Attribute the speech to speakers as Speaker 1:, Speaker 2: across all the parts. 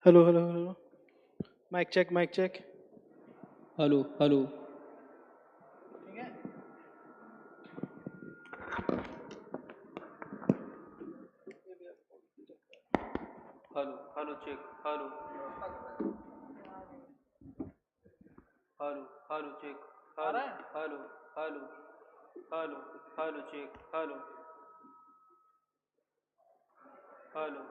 Speaker 1: Hello, hello, hello. Mic check, mic check.
Speaker 2: Hello hello hello hello check hello hello hello check hello hello hello hello hello check hello hello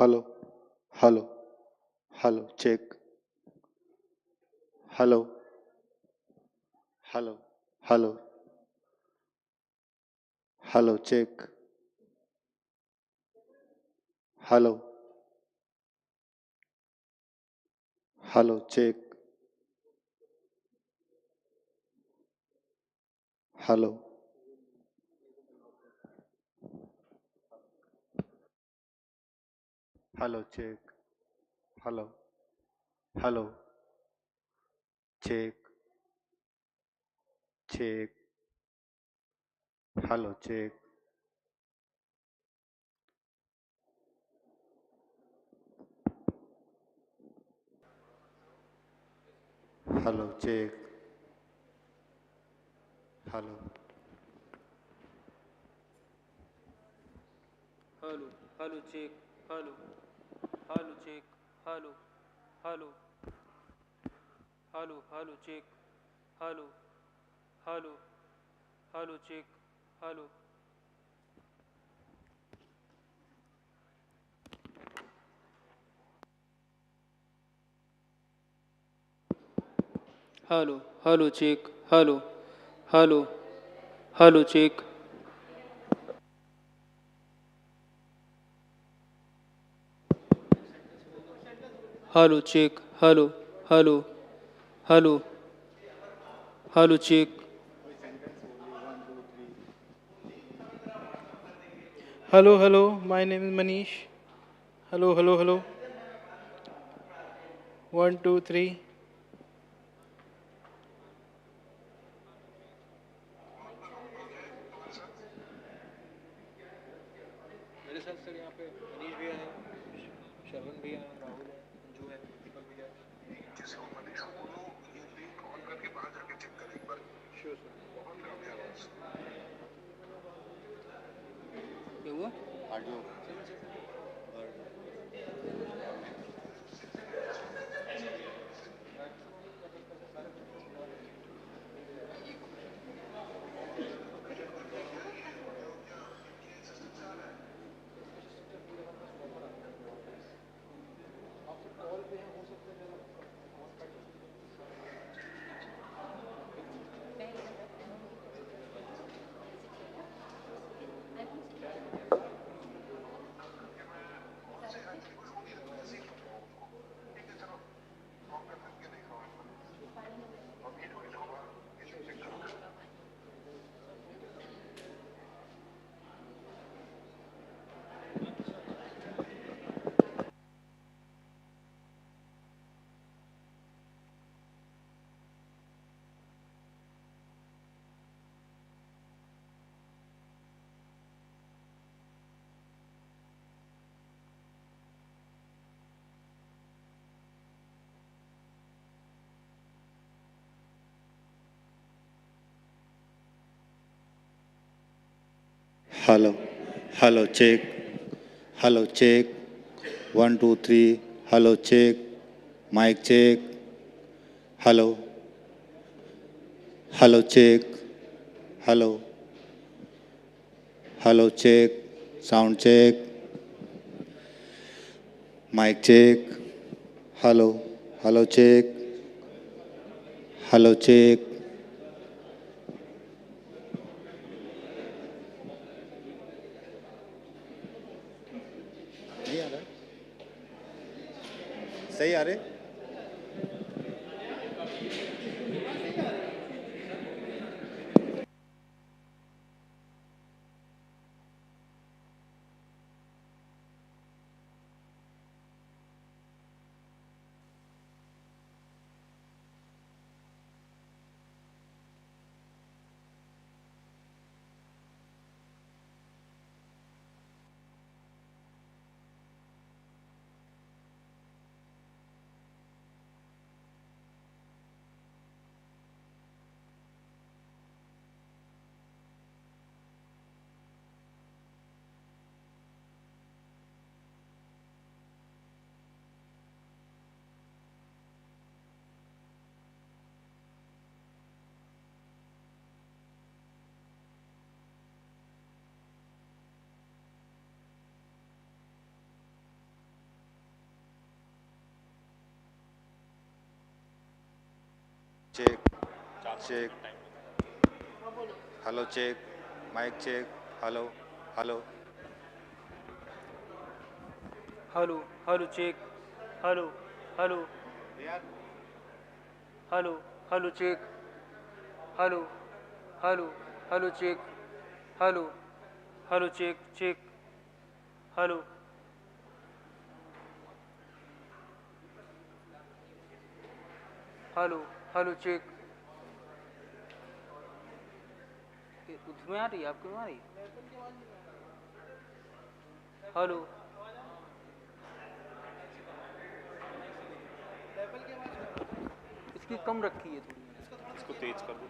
Speaker 3: Hello, hello, hello, check. Hello, hello, hello, hello, check. Hello, hello, check. Hello, hello, check. Hello, hello, check, check. Hello, check. Hello, check. Hello,
Speaker 2: hello hello check hello hello check hello hello hello hello check hello hello hello check hello hello hello check hello hello hello check hello check hello hello hello hello check
Speaker 1: Hello, hello. My name is Manish. Hello, hello, hello. One, two, three.
Speaker 4: मेरे साथ sir यहाँ पे मनीष भैया है, श्रवण भैया है, राहुल है, अंजू है, दीपक भैया है। जैसे वो मनीष को बोलो ये लिंक ऑन करके बाहर जाके चेक करें एक बार। श्योर सर, बहुत कम है आवाज।
Speaker 2: क्या हुआ
Speaker 4: audio
Speaker 3: hello, hello, check, hello, check, 1 2 3, hello, check, mic check, hello, hello, check, hello, hello, check, sound check, mic check, hello, hello, check, hello, check. नहीं आ रहा है? सही आ रहे? Check, check, hello, check, mic check, hello, hello.
Speaker 2: Hello hello check hello hello hello hello check hello hello hello check hello hello check check hello hello hello check तुम्हें आ रही है आपको आ रही हेलो इसकी कम रखी है थोड़ी
Speaker 4: इसको तेज कर दो।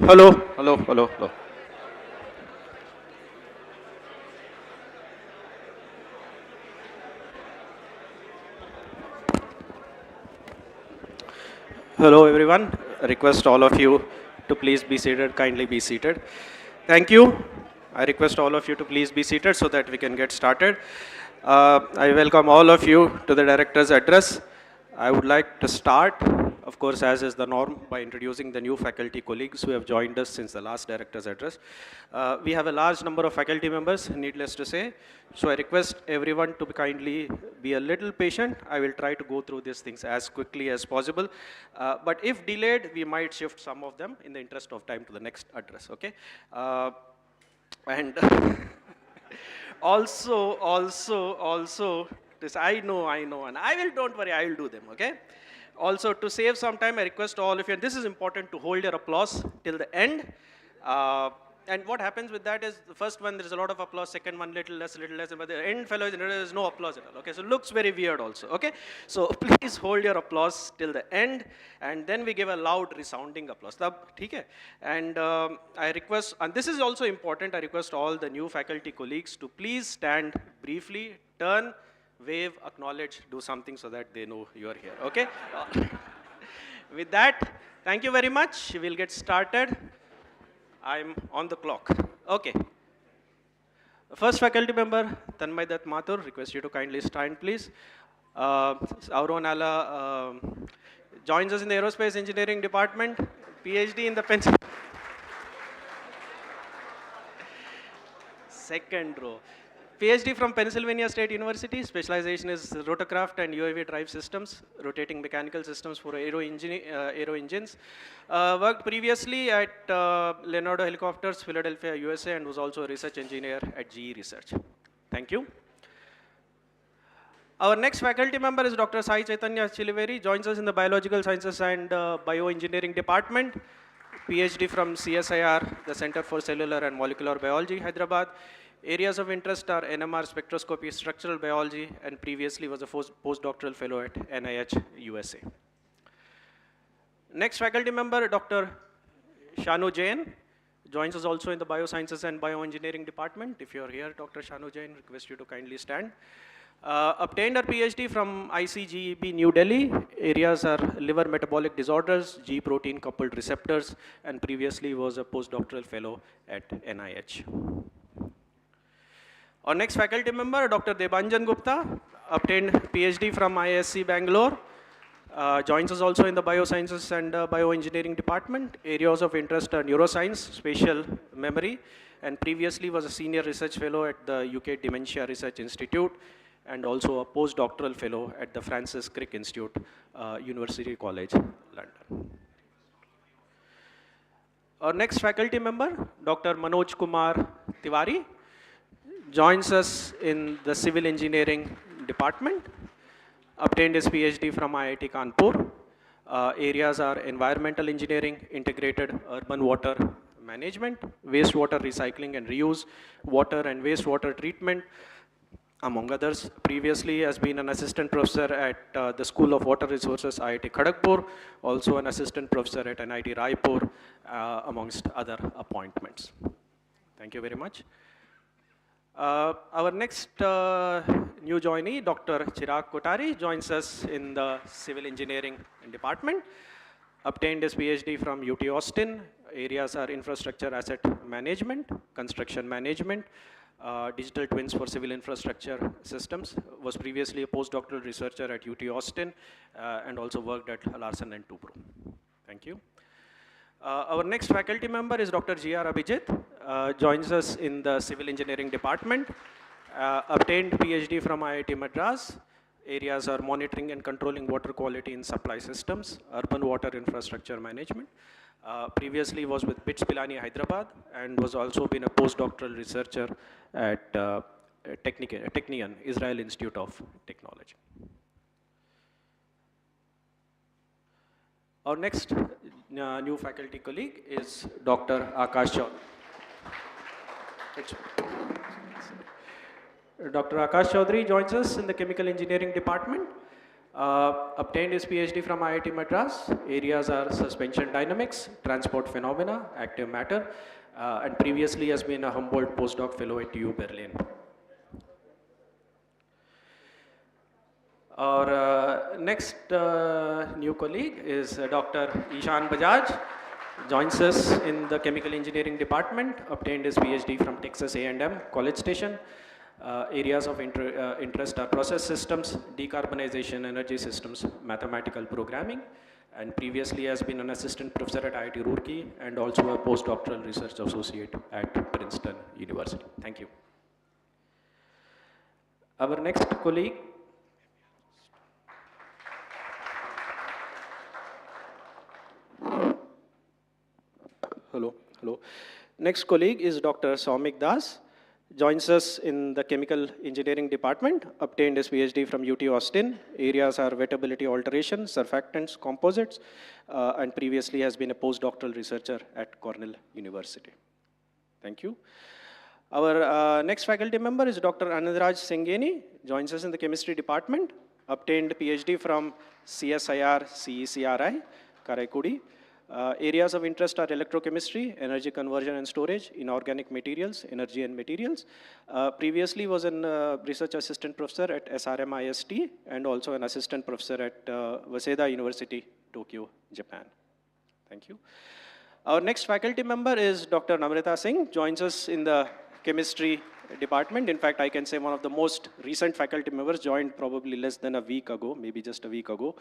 Speaker 2: Hello, hello, hello, hello. Hello, everyone. I request all of you to please be seated. Kindly be seated. Thank you. I request all of you to please be seated so that we can get started. I welcome all of you to the director's address. I would like to start, of course, as is the norm, by introducing the new faculty colleagues who have joined us since the last director's address. We have a large number of faculty members, needless to say, so I request everyone to kindly be a little patient. I will try to go through these things as quickly as possible, but if delayed, we might shift some of them in the interest of time to the next address, okay? And also, this I know, and I will, don't worry, I will do them, okay? Also, to save some time, I request all of you, and this is important, to hold your applause till the end. And what happens with that is, the first one, there is a lot of applause, second one, little less, but the end fellow, there is no applause at all, okay? So it looks very weird also, okay? So please hold your applause till the end, and then we give a loud, resounding applause. Okay? And I request, and this is also important, I request all the new faculty colleagues to please stand briefly, turn, wave, acknowledge, do something so that they know you are here, okay? With that, thank you very much. We'll get started. I'm on the clock. Okay. First faculty member, Tanmay Dutt Mathur, request you to kindly stand, please. Our own Ala joins us in the Aerospace Engineering Department, PhD in the pencil. Second row. PhD from Pennsylvania State University, specialization is rotorcraft and UAV drive systems, rotating mechanical systems for aero engines. Worked previously at Leonardo Helicopters, Philadelphia, USA, and was also a research engineer at GE Research. Thank you. Our next faculty member is Dr. Sai Chaitanya Chiliveri, joins us in the Biological Sciences and Bioengineering Department. PhD from CSIR, the Center for Cellular and Molecular Biology, Hyderabad. Areas of interest are NMR spectroscopy, structural biology, and previously was a postdoctoral fellow at NIH, USA. Next faculty member, Dr. Shanu Jain, joins us also in the Biosciences and Bioengineering Department. If you're here, Dr. Shanu Jain, request you to kindly stand. Obtained her PhD from ICGEB New Delhi. Areas are liver metabolic disorders, G protein coupled receptors, and previously was a postdoctoral fellow at NIH. Our next faculty member, Dr. Debanjan Gupta, obtained PhD from ISC Bangalore. Joins us also in the Biosciences and Bioengineering Department. Areas of interest are neuroscience, spatial memory, and previously was a senior research fellow at the UK Dementia Research Institute, and also a postdoctoral fellow at the Francis Crick Institute, University College, London. Our next faculty member, Dr. Manoj Kumar Tiwari, joins us in the Civil Engineering Department, obtained his PhD from IIT Kanpur. Areas are environmental engineering, integrated urban water management, wastewater recycling and reuse, water and wastewater treatment, among others. Previously has been an assistant professor at the School of Water Resources, IIT Kharagpur, also an assistant professor at NIT Raipur, amongst other appointments. Thank you very much. Our next new joinee, Dr. Chirag Kotari, joins us in the Civil Engineering Department. Obtained his PhD from UT Austin. Areas are infrastructure asset management, construction management, digital twins for civil infrastructure systems. Was previously a postdoctoral researcher at UT Austin and also worked at Larsen & Toubro. Thank you. Our next faculty member is Dr. G.R. Abhijit, joins us in the Civil Engineering Department, obtained PhD from IIT Madras. Areas are monitoring and controlling water quality in supply systems, urban water infrastructure management. Previously was with BITS Pilani, Hyderabad, and was also been a postdoctoral researcher at Technion, Israel Institute of Technology. Our next new faculty colleague is Dr. Akash Chaudhary. Dr. Akash Chaudhary joins us in the Chemical Engineering Department. Obtained his PhD from IIT Madras. Areas are suspension dynamics, transport phenomena, active matter, and previously has been a Humboldt postdoc fellow at TU Berlin. Our next new colleague is Dr. Ishan Bajaj. Joins us in the chemical engineering department. Obtained his PhD from Texas A&M College Station. Areas of interest are process systems, decarbonization, energy systems, mathematical programming, and previously has been an assistant professor at IIT Roorkee and also a postdoctoral research associate at Princeton University. Thank you. Our next colleague. Hello. Next colleague is Dr. Soumik Das. Joins us in the chemical engineering department. Obtained his PhD from UT Austin. Areas are wettability alteration, surfactants, composites, and previously has been a postdoctoral researcher at Cornell University. Thank you. Our next faculty member is Dr. Anandraj Sengeni. Joins us in the chemistry department. Obtained PhD from CSIR CECRI, Karaikudi. Areas of interest are electrochemistry, energy conversion and storage, inorganic materials, energy and materials. Previously was a research assistant professor at SRM-IST and also an assistant professor at Waseda University, Tokyo, Japan. Thank you. Our next faculty member is Dr. Namrata Singh, joins us in the chemistry department. In fact, I can say one of the most recent faculty members, joined probably less than a week ago, maybe just a week ago.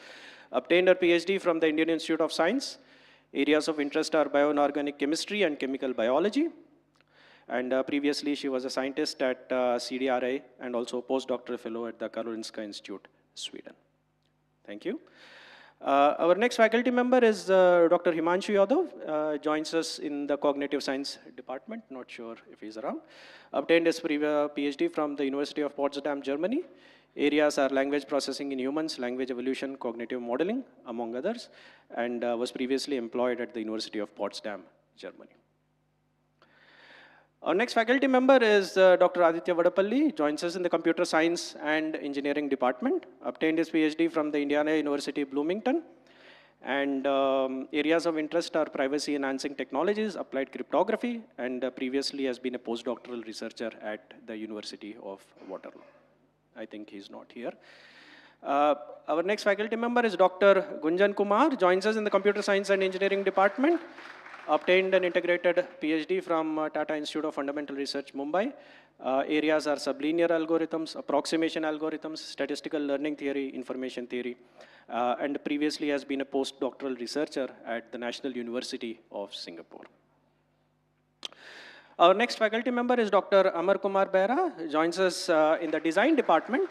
Speaker 2: Obtained her PhD from the Indian Institute of Science. Areas of interest are bioinorganic chemistry and chemical biology. And previously, she was a scientist at CDRI and also a postdoctoral fellow at the Karolinska Institute, Sweden. Thank you. Our next faculty member is Dr. Himanshu Yadav, joins us in the cognitive science department, not sure if he's around. Obtained his PhD from the University of Potsdam, Germany. Areas are language processing in humans, language evolution, cognitive modeling, among others, and was previously employed at the University of Potsdam, Germany. Our next faculty member is Dr. Aditya Vadapalli, joins us in the computer science and engineering department, obtained his PhD from the Indiana University, Bloomington, and areas of interest are privacy enhancing technologies, applied cryptography, and previously has been a postdoctoral researcher at the University of Waterloo. I think he's not here. Our next faculty member is Dr. Gunjan Kumar, joins us in the computer science and engineering department, obtained an integrated PhD from Tata Institute of Fundamental Research, Mumbai. Areas are sublinear algorithms, approximation algorithms, statistical learning theory, information theory, and previously has been a postdoctoral researcher at the National University of Singapore. Our next faculty member is Dr. Amar Kumar Behra, joins us in the design department,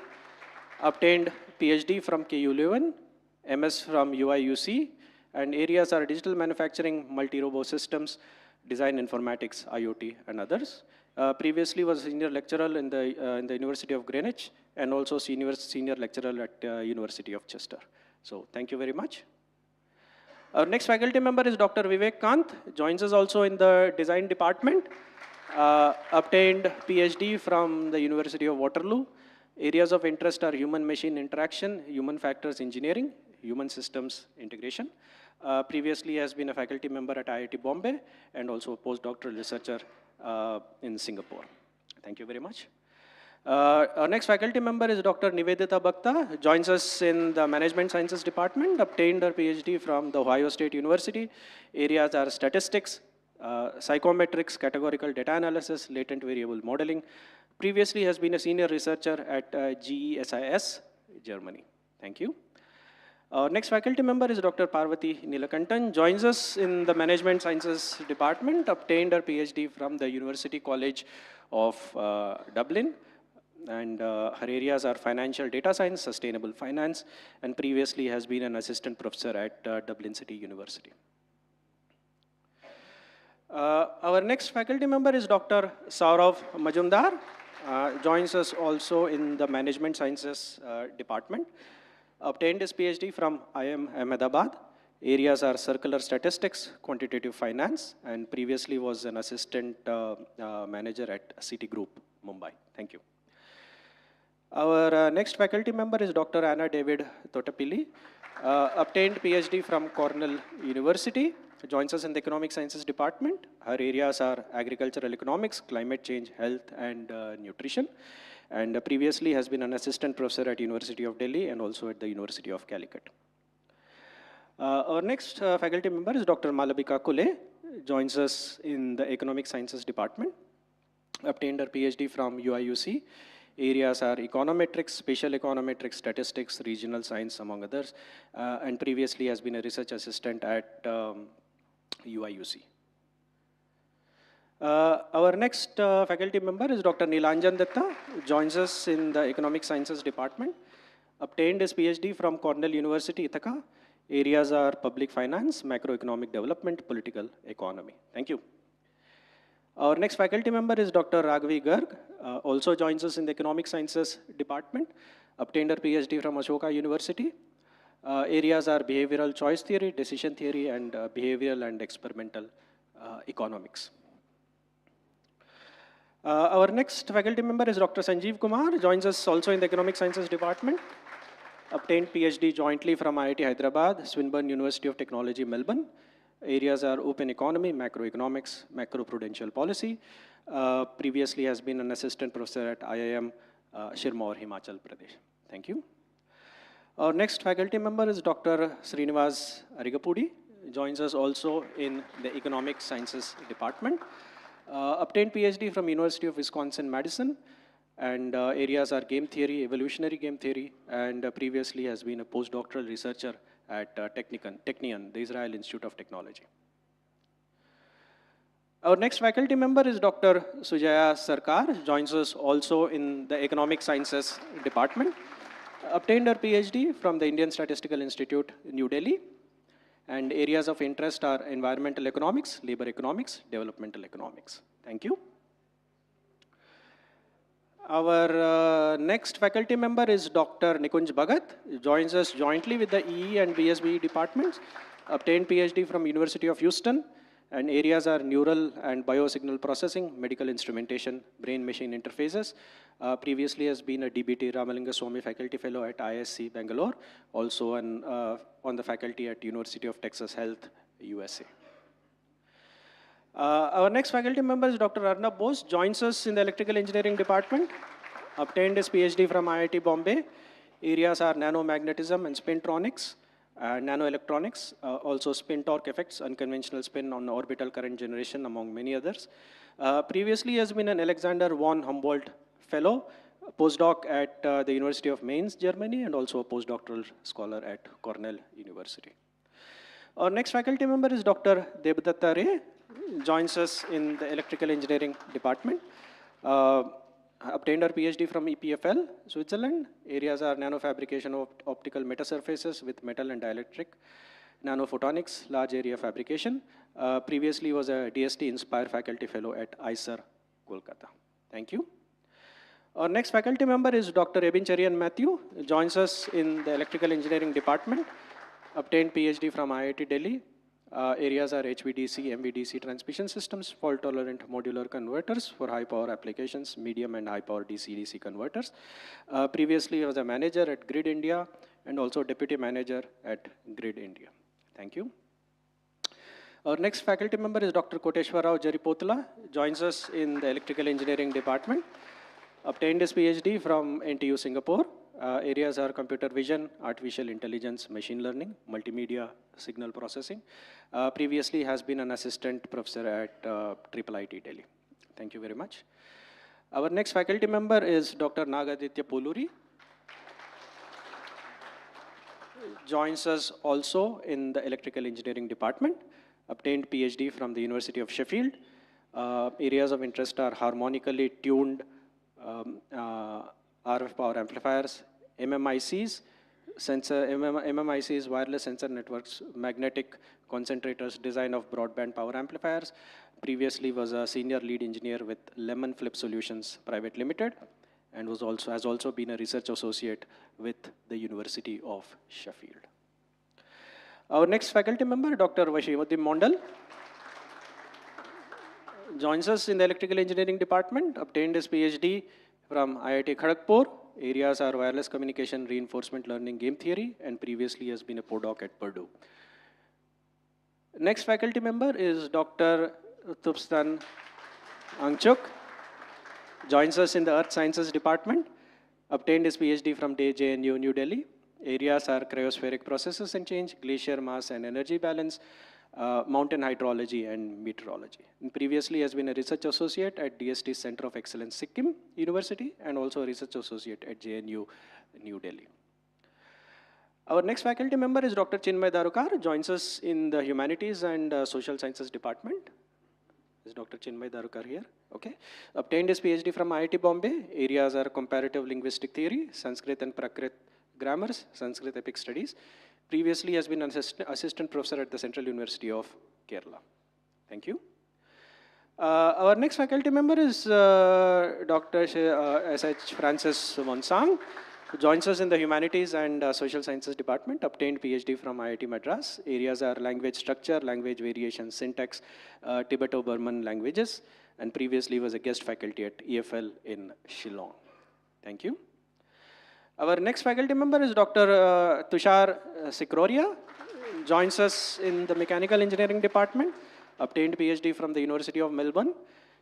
Speaker 2: obtained PhD from KU Leuven, MS from UIUC, and areas are digital manufacturing, multi-robo systems, design informatics, IoT, and others. Previously was a senior lecturer in the University of Greenwich, and also senior lecturer at University of Chester. So thank you very much. Our next faculty member is Dr. Vivek Kant, joins us also in the design department, obtained PhD from the University of Waterloo. Areas of interest are human-machine interaction, human factors engineering, human systems integration. Previously has been a faculty member at IIT Bombay and also a postdoctoral researcher in Singapore. Thank you very much. Our next faculty member is Dr. Nivedita Bhakta, joins us in the Management Sciences Department, obtained her PhD from the Ohio State University. Areas are statistics, psychometrics, categorical data analysis, latent variable modeling. Previously has been a senior researcher at GESIS, Germany. Thank you. Our next faculty member is Dr. Parvati Nilakantan, joins us in the Management Sciences Department, obtained her PhD from the University College of Dublin. And her areas are financial data science, sustainable finance, and previously has been an assistant professor at Dublin City University. Our next faculty member is Dr. Saurav Majumdar, joins us also in the Management Sciences Department, obtained his PhD from IIM Ahmedabad. Areas are circular statistics, quantitative finance, and previously was an assistant manager at Citigroup, Mumbai. Thank you. Our next faculty member is Dr. Anna David Totapilli, obtained PhD from Cornell University, joins us in the Economic Sciences Department. Her areas are agricultural economics, climate change, health, and nutrition. And previously has been an assistant professor at University of Delhi and also at the University of Calicut. Our next faculty member is Dr. Malabika Kule, joins us in the Economic Sciences Department, obtained her PhD from UIUC. Areas are econometrics, spatial econometrics, statistics, regional science, among others, and previously has been a research assistant at UIUC. Our next faculty member is Dr. Nilanjan Datta, joins us in the Economic Sciences Department, obtained his PhD from Cornell University, Ithaca. Areas are public finance, macroeconomic development, political economy. Thank you. Our next faculty member is Dr. Raghavi Garg, also joins us in the Economic Sciences Department, obtained her PhD from Ashoka University. Areas are behavioral choice theory, decision theory, and behavioral and experimental economics. Our next faculty member is Dr. Sanjeev Kumar, joins us also in the Economic Sciences Department, obtained PhD jointly from IIT Hyderabad, Swinburne University of Technology, Melbourne. Areas are open economy, macroeconomics, macroprudential policy. Previously has been an assistant professor at IIM Shirmaur, Himachal Pradesh. Thank you. Our next faculty member is Dr. Srinivas Arigapudi, joins us also in the Economic Sciences Department. Obtained PhD from University of Wisconsin-Madison, and areas are game theory, evolutionary game theory, and previously has been a postdoctoral researcher at Technion, the Israel Institute of Technology. Our next faculty member is Dr. Sujaya Sarkar, joins us also in the Economic Sciences Department, obtained her PhD from the Indian Statistical Institute, New Delhi, and areas of interest are environmental economics, labor economics, developmental economics. Thank you. Our next faculty member is Dr. Nikunj Bhagat, joins us jointly with the EE and BSBE departments, obtained PhD from University of Houston, and areas are neural and biosignal processing, medical instrumentation, brain-machine interfaces. Previously has been a DBT Ramalinga Swamy Faculty Fellow at ISC Bangalore, also on the faculty at University of Texas Health, USA. Our next faculty member is Dr. Arnab Bose, joins us in the Electrical Engineering Department, obtained his PhD from IIT Bombay. Areas are nanomagnetism and spintronics, nanoelectronics, also spin torque effects, unconventional spin on orbital current generation, among many others. Previously has been an Alexander von Humboldt Fellow, postdoc at the University of Mainz, Germany, and also a postdoctoral scholar at Cornell University. Our next faculty member is Dr. Debdatta Ray, joins us in the Electrical Engineering Department. Obtained her PhD from EPFL, Switzerland. Areas are nanofabrication of optical metasurfaces with metal and dielectric, nanophotonics, large area fabrication. Previously was a DST Inspire Faculty Fellow at ISER, Kolkata. Thank you. Our next faculty member is Dr. Ebincharian Matthew, joins us in the Electrical Engineering Department, obtained PhD from IIT Delhi. Areas are HVDC, MVDC transmission systems, fault-tolerant modular converters for high-power applications, medium and high-power DC-DC converters. Previously, he was a manager at Grid India and also deputy manager at Grid India. Thank you. Our next faculty member is Dr. Koteshwar Rao Jaripotla, joins us in the Electrical Engineering Department, obtained his PhD from NTU Singapore. Areas are computer vision, artificial intelligence, machine learning, multimedia, signal processing. Previously has been an assistant professor at IIIT Delhi. Thank you very much. Our next faculty member is Dr. Nagaditya Poluri. Joins us also in the Electrical Engineering Department, obtained PhD from the University of Sheffield. Areas of interest are harmonically tuned RF power amplifiers, MMICs, MMICs, wireless sensor networks, magnetic concentrators, design of broadband power amplifiers. Previously was a senior lead engineer with Lemon Flip Solutions Private Limited, and has also been a research associate with the University of Sheffield. Our next faculty member, Dr. Vashimuddin Mondal, joins us in the Electrical Engineering Department, obtained his PhD from IIT Kharagpur, Areas are wireless communication, reinforcement learning, game theory, and previously has been a postdoc at Purdue. Next faculty member is Dr. Tupstan Angchuk. Joins us in the Earth Sciences Department. Obtained his PhD from JNU, New Delhi. Areas are cryospheric processes and change, glacier mass and energy balance, mountain hydrology and meteorology. And previously has been a research associate at DST Center of Excellence, Sikkim University, and also a research associate at JNU, New Delhi. Our next faculty member is Dr. Chinmay Darukar, joins us in the Humanities and Social Sciences Department. Is Dr. Chinmay Darukar here? Okay. Obtained his PhD from IIT Bombay. Areas are comparative linguistic theory, Sanskrit and Prakrit grammars, Sanskrit epic studies. Previously has been an assistant professor at the Central University of Kerala. Thank you. Our next faculty member is Dr. S.H. Francis Monsang, who joins us in the Humanities and Social Sciences Department, obtained PhD from IIT Madras. Areas are language structure, language variation, syntax, Tibeto-Burman languages, and previously was a guest faculty at EFL in Shillong. Thank you. Our next faculty member is Dr. Tushar Sikroria, joins us in the Mechanical Engineering Department, obtained PhD from the University of Melbourne,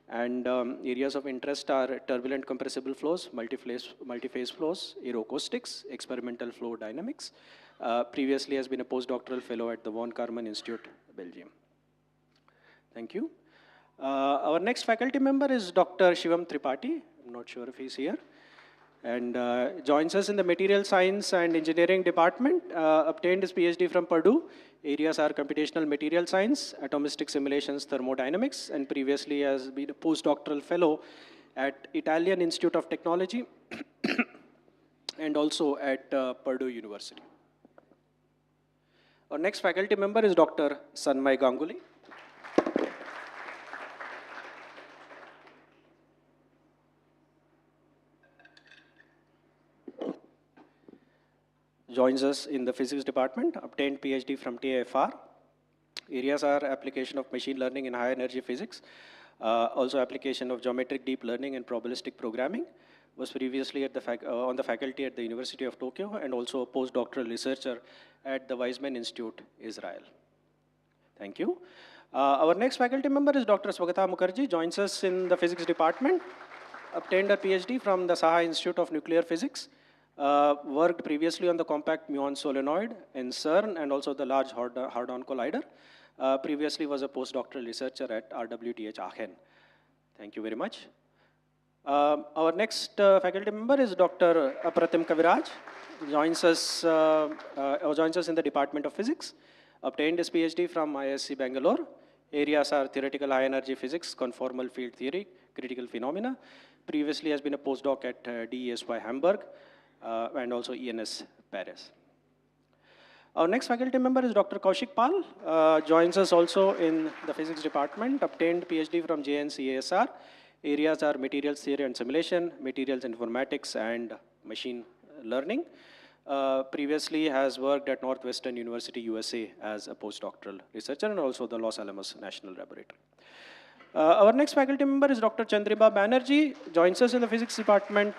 Speaker 2: and areas of interest are turbulent compressible flows, multiphase flows, aeroacoustics, experimental flow dynamics. Previously has been a postdoctoral fellow at the Von Karman Institute, Belgium. Thank you. Our next faculty member is Dr. Shivam Tripathi. I'm not sure if he's here. And joins us in the Material Science and Engineering Department, obtained his PhD from Purdue. Areas are computational material science, atomistic simulations, thermodynamics, and previously has been a postdoctoral fellow at Italian Institute of Technology and also at Purdue University. Our next faculty member is Dr. Sanmay Ganguly. Joins us in the physics department, obtained PhD from TIFR. Areas are application of machine learning in high energy physics, also application of geometric deep learning and probabilistic programming. Was previously at the on the faculty at the University of Tokyo and also a postdoctoral researcher at the Weizmann Institute, Israel. Thank you. Our next faculty member is Dr. Swagata Mukherjee, joins us in the physics department, obtained a PhD from the Saha Institute of Nuclear Physics. Worked previously on the compact muon solenoid in CERN and also the Large Hadron Collider. Previously was a postdoctoral researcher at RWTH Aachen. Thank you very much. Our next faculty member is Dr. Apratim Kaviraj, joins us in the Department of Physics. Obtained his PhD from ISC Bangalore. Areas are theoretical high energy physics, conformal field theory, critical phenomena. Previously has been a postdoc at DESY Hamburg. And also ENS Paris. Our next faculty member is Dr. Kaushik Pal, joins us also in the physics department, obtained PhD from JNCASR. Areas are materials theory and simulation, materials informatics and machine learning. Previously has worked at Northwestern University, USA as a postdoctoral researcher and also the Los Alamos National Laboratory. Our next faculty member is Dr. Chandriba Banerjee, joins us in the physics department,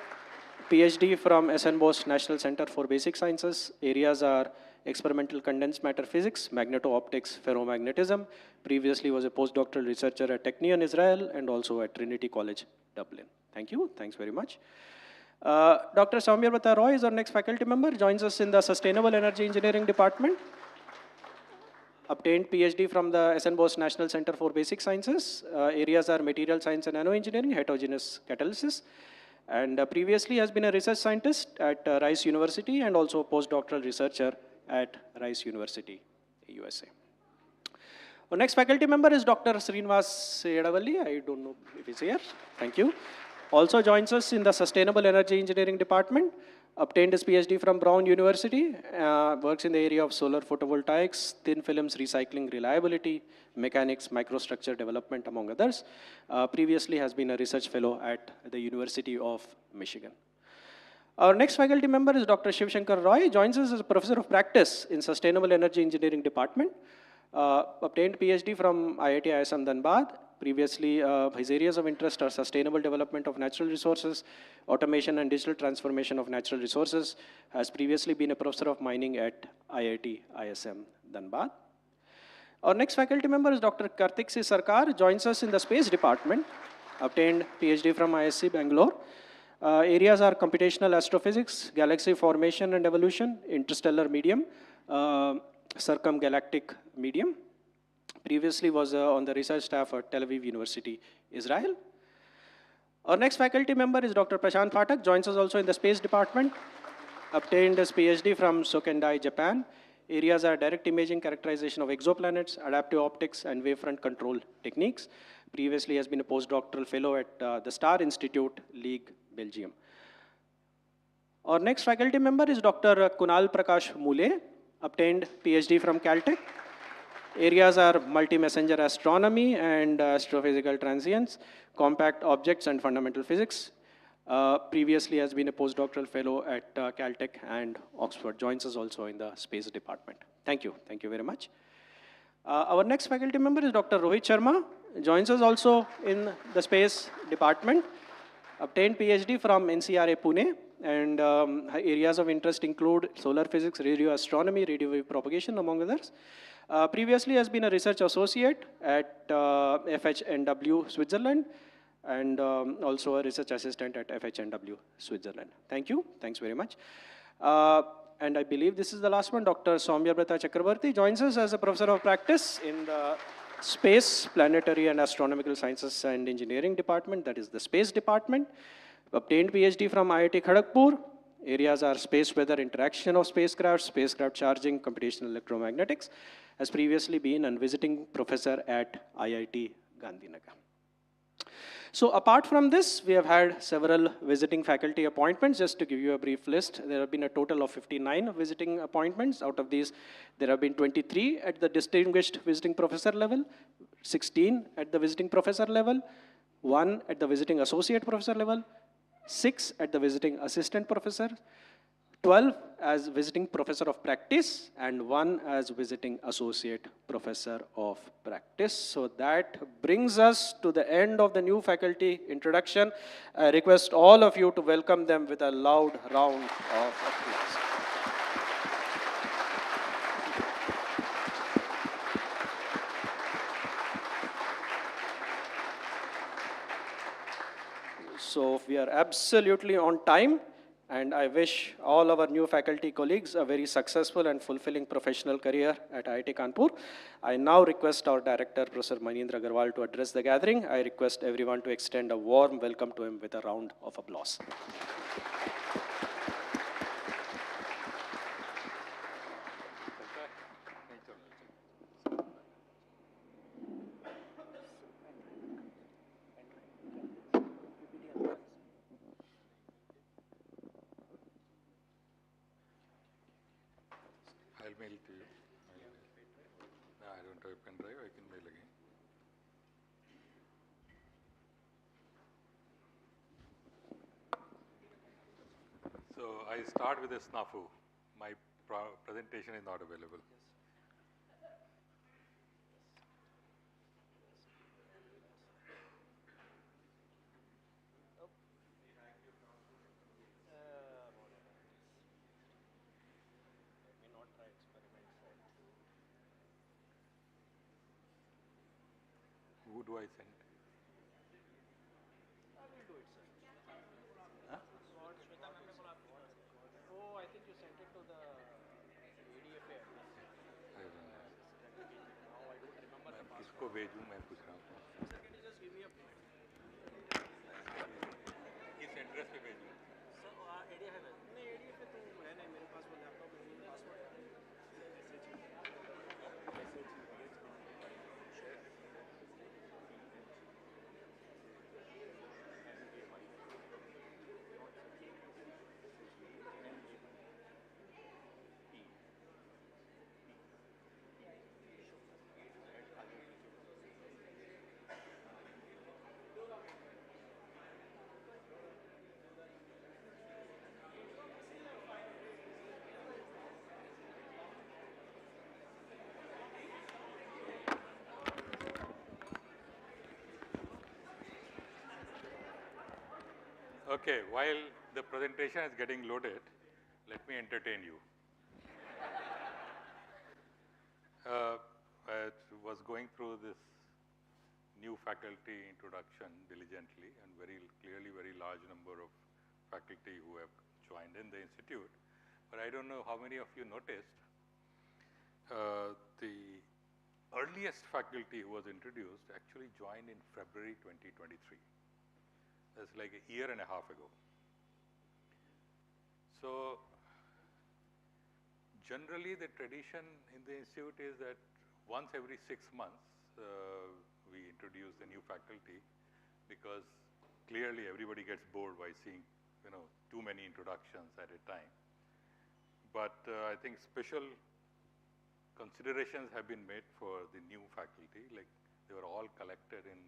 Speaker 2: PhD from SN Bose National Center for Basic Sciences. Areas are experimental condensed matter physics, magneto-optics, ferromagnetism. Previously was a postdoctoral researcher at Technion, Israel, and also at Trinity College, Dublin. Thank you. Thanks very much. Dr. Saumyarbata Roy is our next faculty member, joins us in the Sustainable Energy Engineering Department. Obtained PhD from the SN Bose National Center for Basic Sciences. Areas are material science and nanoengineering, heterogeneous catalysis. And previously has been a research scientist at Rice University and also a postdoctoral researcher at Rice University, USA. Our next faculty member is Dr. Srinivas Sedavalli. I don't know if he's here. Thank you. Also joins us in the Sustainable Energy Engineering Department. Obtained his PhD from Brown University. Works in the area of solar photovoltaics, thin films recycling reliability, mechanics, microstructure development, among others. Previously has been a research fellow at the University of Michigan. Our next faculty member is Dr. Shiv Shankar Roy, joins us as a professor of practice in Sustainable Energy Engineering Department. Obtained PhD from IIT ISM Dhanbad. Previously, his areas of interest are sustainable development of natural resources, automation and digital transformation of natural resources. Has previously been a professor of mining at IIT ISM, Dhanbad. Our next faculty member is Dr. Kartik C. Sarkar, joins us in the space department, obtained PhD from ISC Bangalore. Areas are computational astrophysics, galaxy formation and evolution, interstellar medium, circumgalactic medium. Previously was on the research staff at Tel Aviv University, Israel. Our next faculty member is Dr. Prashant Phatak, joins us also in the space department, obtained his PhD from Sokendai, Japan. Areas are direct imaging, characterization of exoplanets, adaptive optics, and wavefront control techniques. Previously has been a postdoctoral fellow at the Star Institute, League, Belgium. Our next faculty member is Dr. Kunal Prakash Mule, obtained PhD from Caltech. Areas are multi-messenger astronomy and astrophysical transients, compact objects and fundamental physics. Previously has been a postdoctoral fellow at Caltech and Oxford, joins us also in the space department. Thank you very much. Our next faculty member is Dr. Rohit Sharma, joins us also in the space department, obtained PhD from NCRA Pune, and areas of interest include solar physics, radio astronomy, radio wave propagation, among others. Previously has been a research associate at FHNW, Switzerland, and also a research assistant at FHNW, Switzerland. Thank you, thanks very much. And I believe this is the last one, Dr. Soumyabrata Chakrabarti joins us as a professor of practice in the Space, Planetary and Astronomical Sciences and Engineering Department, that is the Space Department. Obtained PhD from IIT Kharagpur. Areas are space weather, interaction of spacecraft, spacecraft charging, computational electromagnetics. Has previously been a visiting professor at IIT Gandhinagar. So apart from this, we have had several visiting faculty appointments. Just to give you a brief list, there have been a total of 59 visiting appointments. Out of these, there have been 23 at the distinguished visiting professor level, 16 at the visiting professor level, 1 at the visiting associate professor level, 6 at the visiting assistant professor, 12 as visiting professor of practice, and 1 as visiting associate professor of practice. So that brings us to the end of the new faculty introduction. I request all of you to welcome them with a loud round of applause. So we are absolutely on time. And I wish all our new faculty colleagues a very successful and fulfilling professional career at IIT Kanpur. I now request our director, Professor Manindra Agarwal, to address the gathering. I request everyone to extend a warm welcome to him with a round of applause.
Speaker 5: I'll mail it to you. No, I don't have a pen drive, I can mail again. So I start with a snafu. My presentation is not available. Who do I send?
Speaker 2: I will do it, sir. Huh? Oh, I think you sent it to the ADFA address.
Speaker 5: I don't know.
Speaker 2: Now I don't remember the password.
Speaker 5: किसको भेजूं मैं पूछ रहा हूँ.
Speaker 2: Sir, can you just give me a minute?
Speaker 5: किस address पे भेजूं?
Speaker 2: Sir, ADFA है. नहीं, ADFA तो है नहीं मेरे पास, वो लैपटॉप में पासवर्ड है.
Speaker 5: Okay, while the presentation is getting loaded, let me entertain you. I was going through this new faculty introduction diligently, and very clearly very large number of faculty who have joined in the institute. But I don't know how many of you noticed, the earliest faculty who was introduced actually joined in February 2023. That's like a year and a half ago. So generally the tradition in the institute is that once every 6 months we introduce the new faculty, because clearly everybody gets bored by seeing too many introductions at a time. But I think special considerations have been made for the new faculty, like they were all collected in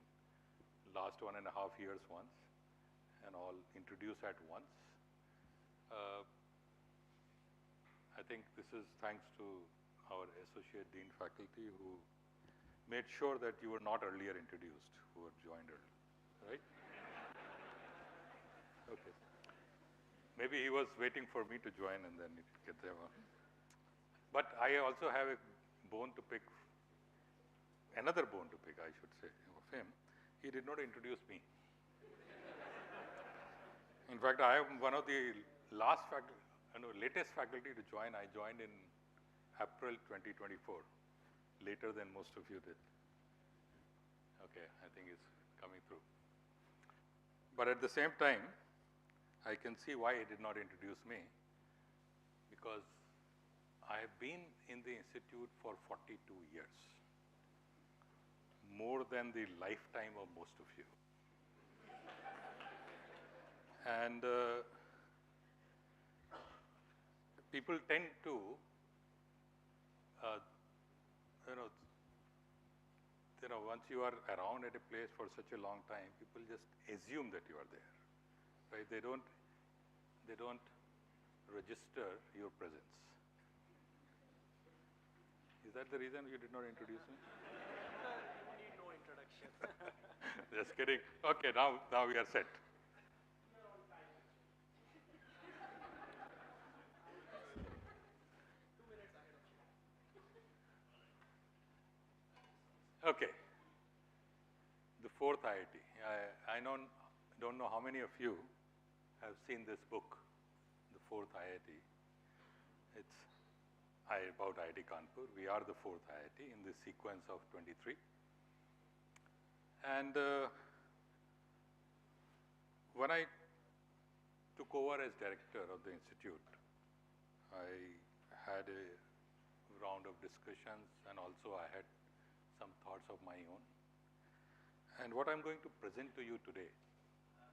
Speaker 5: last 1.5 years once and all introduced at once. I think this is thanks to our associate dean faculty who made sure that you were not earlier introduced, who were joined early, right? Okay. Maybe he was waiting for me to join and then it get them on. But I also have a bone to pick, another bone to pick, I should say, of him. He did not introduce me. In fact, I am one of the latest faculty to join. I joined in April 2024, later than most of you did. Okay, I think it's coming through. But at the same time, I can see why he did not introduce me, because I have been in the institute for 42 years, more than the lifetime of most of you. And people tend to, once you are around at a place for such a long time, people just assume that you are there, right? They don't register your presence. Is that the reason you did not introduce me?
Speaker 2: You need no introduction.
Speaker 5: Just kidding. Okay, now we are set. Okay. The fourth IIT. I don't know how many of you have seen this book, The Fourth IIT. It's about IIT Kanpur. We are the fourth IIT in this sequence of 23. And when I took over as director of the institute, I had a round of discussions, and also I had some thoughts of my own. And what I'm going to present to you today. People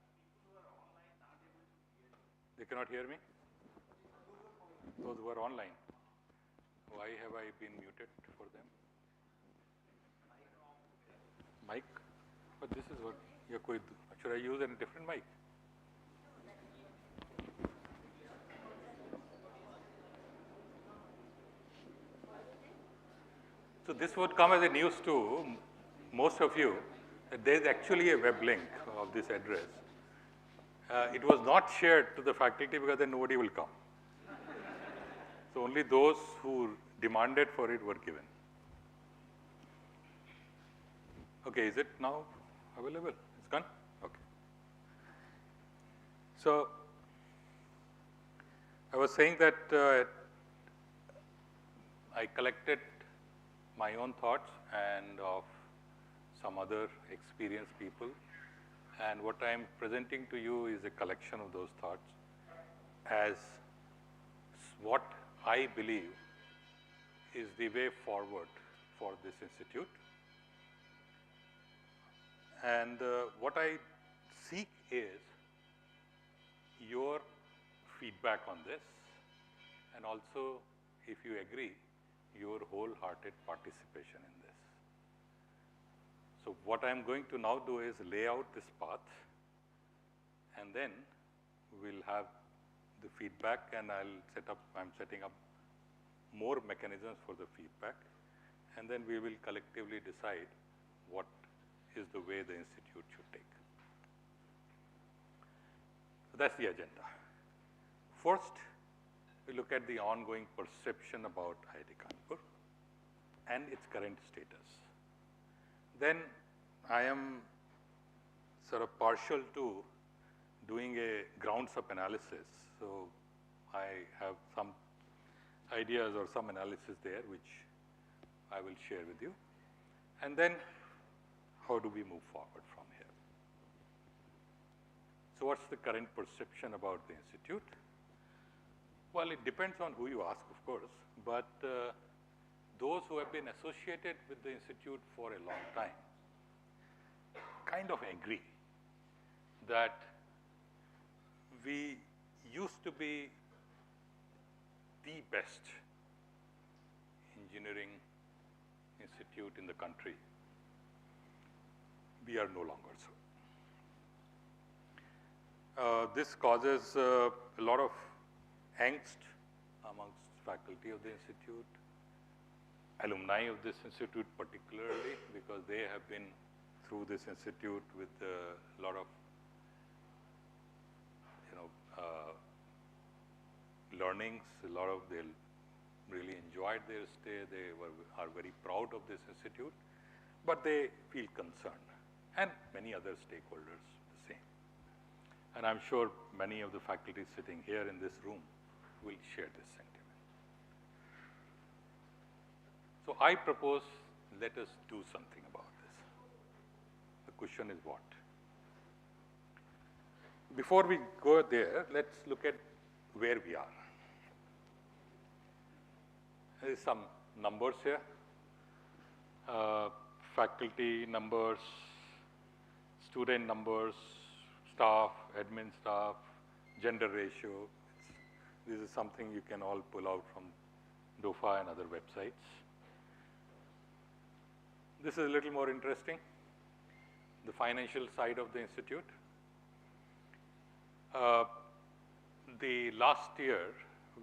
Speaker 5: who are online aren't able to hear you. They cannot hear me? Those who are online. Why have I been muted for them? Mic? But this is what should I use a different mic? So this would come as a news to most of you that there is actually a web link of this address. It was not shared to the faculty because then nobody will come. So only those who demanded for it were given. Okay, is it now available? It's gone? Okay. So I was saying that I collected my own thoughts and of some other experienced people, and what I am presenting to you is a collection of those thoughts as what I believe is the way forward for this institute. And what I seek is your feedback on this, and also, if you agree, your wholehearted participation in this. So what I'm going to now do is lay out this path, and then we'll have the feedback, and I'm setting up more mechanisms for the feedback, and then we will collectively decide what is the way the institute should take. that's the agenda. First, we look at the ongoing perception about IIT Kanpur and its current status. Then I am sort of partial to doing a grounds-up analysis. So I have some ideas or some analysis there which I will share with you. And then how do we move forward from here? So what's the current perception about the institute? Well, it depends on who you ask, of course, but those who have been associated with the institute for a long time kind of agree that we used to be the best engineering institute in the country. We are no longer so. This causes a lot of angst amongst faculty of the institute, alumni of this institute particularly, because they have been through this institute with a lot of learnings, they really enjoyed their stay, are very proud of this institute, but they feel concerned, and many other stakeholders the same. And I'm sure many of the faculty sitting here in this room will share this sentiment. So I propose, let us do something about this. The question is what? Before we go there, let's look at where we are. There is some numbers here. Faculty numbers, student numbers, staff, admin staff, gender ratio. This is something you can all pull out from DOFA and other websites. This is a little more interesting, the financial side of the institute. The last year,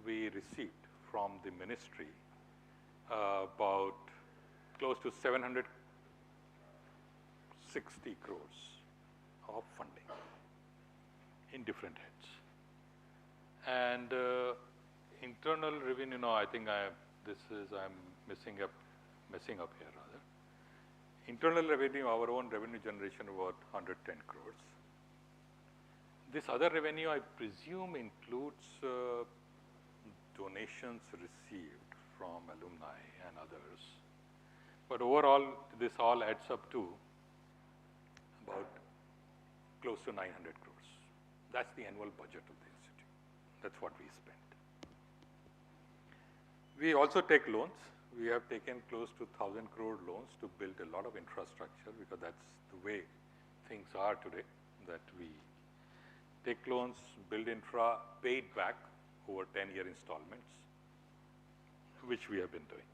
Speaker 5: we received from the ministry about close to 760 crores of funding in different heads. And internal revenue, no, I think I'm messing up here rather. Internal revenue, our own revenue generation about 110 crores. This other revenue, I presume, includes donations received from alumni and others. But overall, this all adds up to about close to 900 crores. That's the annual budget of the institute. That's what we spend. We also take loans. We have taken close to 1,000 crore loans to build a lot of infrastructure, because that's the way things are today, that we take loans, build infra, pay it back over 10-year installments, which we have been doing.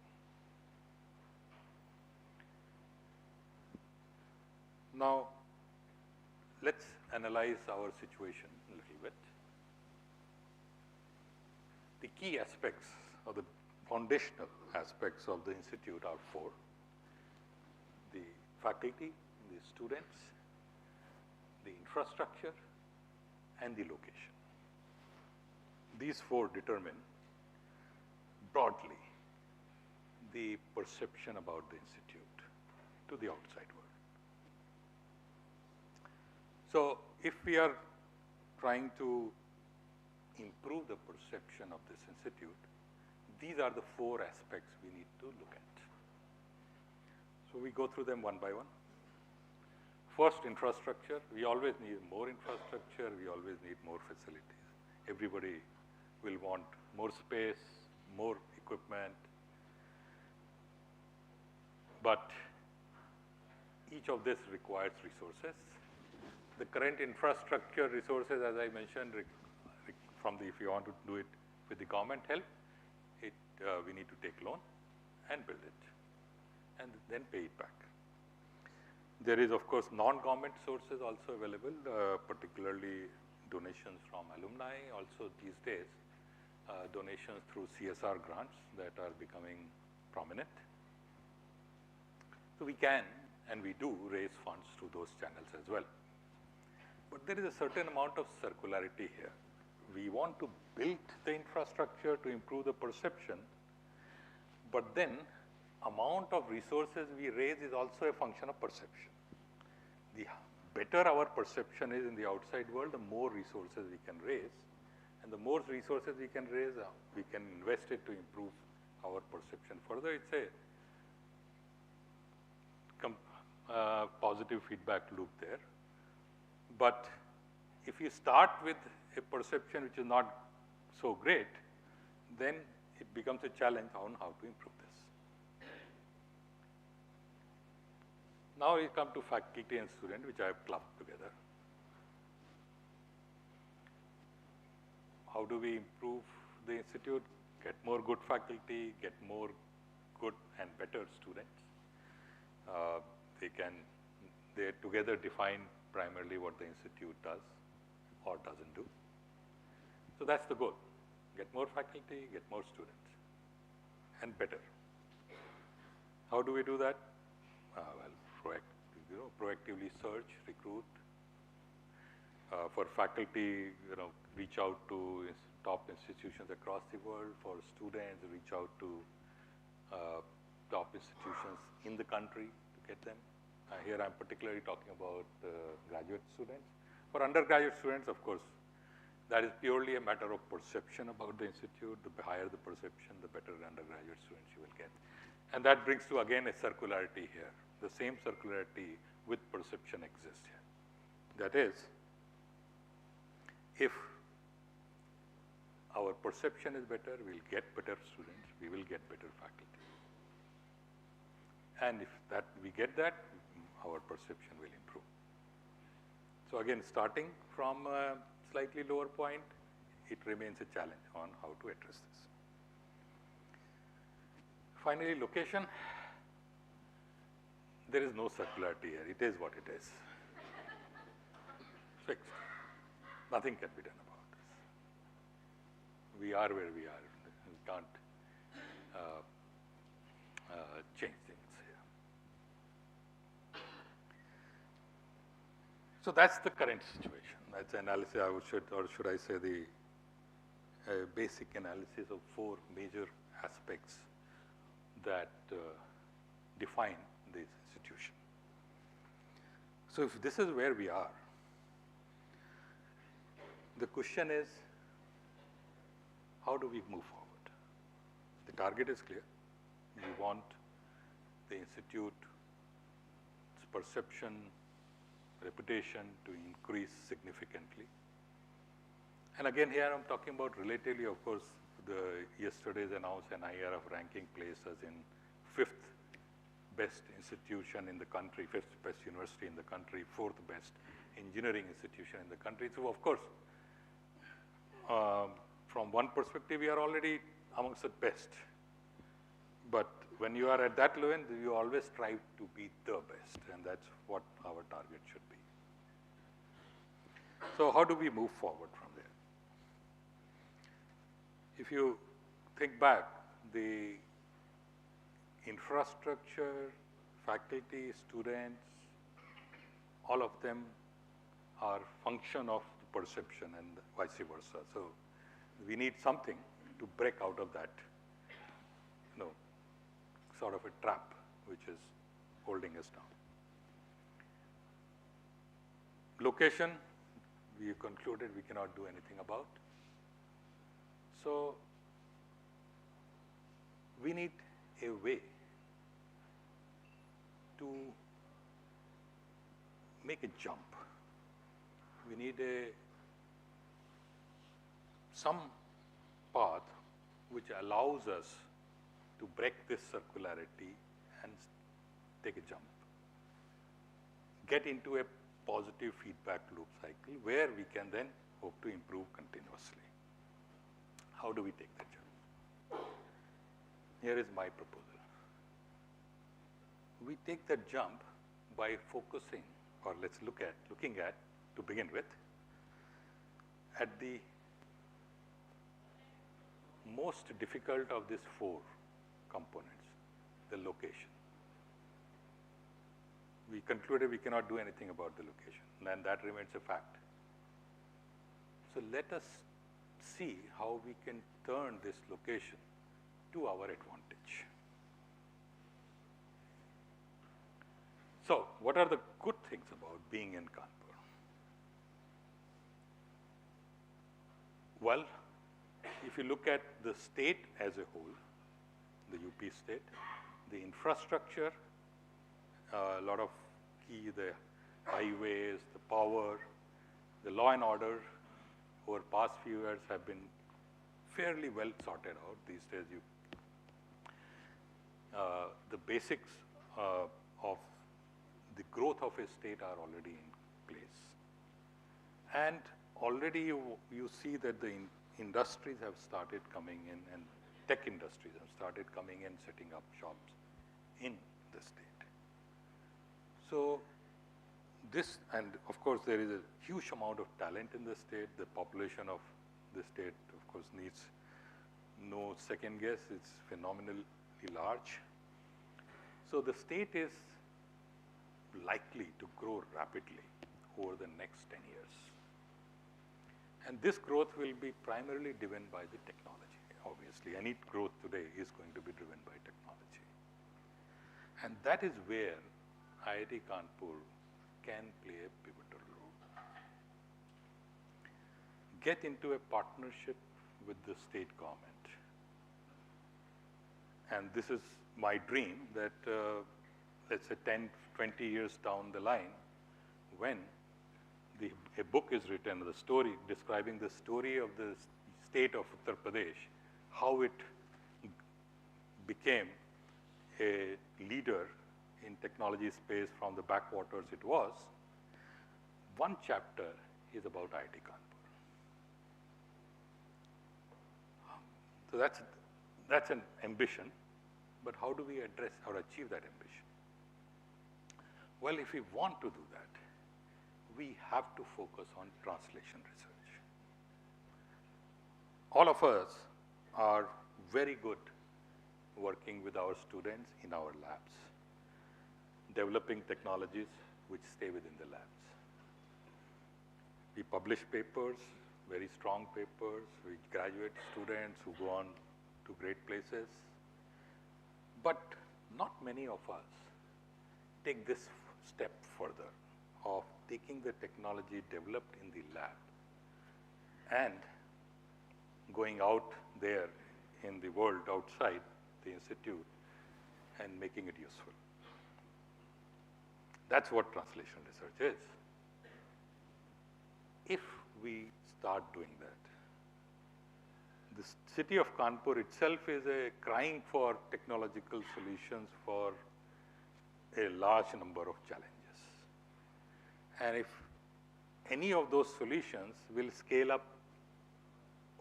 Speaker 5: Now, let's analyze our situation a little bit. The key aspects, or the foundational aspects of the institute are four: the faculty, the students, the infrastructure, and the location. These four determine broadly the perception about the institute to the outside world. So if we are trying to improve the perception of this institute, these are the four aspects we need to look at. So we go through them one by one. First, infrastructure. We always need more infrastructure. We always need more facilities. Everybody will want more space, more equipment. But each of this requires resources. The current infrastructure resources, as I mentioned, if you want to do it with the government help, we need to take loan and build it, and then pay it back. There is, of course, non-government sources also available, particularly donations from alumni. Also these days, donations through CSR grants that are becoming prominent. So we can, and we do, raise funds through those channels as well. But there is a certain amount of circularity here. We want to build the infrastructure to improve the perception, but then amount of resources we raise is also a function of perception. The better our perception is in the outside world, the more resources we can raise. And the more resources we can raise, we can invest it to improve our perception further. It's a positive feedback loop there. But if you start with a perception which is not so great, then it becomes a challenge on how to improve this. Now we come to faculty and student, which I have clubbed together. How do we improve the institute? Get more good faculty, get more good and better students. They together define primarily what the institute does or doesn't do. So that's the goal. Get more faculty, get more students, and better. How do we do that? Proactively search, recruit. For faculty, reach out to top institutions across the world. For students, reach out to top institutions in the country to get them. Here I'm particularly talking about graduate students. For undergraduate students, of course, that is purely a matter of perception about the institute. The higher the perception, the better undergraduate students you will get. And that brings to, again, a circularity here. The same circularity with perception exists here. That is, if our perception is better, we'll get better students, we will get better faculty. And if we get that, our perception will improve. So again, starting from a slightly lower point, it remains a challenge on how to address this. Finally, location. There is no circularity here. It is what it is. Fixed. Nothing can be done about this. We are where we are. We can't change things here. So that's the current situation. That's the analysis, or should I say the basic analysis of 4 major aspects that define this institution. So if this is where we are, the question is, how do we move forward? The target is clear. We want the institute's perception, reputation to increase significantly. And again, here I'm talking about relatively, of course, yesterday's announced NIRF ranking places as in 5th best institution in the country, 5th best university in the country, 4th best engineering institution in the country. So of course, from one perspective, we are already amongst the best. But when you are at that level, you always strive to be the best, and that's what our target should be. So how do we move forward from there? If you think back, the infrastructure, faculty, students, all of them are function of the perception and vice versa. So we need something to break out of that, sort of a trap which is holding us down. Location, we concluded we cannot do anything about. So we need a way to make a jump. We need some path which allows us to break this circularity and take a jump. Get into a positive feedback loop cycle where we can then hope to improve continuously. How do we take that jump? Here is my proposal. We take that jump by focusing, or let's looking at, to begin with, at the most difficult of these 4 components, the location. We concluded we cannot do anything about the location, and that remains a fact. So let us see how we can turn this location to our advantage. So what are the good things about being in Kanpur? Well, if you look at the state as a whole, the UP state, the infrastructure, a lot of the highways, the power, the law and order over past few years have been fairly well sorted out. These days, the basics of the growth of a state are already in place. And already you see that the industries have started coming in, and tech industries have started coming in, setting up shops in the state. So this, and of course there is a huge amount of talent in the state. The population of the state, of course, needs no second guess. It's phenomenally large. So the state is likely to grow rapidly over the next 10 years. And this growth will be primarily driven by the technology. Obviously, any growth today is going to be driven by technology. And that is where IIT Kanpur can play a pivotal role. Get into a partnership with the state government. And this is my dream that, let's say 10, 20 years down the line, when a book is written, the story, describing the story of the state of Uttar Pradesh, how it became a leader in technology space from the backwaters it was, one chapter is about IIT Kanpur. So that's an ambition, but how do we address or achieve that ambition? Well, if we want to do that, we have to focus on translation research. All of us are very good working with our students in our labs, developing technologies which stay within the labs. We publish papers, very strong papers. We graduate students who go on to great places. But not many of us take this step further of taking the technology developed in the lab and going out there in the world outside the institute and making it useful. That's what translation research is. If we start doing that, the city of Kanpur itself is crying for technological solutions for a large number of challenges. And if any of those solutions will scale up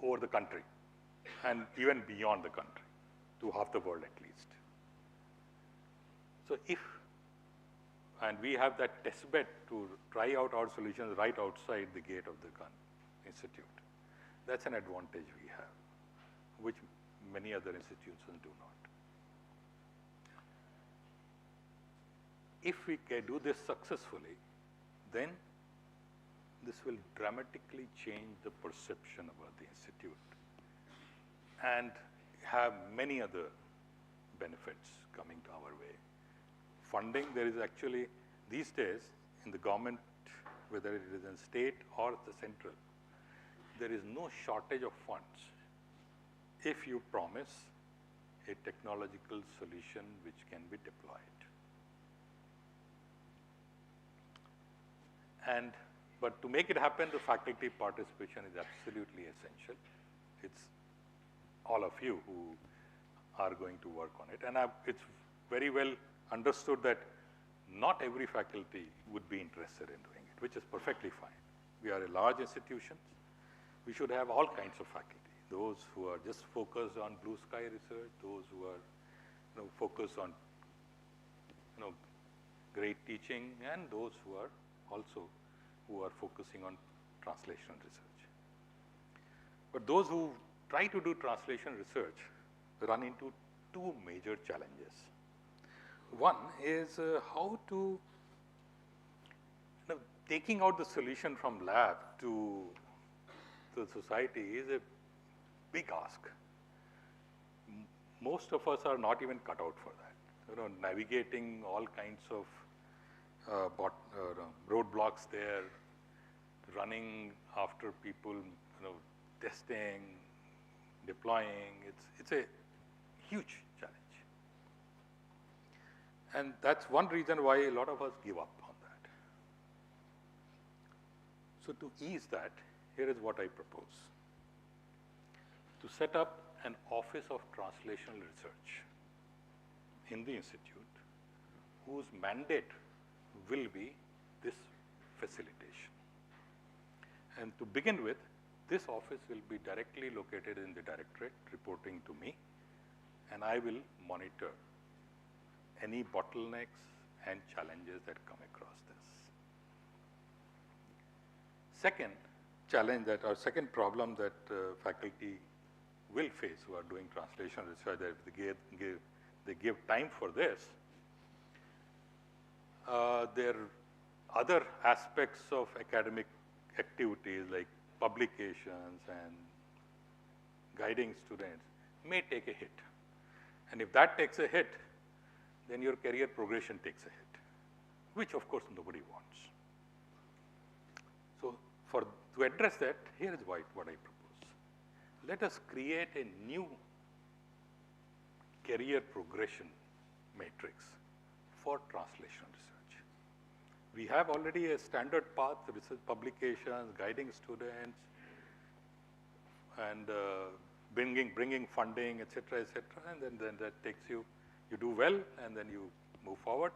Speaker 5: over the country and even beyond the country, to half the world at least. So and we have that test bed to try out our solutions right outside the gate of the institute. That's an advantage we have, which many other institutions do not. If we can do this successfully, then this will dramatically change the perception about the institute and have many other benefits coming to our way. Funding, there is actually, these days, in the government, whether it is in state or the central, there is no shortage of funds if you promise a technological solution which can be deployed. But to make it happen, the faculty participation is absolutely essential. It's all of you who are going to work on it. And it's very well understood that not every faculty would be interested in doing it, which is perfectly fine. We are a large institution. We should have all kinds of faculty. Those who are just focused on blue sky research, those who are focused on great teaching, and those who are also focusing on translation research. But those who try to do translation research run into two major challenges. One is how to, taking out the solution from lab to to the society is a big ask. Most of us are not even cut out for that. You know, navigating all kinds of roadblocks there, running after people, you know, testing, deploying. It's a huge challenge. And that's one reason why a lot of us give up on that. So to ease that, here is what I propose. To set up an office of translational research in the institute whose mandate will be this facilitation. And to begin with, this office will be directly located in the directorate, reporting to me, and I will monitor any bottlenecks and challenges that come across this. Second challenge that, or second problem that faculty will face who are doing translation research, that if they give time for this, there are other aspects of academic activities like publications and guiding students may take a hit. And if that takes a hit, then your career progression takes a hit, which of course nobody wants. So to address that, here is what I propose. Let us create a new career progression matrix for translation research. We have already a standard path, research publications, guiding students, and bringing funding, et cetera, and then that takes you do well, and then you move forward.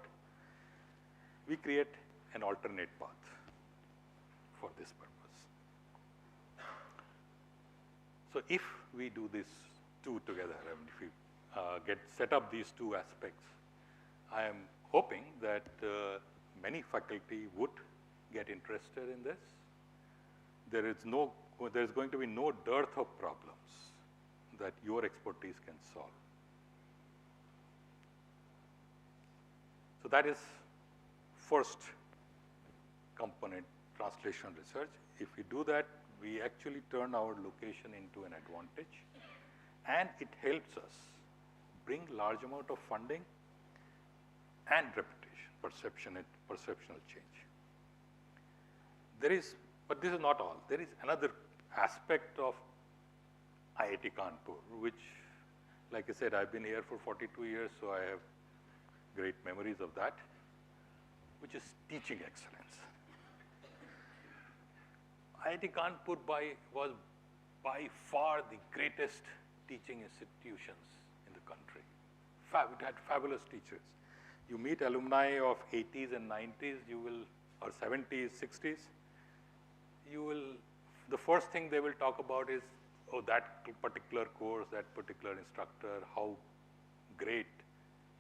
Speaker 5: We create an alternate path for this purpose. So if we do these two together, I mean, if we set up these two aspects, I am hoping that many faculty would get interested in this. There is going to be no dearth of problems that your expertise can solve. So that is first component, translation research. If we do that, we actually turn our location into an advantage, and it helps us bring large amount of funding and reputation, perceptional change. But this is not all. There is another aspect of IIT Kanpur, which, like I said, I've been here for 42 years, so I have great memories of that, which is teaching excellence. IIT Kanpur was by far the greatest teaching institutions in the country. It had fabulous teachers. You meet alumni of 80s and 90s, or 70s, 60s, the first thing they will talk about is, oh, that particular course, that particular instructor, how great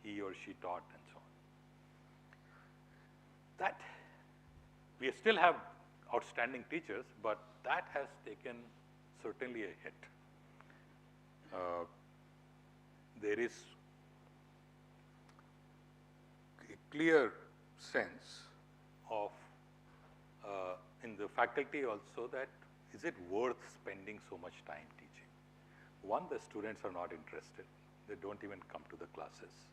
Speaker 5: he or she taught, and so on. That, we still have outstanding teachers, but that has taken certainly a hit. There is a clear sense of, in the faculty also, that is it worth spending so much time teaching? One, the students are not interested. They don't even come to the classes.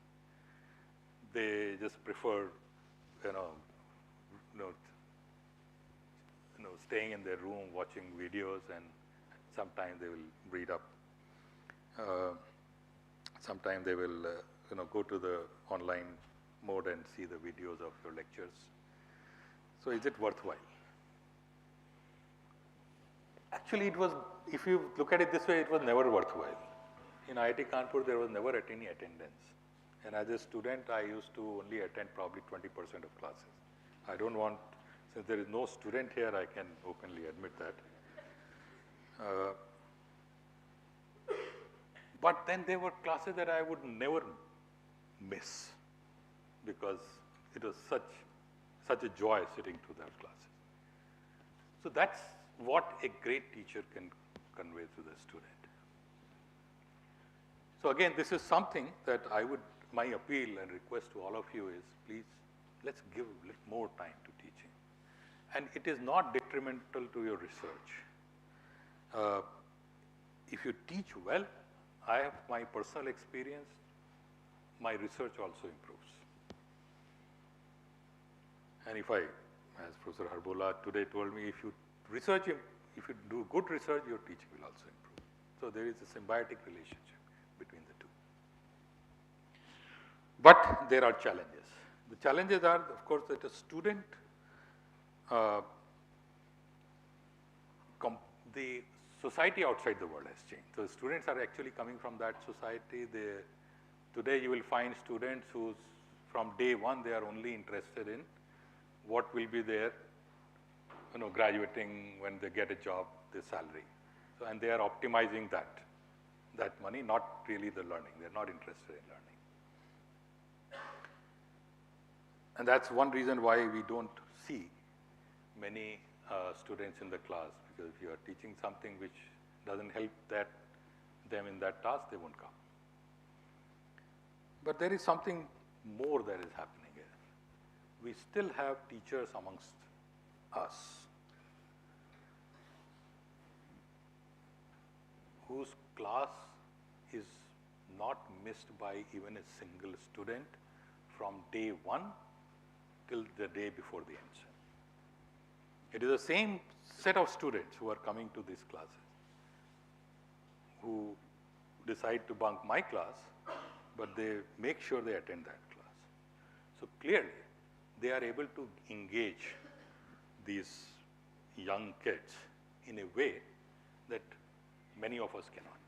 Speaker 5: They just prefer, staying in their room, watching videos, and sometimes they will read up. Sometimes they will, go to the online mode and see the videos of your lectures. So is it worthwhile? Actually, it was, if you look at it this way, it was never worthwhile. In IIT Kanpur, there was never any attendance. And as a student, I used to only attend probably 20% of classes. I don't want, since there is no student here, I can openly admit that. But then there were classes that I would never miss, because it was such a joy sitting through those classes. So that's what a great teacher can convey to the student. So again, this is something that my appeal and request to all of you is, please, let's give a little more time to teaching. And it is not detrimental to your research. Uh, if you teach well, I have my personal experience, my research also improves. And if I, as Professor Harbola today told me, if you research, if you do good research, your teaching will also improve. So there is a symbiotic relationship between the two. But there are challenges. The challenges are, of course, that a student, the society outside the world has changed. So students are actually coming from that society. Today you will find students who, from day one, they are only interested in what will be their, graduating when they get a job, their salary. So, and they are optimizing that money, not really the learning. They're not interested in learning. And that's one reason why we don't see many students in the class, because if you are teaching something which doesn't help them in that task, they won't come. But there is something more that is happening here. We still have teachers amongst us whose class is not missed by even a single student from day one till the day before the end. It is the same set of students who are coming to these classes, who decide to bunk my class, but they make sure they attend that class. So clearly, they are able to engage these young kids in a way that many of us cannot.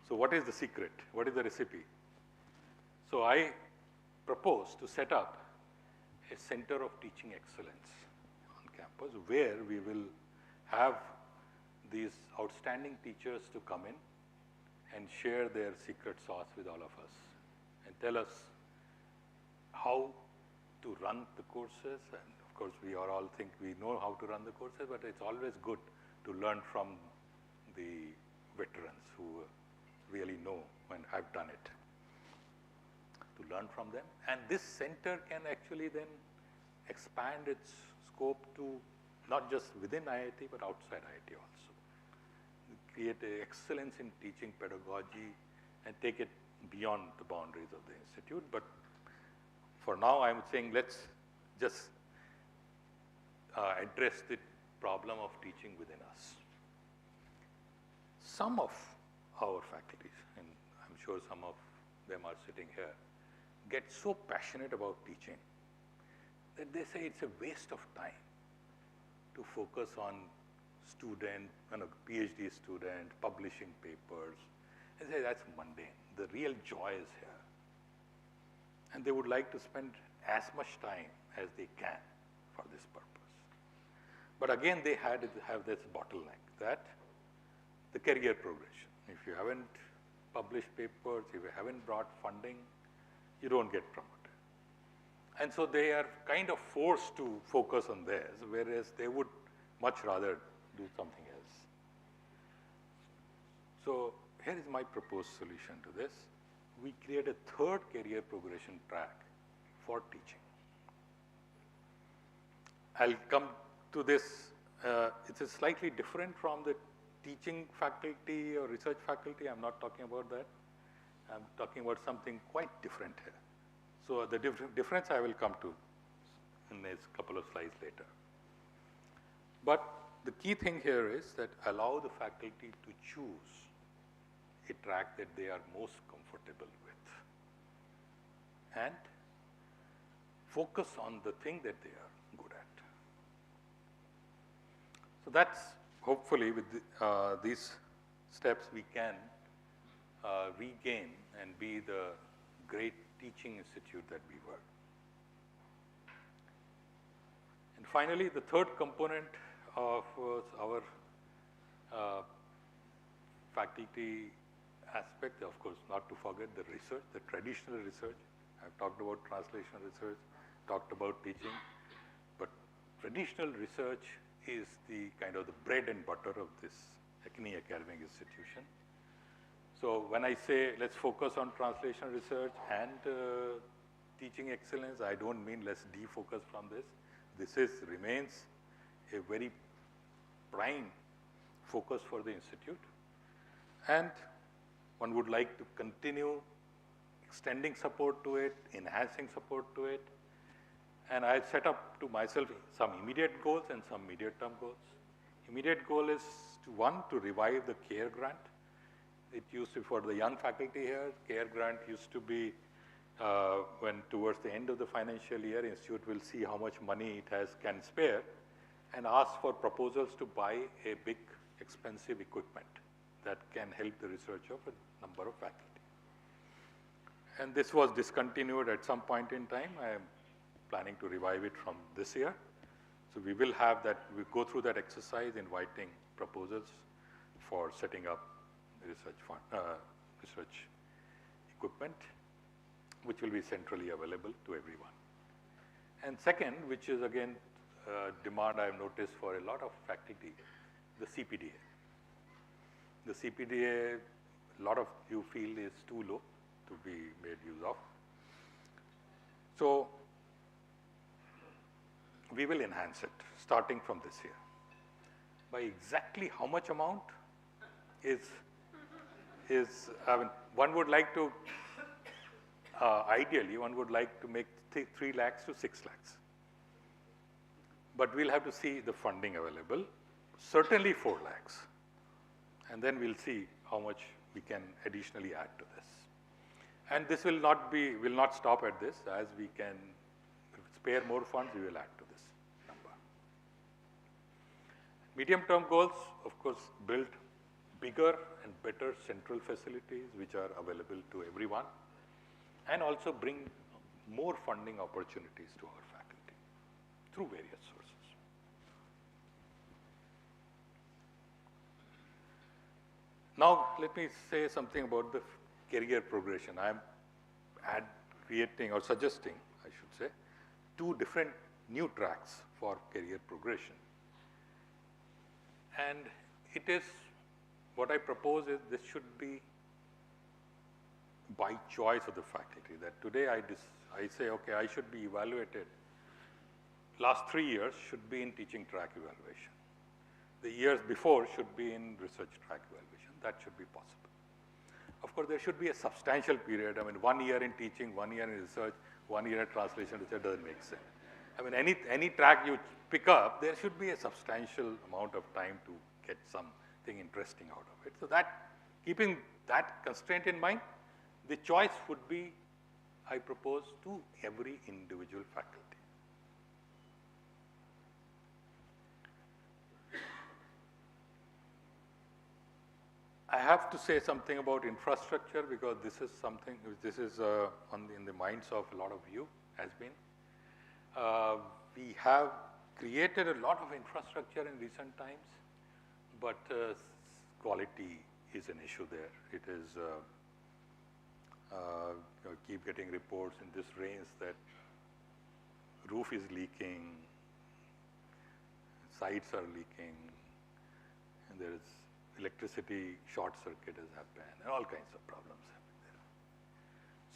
Speaker 5: So what is the secret? What is the recipe? So I propose to set up a center of teaching excellence on campus, where we will have these outstanding teachers to come in and share their secret sauce with all of us and tell us how to run the courses. And of course, we all think we know how to run the courses, but it's always good to learn from the veterans who really know and have done it, to learn from them. And this center can actually then expand its scope to not just within IIT, but outside IIT also. Create an excellence in teaching pedagogy and take it beyond the boundaries of the institute. But for now, I'm saying let's just address the problem of teaching within us. Some of our faculties, and I'm sure some of them are sitting here, get so passionate about teaching that they say it's a waste of time to focus on student, PhD student, publishing papers, and say that's mundane. The real joy is here. And they would like to spend as much time as they can for this purpose. But again, they have this bottleneck, that the career progression. If you haven't published papers, if you haven't brought funding, you don't get promoted. And so they are kind of forced to focus on theirs, whereas they would much rather do something else. So here is my proposed solution to this. We create a third career progression track for teaching. I'll come to this. It's slightly different from the teaching faculty or research faculty. I'm not talking about that. I'm talking about something quite different here. So the difference I will come to in a couple of slides later. But the key thing here is that allow the faculty to choose a track that they are most comfortable with and focus on the thing that they are good at. So that's hopefully with these steps we can regain and be the great teaching institute that we were. And finally, the third component of our faculty aspect, of course, not to forget the research, the traditional research. I've talked about translational research, talked about teaching, but traditional research is the kind of the bread and butter of this any academic institution. So when I say let's focus on translational research and teaching excellence, I don't mean let's defocus from this. This remains a very prime focus for the institute. And one would like to continue extending support to it, enhancing support to it. And I set up to myself some immediate goals and some medium-term goals. Immediate goal is to revive the CARE grant. It used to be for the young faculty here. CARE grant used to be when towards the end of the financial year, institute will see how much money it can spare and ask for proposals to buy a big expensive equipment that can help the research of a number of faculty. And this was discontinued at some point in time. I am planning to revive it from this year. So we will have that, we go through that exercise inviting proposals for setting up research equipment, which will be centrally available to everyone. And second, which is again demand I have noticed for a lot of faculty, the CPDA. The CPDA, a lot of you feel is too low to be made use of. So we will enhance it starting from this year. By exactly how much amount is I mean, one would like to, ideally, one would like to make 3 lakhs to 6 lakhs. But we'll have to see the funding available, certainly 4 lakhs. And then we'll see how much we can additionally add to this. And this will not stop at this. As we can spare more funds, we will add to this number. Medium-term goals, of course, build bigger and better central facilities which are available to everyone, and also bring more funding opportunities to our faculty through various sources. Now, let me say something about the career progression. I am creating or suggesting, I should say, 2 different new tracks for career progression. And it is, what I propose is this should be by choice of the faculty, that today I say, okay, I should be evaluated. Last 3 years should be in teaching track evaluation. The years before should be in research track evaluation. That should be possible. Of course, there should be a substantial period. I mean, 1 year in teaching, 1 year in research, 1 year in translation research doesn't make sense. I mean, any track you pick up, there should be a substantial amount of time to get something interesting out of it. So that, keeping that constraint in mind, the choice would be, I propose, to every individual faculty. I have to say something about infrastructure because this is something, this is in the minds of a lot of you, has been. We have created a lot of infrastructure in recent times, but quality is an issue there. It is, keep getting reports in this range that roof is leaking, sides are leaking, and there is electricity short circuit has happened, and all kinds of problems happen there.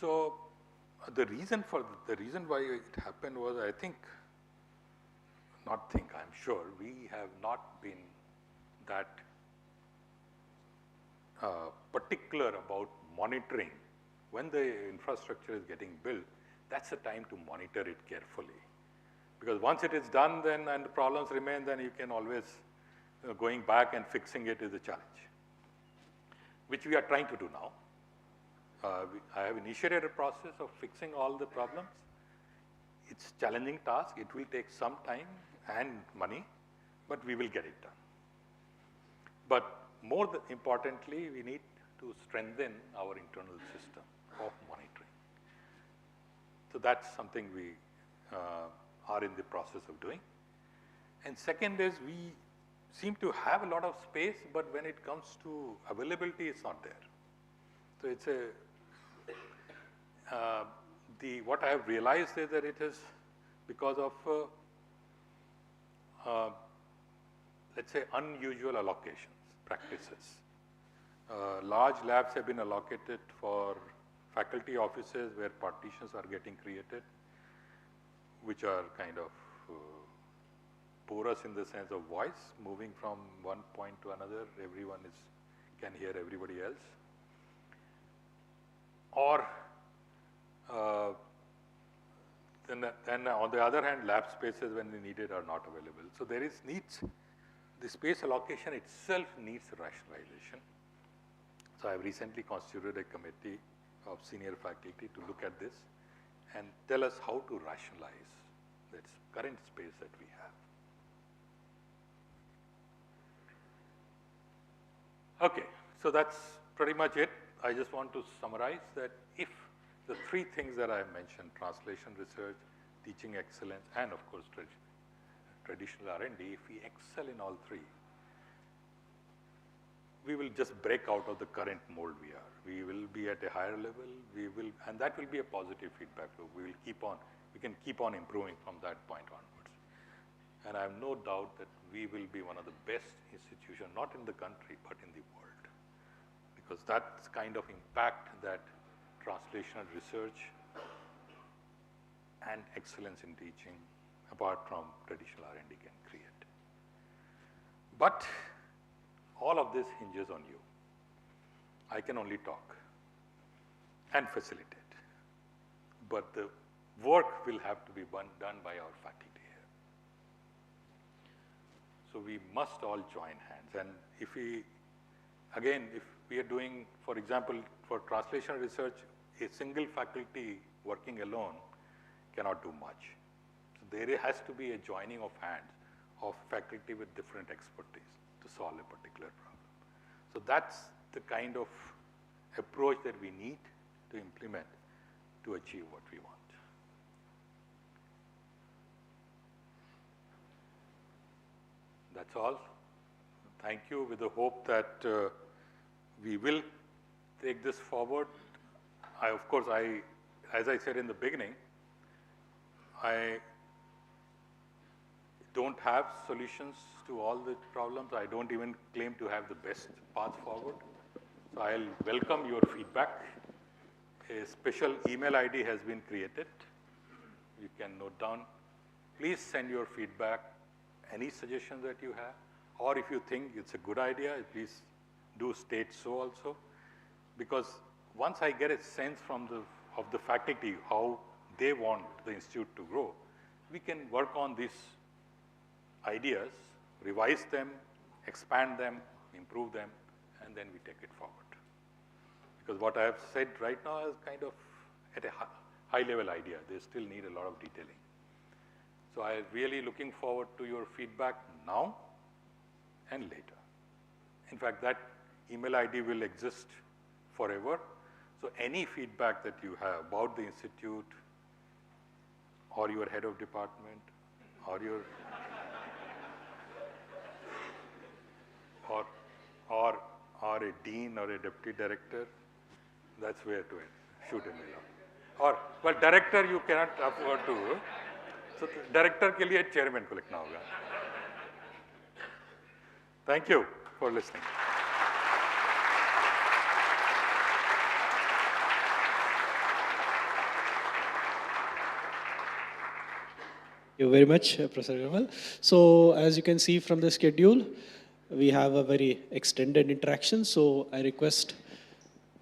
Speaker 5: So the reason why it happened was, I'm sure, we have not been that particular about monitoring. When the infrastructure is getting built, that's the time to monitor it carefully. Because once it is done, then and the problems remain, then you can always, going back and fixing it is a challenge, which we are trying to do now. I have initiated a process of fixing all the problems. It's a challenging task. It will take some time and money, but we will get it done. But more importantly, we need to strengthen our internal system of monitoring. So that's something we are in the process of doing. And second is, we seem to have a lot of space, but when it comes to availability, it's not there. So it's what I have realized is that it is because of, let's say, unusual allocations, practices. Large labs have been allocated for faculty offices where partitions are getting created, which are kind of porous in the sense of voice, moving from one point to another, everyone can hear everybody else. Or then on the other hand, lab spaces when they needed are not available. So there is needs, the space allocation itself needs rationalization. So I have recently constituted a committee of senior faculty to look at this and tell us how to rationalize this current space that we have. Okay, so that's pretty much it. I just want to summarize that if the three things that I mentioned, translation research, teaching excellence, and of course traditional R&D, if we excel in all three, we will just break out of the current mold we are. We will be at a higher level, and that will be a positive feedback loop. We can keep on improving from that point onwards. And I have no doubt that we will be one of the best institutions, not in the country, but in the world. Because that's kind of impact that translational research and excellence in teaching, apart from traditional R&D, can create. But all of this hinges on you. I can only talk and facilitate. But the work will have to be done by our faculty here. So we must all join hands. And if we are doing, for example, for translation research, a single faculty working alone cannot do much. So there has to be a joining of hands of faculty with different expertise to solve a particular problem. So that's the kind of approach that we need to implement to achieve what we want. That's all. Thank you, with the hope that we will take this forward. As I said in the beginning, I don't have solutions to all the problems. I don't even claim to have the best path forward. So I'll welcome your feedback. A special email ID has been created. You can note down. Please send your feedback, any suggestions that you have, or if you think it's a good idea, please do state so also. Because once I get a sense of the faculty, how they want the institute to grow, we can work on these ideas, revise them, expand them, improve them, and then we take it forward. Because what I have said right now is kind of at a high level idea. They still need a lot of detailing. So I'm really looking forward to your feedback now and later. In fact, that email ID will exist forever. So any feedback that you have about the institute, or your head of department, or your or a dean or a deputy director, that's where to shoot a mail out. Or, well, director you cannot afford to. So director के लिए chairman को लिखना होगा. Thank you for listening.
Speaker 1: Thank you very much, Professor Agarwal. So as you can see from the schedule, we have a very extended interaction. So I request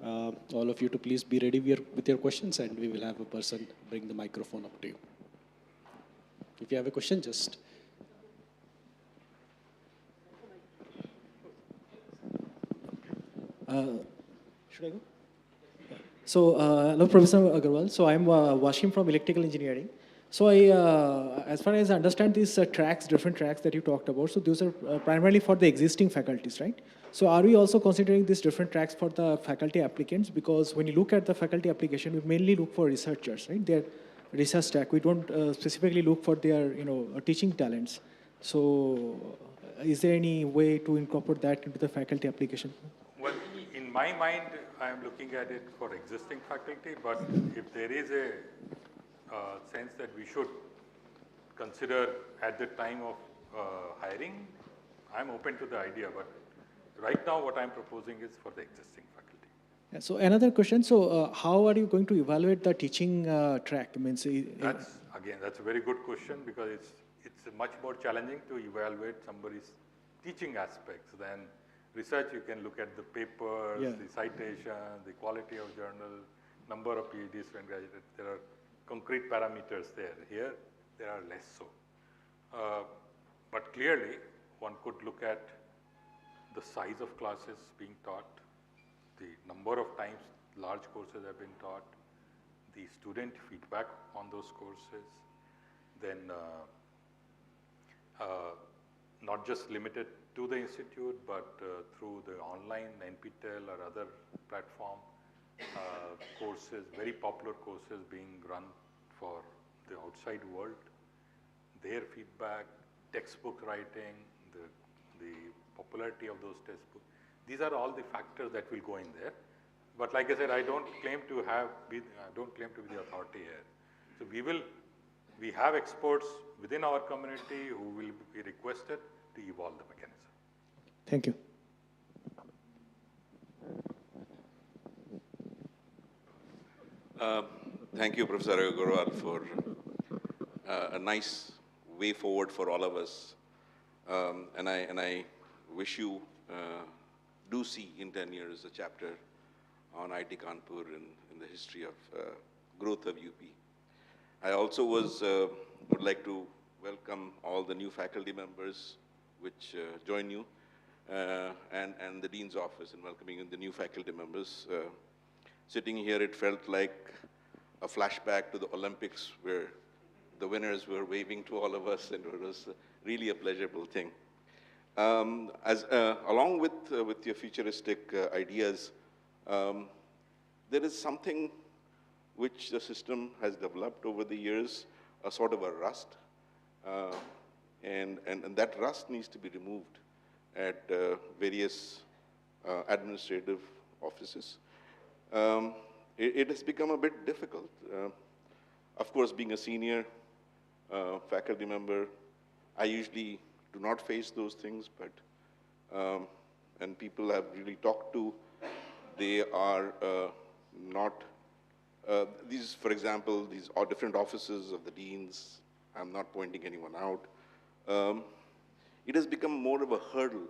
Speaker 1: all of you to please be ready with your questions, and we will have a person bring the microphone up to you. If you have a question, just.
Speaker 6: Should I go? Yeah. So, hello, Professor Agarwal. So, I'm Washim from Electrical Engineering. So, as far as I understand these different tracks that you talked about, so those are primarily for the existing faculties, right? So, are we also considering these different tracks for the faculty applicants? Because when you look at the faculty application, we mainly look for researchers, right? Their research track. We don't specifically look for their, teaching talents. So, is there any way to incorporate that into the faculty application?
Speaker 5: Well, in my mind, I am looking at it for existing faculty, but if there is a sense that we should consider at the time of hiring, I'm open to the idea, but right now what I'm proposing is for the existing faculty.
Speaker 6: Yeah, so another question, so how are you going to evaluate the teaching track?
Speaker 5: That's a very good question, because it's much more challenging to evaluate somebody's teaching aspects than research. You can look at the papers,
Speaker 1: Yeah.
Speaker 5: the citation, the quality of journal, number of PhDs and graduates. There are concrete parameters there. Here, there are less so. But clearly, one could look at the size of classes being taught, the number of times large courses have been taught, the student feedback on those courses, then not just limited to the institute, but through the online NPTEL or other platform courses, very popular courses being run for the outside world, their feedback, textbook writing, the popularity of those textbooks. These are all the factors that will go in there. But like I said, I don't claim to be the authority here. So we have experts within our community who will be requested to evolve the mechanism.
Speaker 6: Thank you.
Speaker 7: Thank you, Professor Agarwal, for a nice way forward for all of us. And I wish you do see in 10 years a chapter on IIT Kanpur in the history of growth of UP. I also would like to welcome all the new faculty members which join you, and the Dean's office in welcoming the new faculty members. Sitting here, it felt like a flashback to the Olympics where the winners were waving to all of us, and it was really a pleasurable thing. Along with your futuristic ideas, there is something which the system has developed over the years, a sort of a rust, and that rust needs to be removed at various administrative offices. It has become a bit difficult. Of course, being a senior faculty member, I usually do not face those things, but and people have really talked to, they are not, these, for example, these are different offices of the deans. I'm not pointing anyone out. It has become more of a hurdle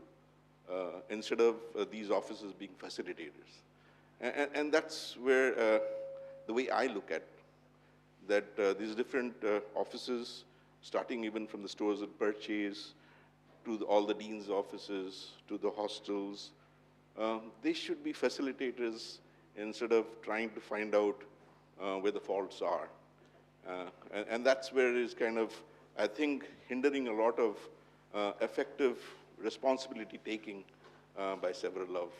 Speaker 7: instead of these offices being facilitators. And that's where the way I look at that these different offices, starting even from the stores and purchase, to all the dean's offices, to the hostels, they should be facilitators instead of trying to find out where the faults are. And that's where it is kind of, I think, hindering a lot of effective responsibility taking by several of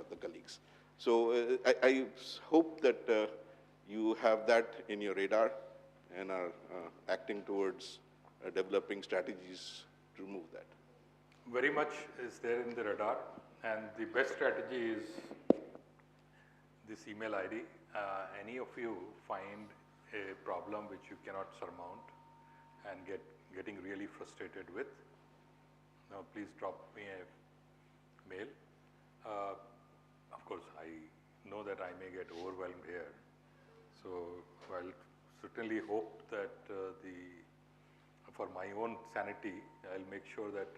Speaker 7: the colleagues. So I hope that you have that in your radar and are acting towards developing strategies to remove that.
Speaker 5: Very much is there in the radar, and the best strategy is this email ID. Any of you find a problem which you cannot surmount and getting really frustrated with, now please drop me a mail. Of course, I know that I may get overwhelmed here. So I'll certainly hope that for my own sanity, I'll make sure that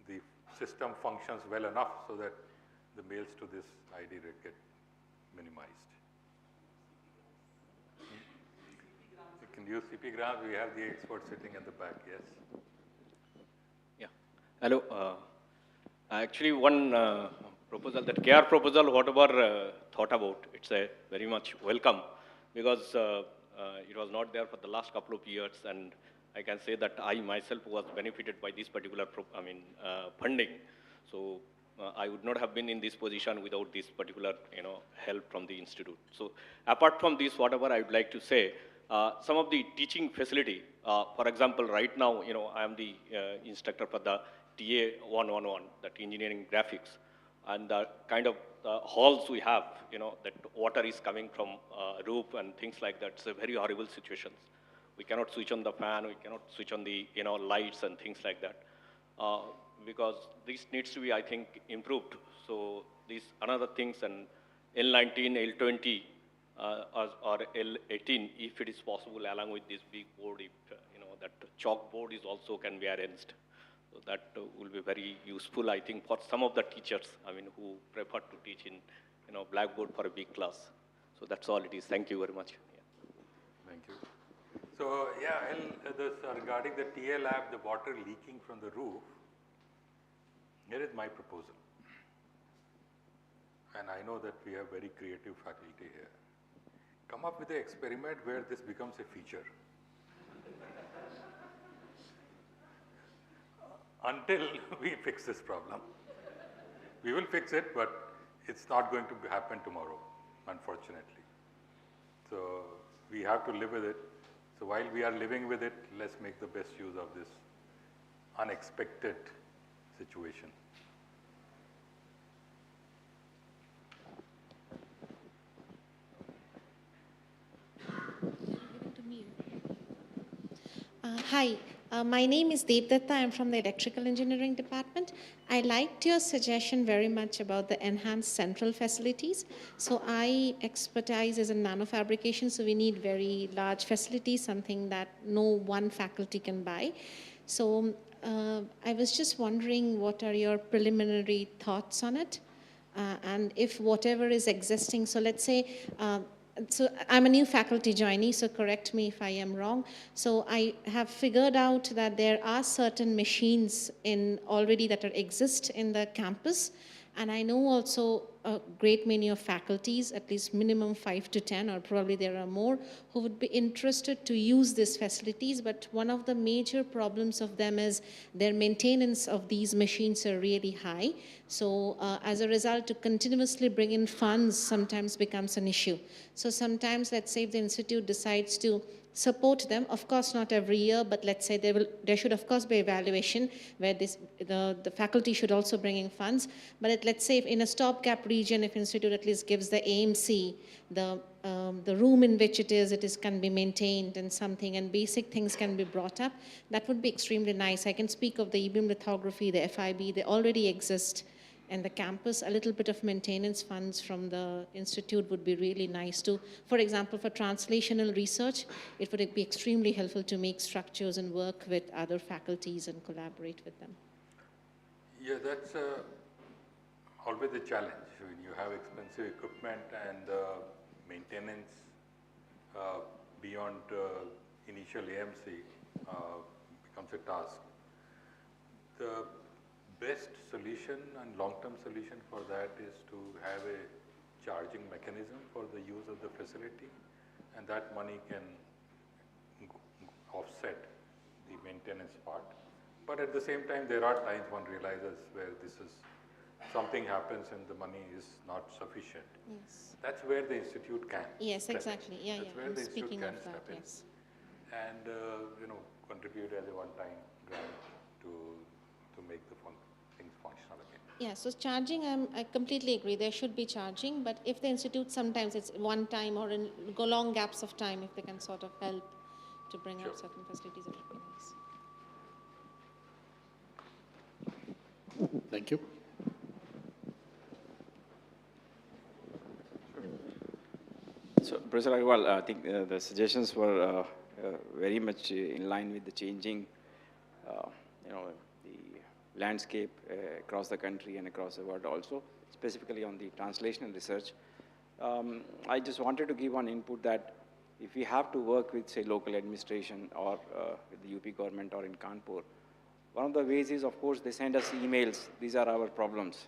Speaker 5: the system functions well enough so that the mails to this ID get minimized. You can use CP grams. We have the expert sitting at the back, yes.
Speaker 8: Yeah. Hello. Actually, one proposal, that KR proposal, whatever thought about, it's a very much welcome, because it was not there for the last couple of years, and I can say that I myself was benefited by this particular funding. So I would not have been in this position without this particular help from the institute. So apart from this, whatever I would like to say, some of the teaching facility, for example, right now, I am the instructor for the TA 111, that engineering graphics, and the kind of halls we have, that water is coming from roof and things like that. It's a very horrible situation. We cannot switch on the fan, we cannot switch on the lights and things like that, because this needs to be, I think, improved. So these another things, and L19, L20, or L18, if it is possible, along with this big board, if that chalkboard is also can be arranged. So that will be very useful, I think, for some of the teachers, I mean, who prefer to teach in, blackboard for a big class. So that's all it is. Thank you very much. Yeah.
Speaker 5: Thank you. So yeah, regarding the TA lab, the water leaking from the roof, here is my proposal. And I know that we have very creative faculty here. Come up with an experiment where this becomes a feature. Until we fix this problem. We will fix it, but it's not going to happen tomorrow, unfortunately. So we have to live with it. So while we are living with it, let's make the best use of this unexpected situation.
Speaker 9: Hi, my name is Devdatta. I'm from the Electrical Engineering Department. I liked your suggestion very much about the enhanced central facilities. So I expertise is in nanofabrication, so we need very large facilities, something that no one faculty can buy. So I was just wondering, what are your preliminary thoughts on it? And if whatever is existing, so let's say, so I'm a new faculty joinee, so correct me if I am wrong. So I have figured out that there are certain machines already that exist in the campus. And I know also a great many of faculties, at least minimum 5 to 10, or probably there are more, who would be interested to use these facilities. But one of the major problems of them is their maintenance of these machines are really high. So as a result, to continuously bring in funds sometimes becomes an issue. So sometimes, let's say if the institute decides to support them, of course not every year, but let's say there should of course be evaluation where the faculty should also bring in funds. But let's say if in a stopgap region, if institute at least gives the AMC, the room in which it is can be maintained and something, and basic things can be brought up, that would be extremely nice. I can speak of the e-beam lithography, the FIB, they already exist. And the campus, a little bit of maintenance funds from the institute would be really nice too. For example, for translational research, it would be extremely helpful to make structures and work with other faculties and collaborate with them.
Speaker 5: Yeah, that's always a challenge when you have expensive equipment and maintenance beyond initial AMC becomes a task. The best solution and long-term solution for that is to have a charging mechanism for the use of the facility, and that money can offset the maintenance part. But at the same time, there are times one realizes where something happens and the money is not sufficient.
Speaker 9: Yes.
Speaker 5: That's where the institute can.
Speaker 9: Yes, exactly. Yeah,
Speaker 5: That's where
Speaker 9: I'm
Speaker 5: the institute
Speaker 9: speaking
Speaker 5: can
Speaker 9: of that,
Speaker 5: step in
Speaker 9: yes.
Speaker 5: and contribute as a one-time grant to make the things functional again.
Speaker 9: Yeah, so charging, I completely agree. There should be charging, but if the institute sometimes it's one time or in long gaps of time, if they can sort of help to bring out certain facilities, it would be nice.
Speaker 1: Thank you.
Speaker 10: So, Professor Agarwal, I think the suggestions were very much in line with the changing, the landscape across the country and across the world also, specifically on the translational research. I just wanted to give one input that if we have to work with, say, local administration or with the UP government or in Kanpur, one of the ways is, of course, they send us emails, these are our problems.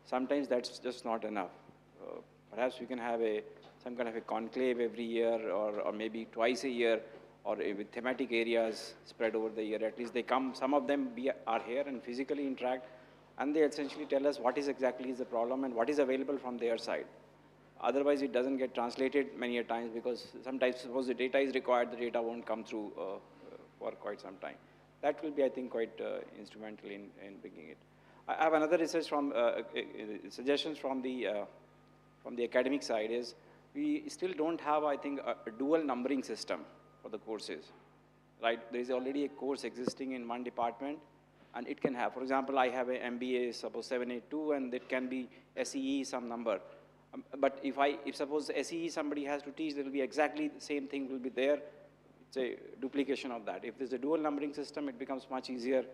Speaker 10: Sometimes that's just not enough. Perhaps we can have some kind of a conclave every year or maybe twice a year, or with thematic areas spread over the year. At least they come, some of them are here and physically interact, and they essentially tell us what exactly is the problem and what is available from their side. Otherwise, it doesn't get translated many a times, because sometimes suppose the data is required, the data won't come through for quite some time. That will be, I think, quite instrumental in bringing it. I have another research from, suggestions from the academic side is, we still don't have, I think, a dual numbering system for the courses, right? There is already a course existing in one department, and it can have, for example, I have an MBA, suppose 782, and it can be SEE some number. But if suppose SEE somebody has to teach, there will be exactly the same thing will be there say, duplication of that. If there's a dual numbering system, it becomes much easier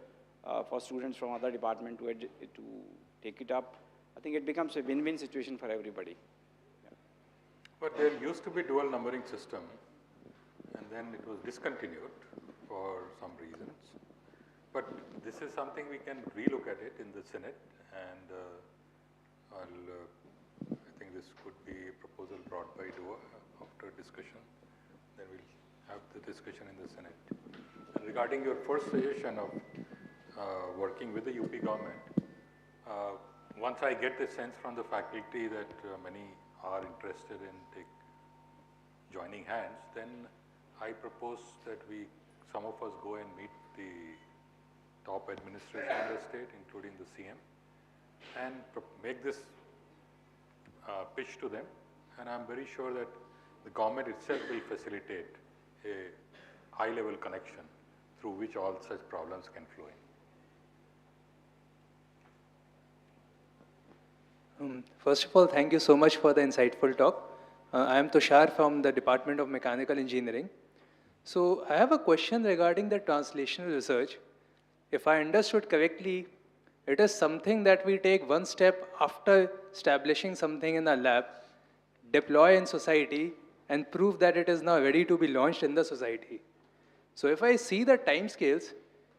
Speaker 10: for students from other department to take it up. I think it becomes a win-win situation for everybody.
Speaker 5: But there used to be dual numbering system, and then it was discontinued for some reasons. But this is something we can relook at it in the Senate, and I think this could be a proposal brought by DOA after discussion. Then we'll have the discussion in the Senate. And regarding your first suggestion of working with the UP government, once I get the sense from the faculty that many are interested in joining hands, then I propose that some of us go and meet the top administration in the state, including the CM, and make this pitch to them. And I'm very sure that the government itself will facilitate a high-level connection through which all such problems can flow in.
Speaker 11: First of all, thank you so much for the insightful talk. I am Tushar from the Department of Mechanical Engineering. So I have a question regarding the translational research. If I understood correctly, it is something that we take one step after establishing something in the lab, deploy in society, and prove that it is now ready to be launched in the society. So if I see the time scales,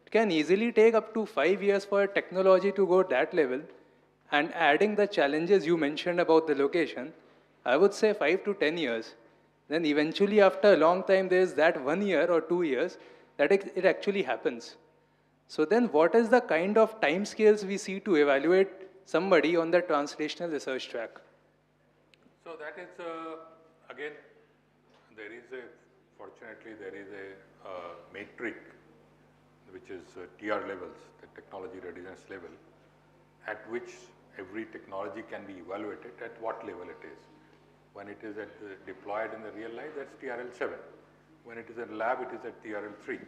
Speaker 11: it can easily take up to 5 years for a technology to go that level. And adding the challenges you mentioned about the location, I would say 5 to 10 years. Then eventually after a long time, there is that 1 year or 2 years that it actually happens. So then what is the kind of time scales we see to evaluate somebody on the translational research track?
Speaker 5: So that is, again, fortunately there is a matrix, which is TR levels, the technology readiness level, at which every technology can be evaluated at what level it is. When it is deployed in the real life, that's TRL 7. When it is in lab, it is at TRL 3.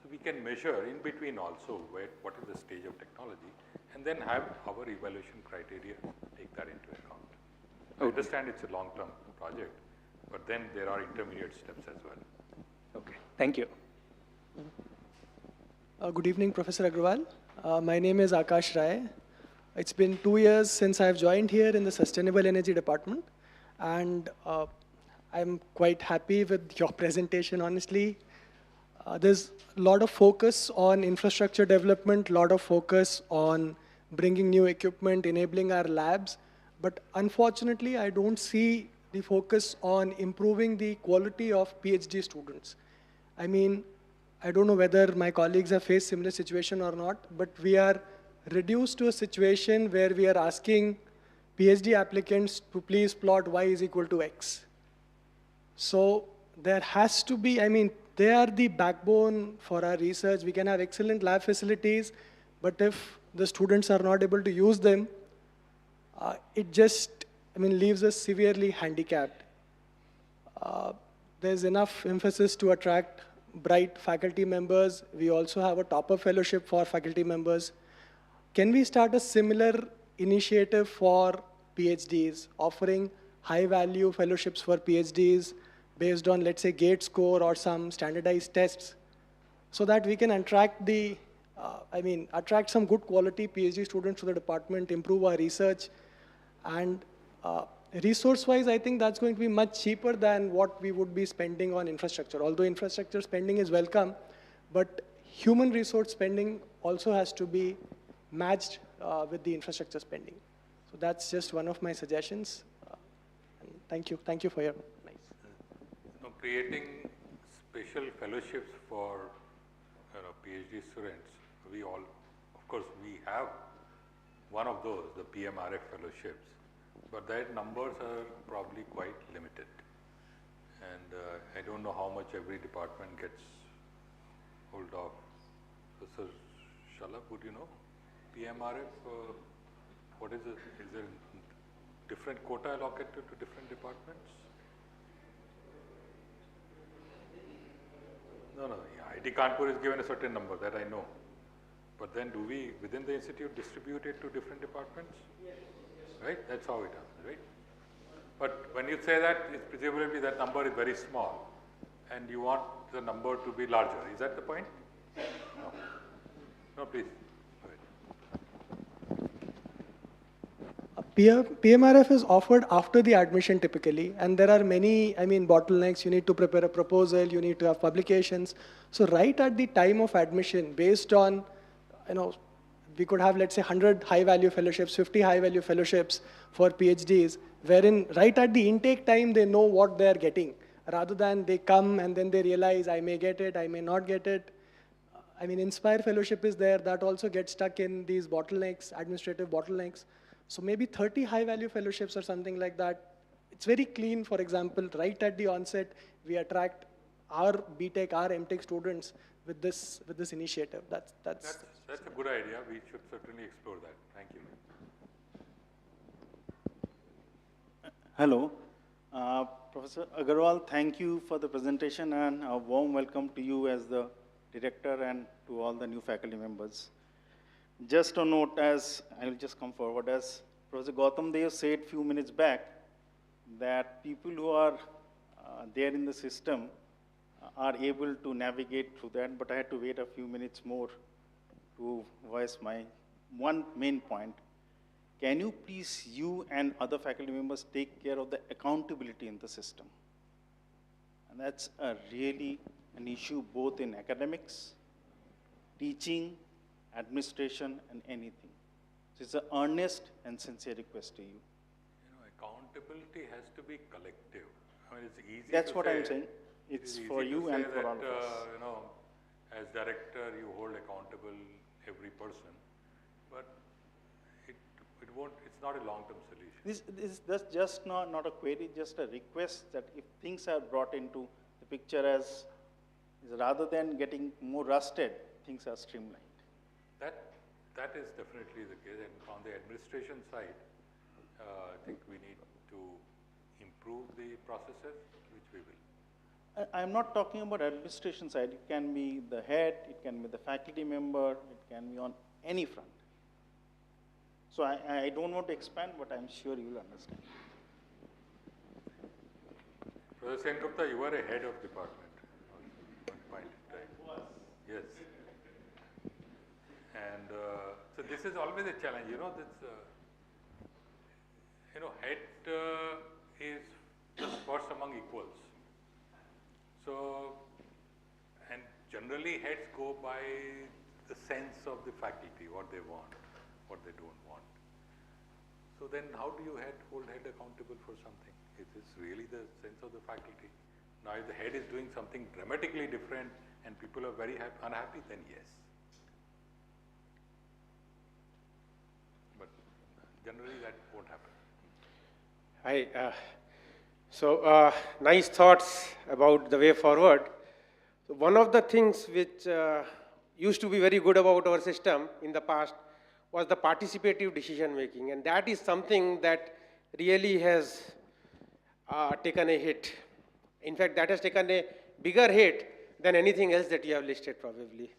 Speaker 5: So we can measure in between also what is the stage of technology, and then have our evaluation criteria take that into account. I understand it's a long-term project, but then there are intermediate steps as well.
Speaker 11: Okay, thank you.
Speaker 12: Good evening, Professor Agrawal. My name is Akash Rai. It's been 2 years since I've joined here in the Sustainable Energy Department, and I'm quite happy with your presentation, honestly. There's a lot of focus on infrastructure development, a lot of focus on bringing new equipment, enabling our labs, but unfortunately, I don't see the focus on improving the quality of PhD students. I mean, I don't know whether my colleagues have faced similar situation or not, but we are reduced to a situation where we are asking PhD applicants to please plot y is equal to x. So there has to be, I mean, they are the backbone for our research. We can have excellent lab facilities, but if the students are not able to use them, it just, I mean, leaves us severely handicapped. There's enough emphasis to attract bright faculty members. We also have a topper fellowship for faculty members. Can we start a similar initiative for PhDs, offering high-value fellowships for PhDs based on, let's say, GATE score or some standardized tests, so that we can attract attract some good quality PhD students to the department, improve our research, and resource-wise, I think that's going to be much cheaper than what we would be spending on infrastructure. Although infrastructure spending is welcome, but human resource spending also has to be matched with the infrastructure spending. So that's just one of my suggestions. And thank you for your advice.
Speaker 5: Creating special fellowships for PhD students, of course, we have one of those, the PMRF fellowships, but their numbers are probably quite limited. And I don't know how much every department gets hold of. Professor Shalab, would you know? PMRF, what is it? Is there different quota allocated to different departments? No, IIT Kanpur is given a certain number, that I know. But then do we, within the institute, distribute it to different departments? Yes. Right? That's how it happens, right? But when you say that, it's presumably that number is very small, and you want the number to be larger. Is that the point? No. No, please.
Speaker 12: PMRF is offered after the admission typically, and there are many, bottlenecks. You need to prepare a proposal, you need to have publications. So right at the time of admission, based on, we could have, let's say, 100 high-value fellowships, 50 high-value fellowships for PhDs, wherein right at the intake time, they know what they're getting, rather than they come and then they realize, I may get it, I may not get it. Inspire Fellowship is there, that also gets stuck in these bottlenecks, administrative bottlenecks. So maybe 30 high-value fellowships or something like that. It's very clean, for example, right at the onset, we attract our BTech, our MTech students with this initiative. That's
Speaker 5: a good idea. We should certainly explore that. Thank you.
Speaker 13: Hello. Professor Agarwal, thank you for the presentation and a warm welcome to you as the director and to all the new faculty members. Just a note, as I'll just come forward, as Professor Gautam Dev said a few minutes back, that people who are there in the system are able to navigate through that, but I had to wait a few minutes more to voice my one main point. Can you please, you and other faculty members, take care of the accountability in the system? And that's really an issue both in academics, teaching, administration, and anything. So it's an earnest and sincere request to you.
Speaker 5: Accountability has to be collective. It's easy.
Speaker 13: That's
Speaker 5: to
Speaker 13: what
Speaker 5: say,
Speaker 13: I'm saying. It's for you and for all of us.
Speaker 5: As director, you hold accountable every person, but it won't. It's not a long-term solution.
Speaker 13: That's just not a query, just a request that if things are brought into the picture as rather than getting more rusted, things are streamlined.
Speaker 5: That is definitely the case. And on the administration side, I think we need to improve the processes, which we will.
Speaker 13: I'm not talking about administration side. It can be the head, it can be the faculty member, it can be on any front. So I don't want to expand, but I'm sure you will understand.
Speaker 5: Professor Sengupta, you are a head of department at one point in time. Yes. And so this is always a challenge. Head is just first among equals. So, and generally heads go by the sense of the faculty, what they want, what they don't want. So then how do you hold head accountable for something? It is really the sense of the faculty. Now if the head is doing something dramatically different and people are very unhappy, then yes. But generally that won't happen.
Speaker 14: Hi. Nice thoughts about the way forward. So one of the things which used to be very good about our system in the past was the participative decision making, and that is something that really has taken a hit. In fact, that has taken a bigger hit than anything else that you have listed probably.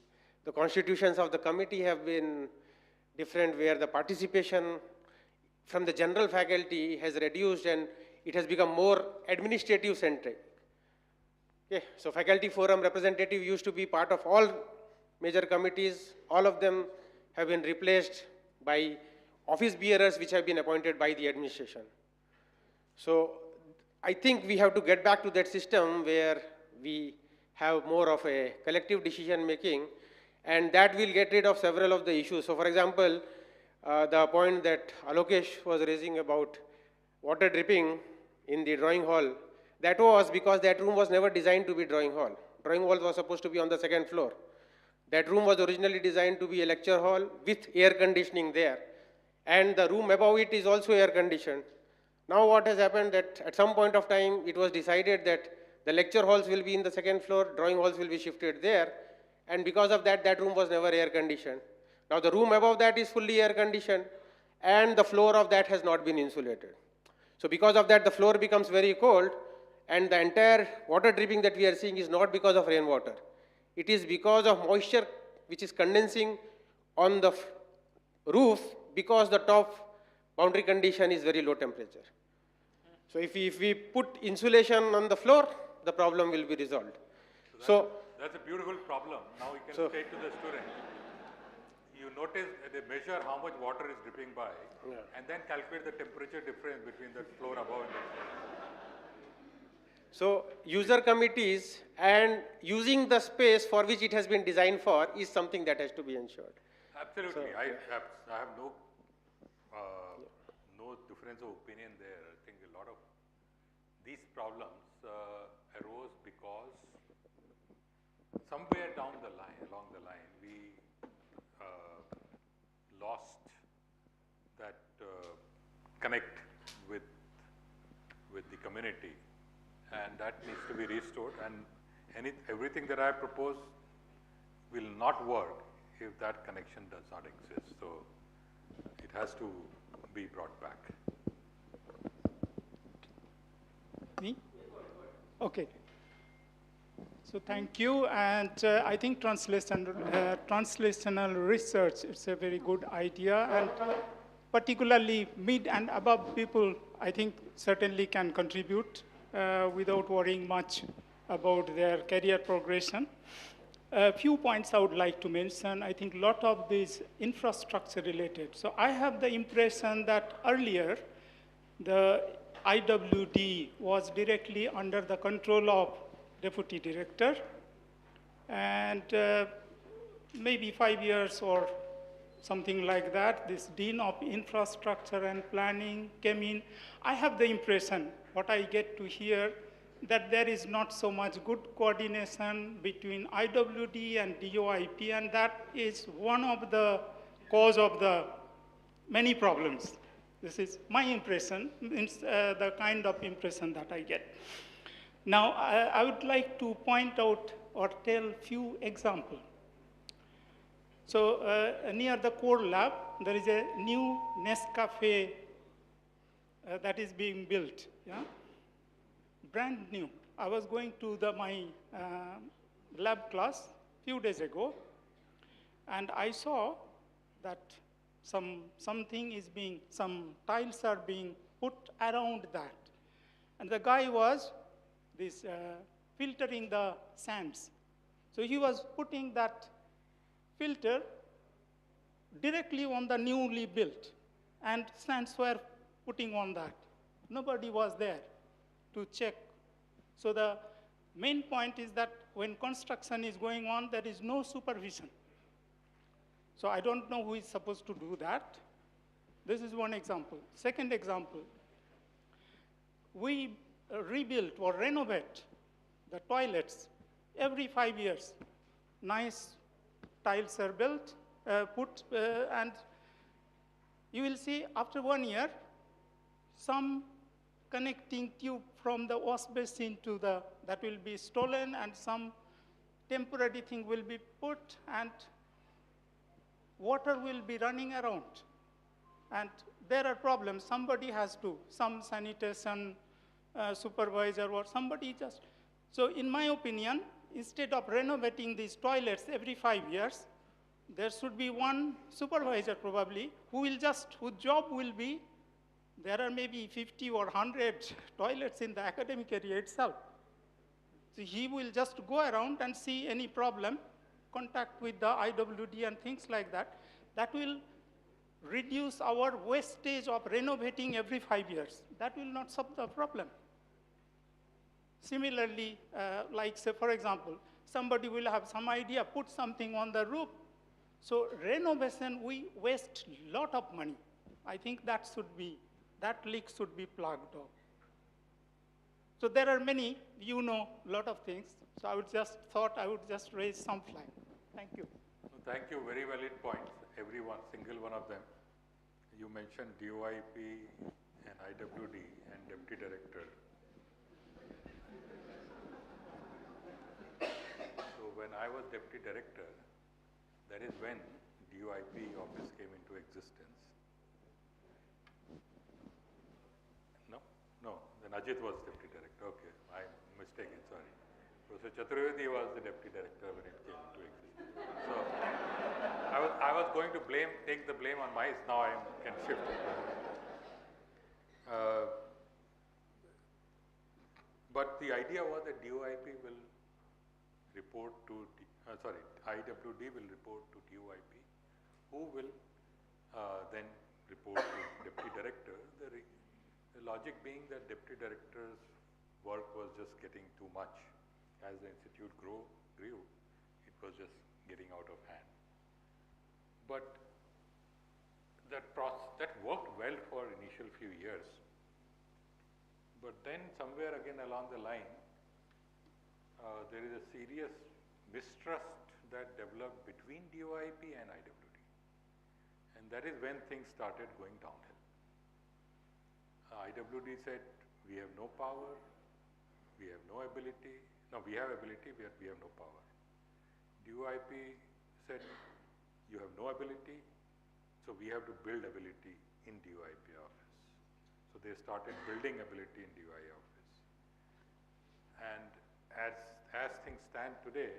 Speaker 14: The constitutions of the committee have been different, where the participation from the general faculty has reduced and it has become more administrative centric. Okay, so faculty forum representative used to be part of all major committees. All of them have been replaced by office bearers which have been appointed by the administration. So I think we have to get back to that system where we have more of a collective decision making, and that will get rid of several of the issues. So for example, the point that Alokesh was raising about water dripping in the drawing hall, that was because that room was never designed to be drawing hall. Drawing hall was supposed to be on the second floor. That room was originally designed to be a lecture hall with air conditioning there. And the room above it is also air conditioned. Now what has happened that at some point of time, it was decided that the lecture halls will be in the second floor, drawing halls will be shifted there. And because of that, that room was never air conditioned. Now the room above that is fully air conditioned and the floor of that has not been insulated. So because of that, the floor becomes very cold and the entire water dripping that we are seeing is not because of rainwater. It is because of moisture which is condensing on the roof because the top boundary condition is very low temperature. So if we put insulation on the floor, the problem will be resolved.
Speaker 5: That's a beautiful problem. Now you can say to the student, you notice, they measure how much water is dripping by, and then calculate the temperature difference between the floor above and the floor.
Speaker 14: So user committees and using the space for which it has been designed for is something that has to be ensured.
Speaker 5: Absolutely. I have no difference of opinion there. I think a lot of these problems arose because somewhere along the line, we lost that connect with the community, and that needs to be restored. And everything that I propose will not work if that connection does not exist. So it has to be brought back.
Speaker 15: Me? Okay. So thank you, and I think translational research, it's a very good idea, and particularly mid and above people, I think certainly can contribute without worrying much about their career progression. A few points I would like to mention. I think a lot of these infrastructure related. So I have the impression that earlier, the IWD was directly under the control of Deputy Director, and maybe 5 years or something like that, this Dean of Infrastructure and Planning came in. I have the impression, what I get to hear, that there is not so much good coordination between IWD and DOIP, and that is one of the cause of the many problems. This is my impression, the kind of impression that I get. Now, I would like to point out or tell few examples. So near the core lab, there is a new Nescafe that is being built, yeah? Brand new. I was going to my lab class few days ago, and I saw that some tiles are being put around that. And the guy was filtering the sands. So he was putting that filter directly on the newly built, and sands were putting on that. Nobody was there to check. So the main point is that when construction is going on, there is no supervision. So I don't know who is supposed to do that. This is one example. Second example, we rebuild or renovate the toilets every 5 years. Nice tiles are built, and you will see after 1 year, some connecting tube from the wash basin to that will be stolen, and some temporary thing will be put, and water will be running around. And there are problems. Somebody has to, some sanitation supervisor or somebody just. So in my opinion, instead of renovating these toilets every 5 years, there should be one supervisor probably whose job will be, there are maybe 50 or 100 toilets in the academic area itself. So he will just go around and see any problem, contact with the IWD and things like that. That will reduce our wastage of renovating every 5 years. That will not solve the problem. Similarly, like say for example, somebody will have some idea, put something on the roof. So renovation, we waste a lot of money. I think that leak should be plugged off. So there are many, a lot of things. So I would just raise some flag. Thank you.
Speaker 5: Thank you, very valid points, single one of them. You mentioned DOIP and IWD and Deputy Director. So when I was Deputy Director, that is when DOIP office came into existence. No, then Ajit was Deputy Director. Okay, I'm mistaken, sorry. Professor Chaturvedi was the Deputy Director when it came into existence. So I was going to take the blame on my, now I can shift it. But the idea was that DOIP will report to, IWD will report to DOIP, who will then report to Deputy Director. The logic being that Deputy Director's work was just getting too much. As the institute grew, it was just getting out of hand. But that worked well for initial few years. But then somewhere again along the line, there is a serious mistrust that developed between DOIP and IWD. And that is when things started going downhill. IWD said, we have no power, we have no ability. No, we have ability, we have no power. DOIP said, you have no ability, so we have to build ability in DOIP office. So they started building ability in DOI office. And as things stand today,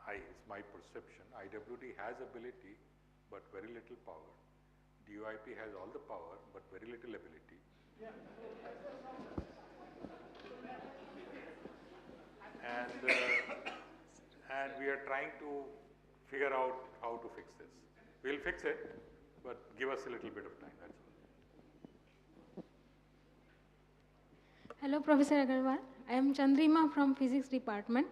Speaker 5: it's my perception, IWD has ability, but very little power. DOIP has all the power, but very little ability. And we are trying to figure out how to fix this. We'll fix it, but give us a little bit of time, that's all.
Speaker 16: Hello, Professor Agarwal. I am Chandrima from Physics Department.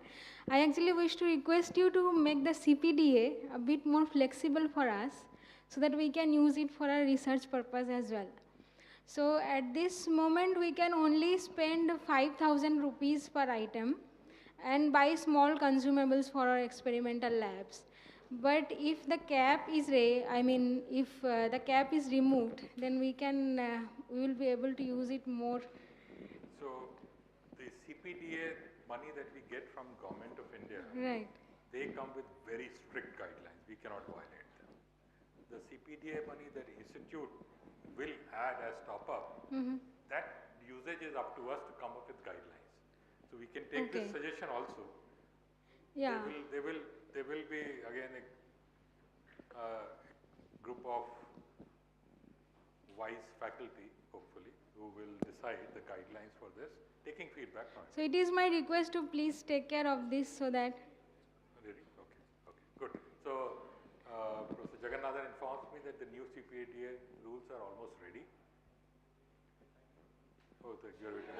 Speaker 16: I actually wish to request you to make the CPDA a bit more flexible for us so that we can use it for our research purpose as well. So at this moment, we can only spend 5,000 rupees per item and buy small consumables for our experimental labs. But if the cap is if the cap is removed, then we will be able to use it more.
Speaker 5: So the CPDA money that we get from Government of India,
Speaker 16: right,
Speaker 5: they come with very strict guidelines. We cannot violate them. The CPDA money that Institute will add as top-up, that usage is up to us to come up with guidelines. So we can take this suggestion also.
Speaker 16: Yeah.
Speaker 5: There will be again a group of wise faculty, hopefully, who will decide the guidelines for this, taking feedback from it.
Speaker 16: So it is my request to please take care of this so that.
Speaker 5: Really? Okay, good. So Professor Jagannathan informs me that the new CPDA rules are almost ready. Oh, you're waiting.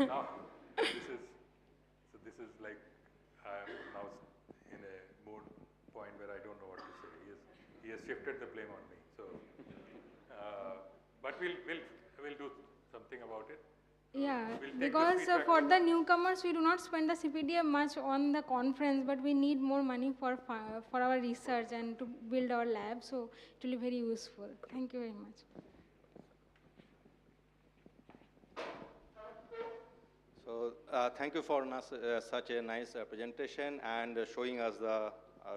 Speaker 5: Now, this is like I'm now in a point where I don't know what to say. He has shifted the blame on me. So, but we'll do something about it.
Speaker 16: Yeah, because for the newcomers, we do not spend the CPDA much on the conference, but we need more money for our research and to build our lab. So it will be very useful. Thank you very much.
Speaker 17: So thank you for such a nice presentation and showing us the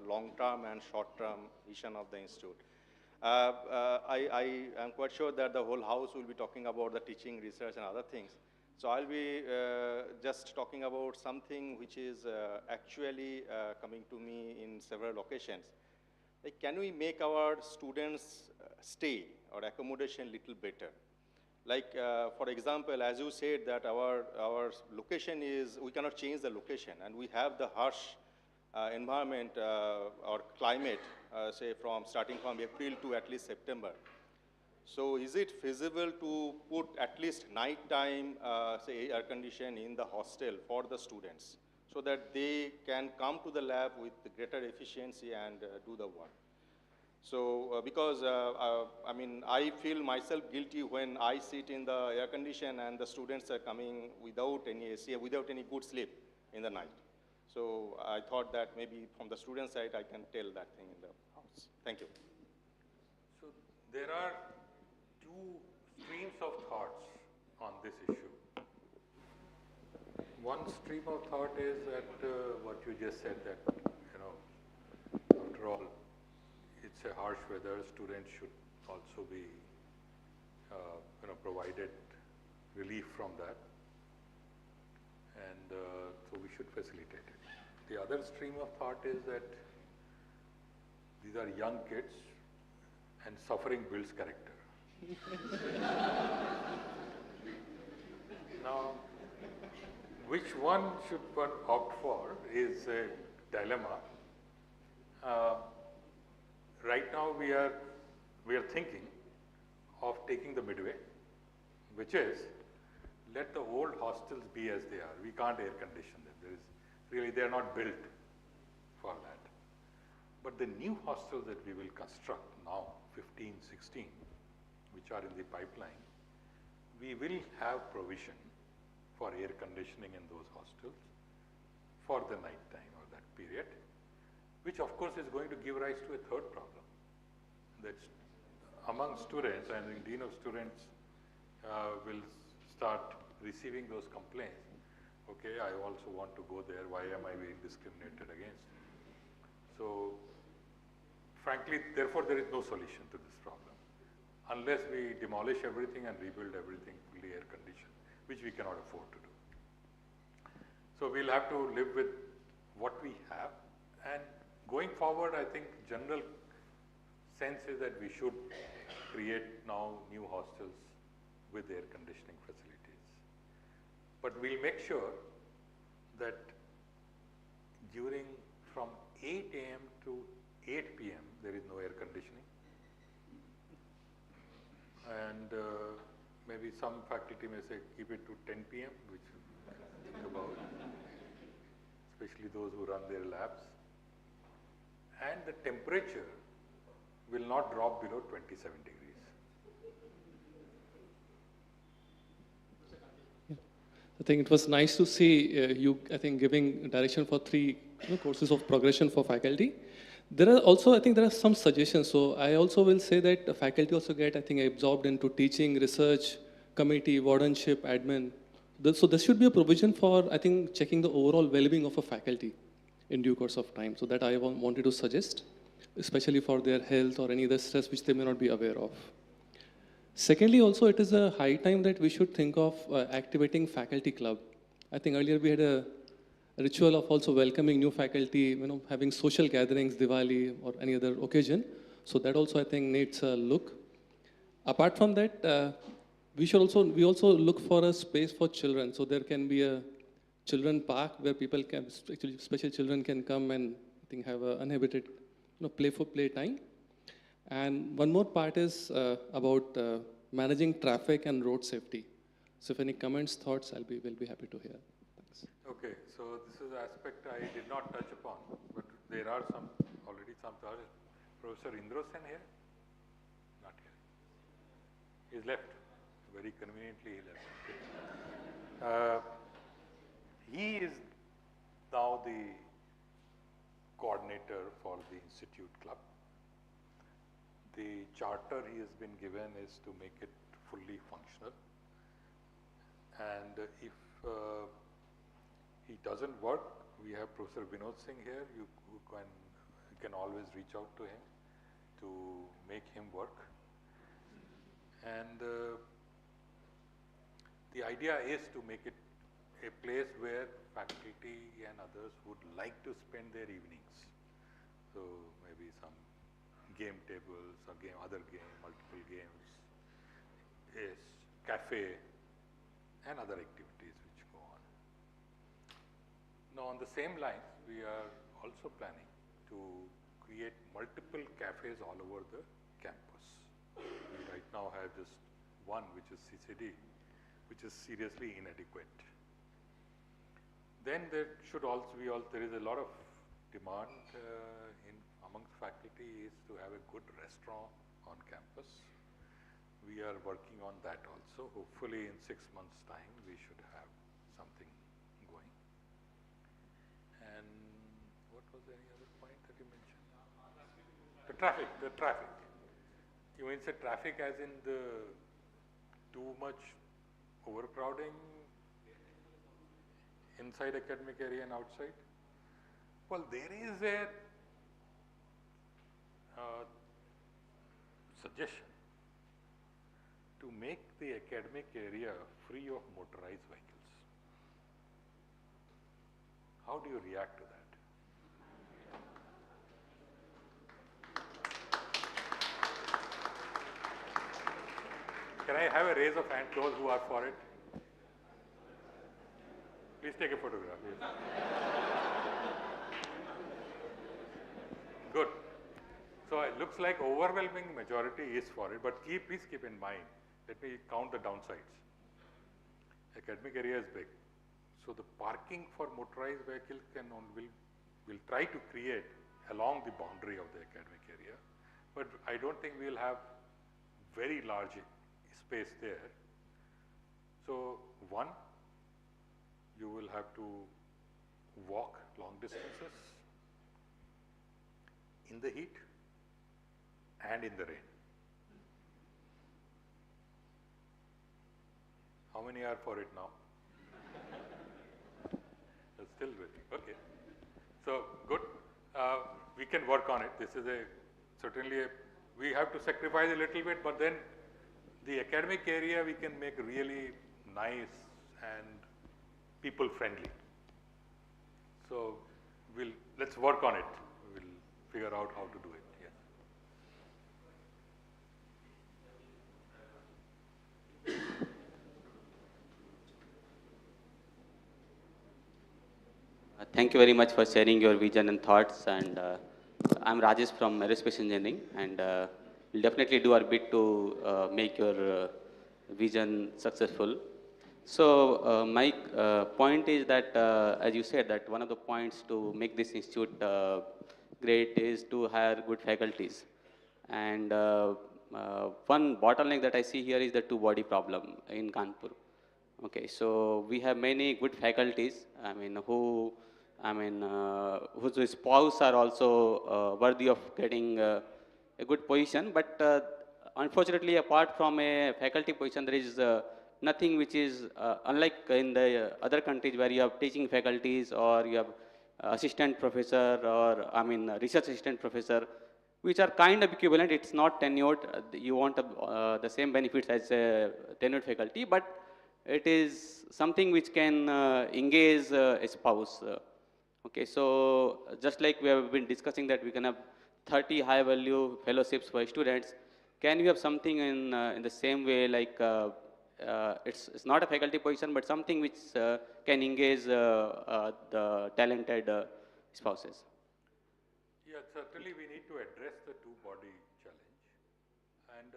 Speaker 17: long-term and short-term vision of the institute. I am quite sure that the whole house will be talking about the teaching, research, and other things. So I'll be just talking about something which is actually coming to me in several occasions. Like, can we make our students stay or accommodation little better? Like, for example, as you said that our location is, we cannot change the location, and we have the harsh environment or climate, say starting from April to at least September. So is it feasible to put at least nighttime, say, air condition in the hostel for the students so that they can come to the lab with greater efficiency and do the work? So because, I mean, I feel myself guilty when I sit in the air condition and the students are coming without any AC, without any good sleep in the night. So I thought that maybe from the student side, I can tell that thing in the house. Thank you.
Speaker 5: So there are two streams of thoughts on this issue. One stream of thought is that what you just said, that, after all, it's a harsh weather, students should also be, provided relief from that. And so we should facilitate it. The other stream of thought is that these are young kids and suffering builds character. Now, which one should one opt for is a dilemma. Right now we are thinking of taking the midway, which is let the old hostels be as they are. We can't air condition them. They are not built for that. But the new hostels that we will construct now, 15, 16, which are in the pipeline, we will have provision for air conditioning in those hostels for the night time or that period, which of course is going to give rise to a third problem. That's among students, and the Dean of Students will start receiving those complaints. Okay, I also want to go there, why am I being discriminated against? So, frankly, therefore there is no solution to this problem, unless we demolish everything and rebuild everything fully air conditioned, which we cannot afford to do. So we'll have to live with what we have, and going forward, I think general sense is that we should create now new hostels with air conditioning facilities. But we'll make sure that from 8 a.m. to 8 p.m. there is no air conditioning. And maybe some faculty may say keep it to 10 p.m., which we can think about, especially those who run their labs. And the temperature will not drop below 27 degrees.
Speaker 18: I think it was nice to see you, I think, giving direction for 3 courses of progression for faculty. There are also, I think there are some suggestions. So I also will say that the faculty also get, I think, absorbed into teaching, research, committee, wardenship, admin. So there should be a provision for, I think, checking the overall well-being of a faculty in due course of time. So that I wanted to suggest, especially for their health or any other stress which they may not be aware of. Secondly, also, it is a high time that we should think of activating faculty club. I think earlier we had a ritual of also welcoming new faculty, having social gatherings, Diwali or any other occasion. So that also, I think, needs a look. Apart from that, we also look for a space for children. So there can be a children park where people can, actually special children can come and I think have a uninhibited, playful play time. And one more part is about managing traffic and road safety. So if any comments, thoughts, we'll be happy to hear. Thanks.
Speaker 5: Okay, so this is an aspect I did not touch upon, but there are already some thoughts. Professor Indra Sen here? Not here. He's left. Very conveniently he left. He is now the coordinator for the Institute Club. The charter he has been given is to make it fully functional. And if he doesn't work, we have Professor Vinod Singh here. You can always reach out to him to make him work. And the idea is to make it a place where faculty and others would like to spend their evenings. So maybe some game tables or multiple games, yes, cafe, and other activities which go on. Now on the same lines, we are also planning to create multiple cafes all over the campus. We right now have just one, which is CCD, which is seriously inadequate. Then there should also be, there is a lot of demand amongst faculty is to have a good restaurant on campus. We are working on that also. Hopefully in 6 months' time, we should have something going. And what was any other point that you mentioned? The traffic. You mean say traffic as in the too much overcrowding inside academic area and outside? Well, there is a suggestion to make the academic area free of motorized vehicles. How do you react to that? Can I have a raise of hand, those who are for it? Please take a photograph. Yes. Good. So it looks like overwhelming majority is for it, but please keep in mind, let me count the downsides. Academic area is big. So the parking for motorized vehicles will try to create along the boundary of the academic area, but I don't think we'll have very large space there. So one, you will have to walk long distances in the heat and in the rain. How many are for it now? That's still waiting. Okay. So good. We can work on it. This is we have to sacrifice a little bit, but then the academic area we can make really nice and people friendly. So let's work on it. We'll figure out how to do it. Yes.
Speaker 19: Thank you very much for sharing your vision and thoughts. And I'm Rajesh from Aerospace Engineering, and we'll definitely do our bit to make your vision successful. So my point is that, as you said, that one of the points to make this institute great is to hire good faculties. And one bottleneck that I see here is the two-body problem in Kanpur. Okay, so we have many good faculties, whose spouse are also worthy of getting a good position, but unfortunately, apart from a faculty position, there is nothing which is, unlike in the other countries where you have teaching faculties or you have assistant professor or, research assistant professor, which are kind of equivalent. It's not tenured. You want the same benefits as a tenured faculty, but it is something which can engage a spouse. Okay, so just like we have been discussing that we can have 30 high-value fellowships for students, can we have something in the same way, like it's not a faculty position, but something which can engage the talented spouses?
Speaker 5: Yeah, certainly we need to address the two-body challenge.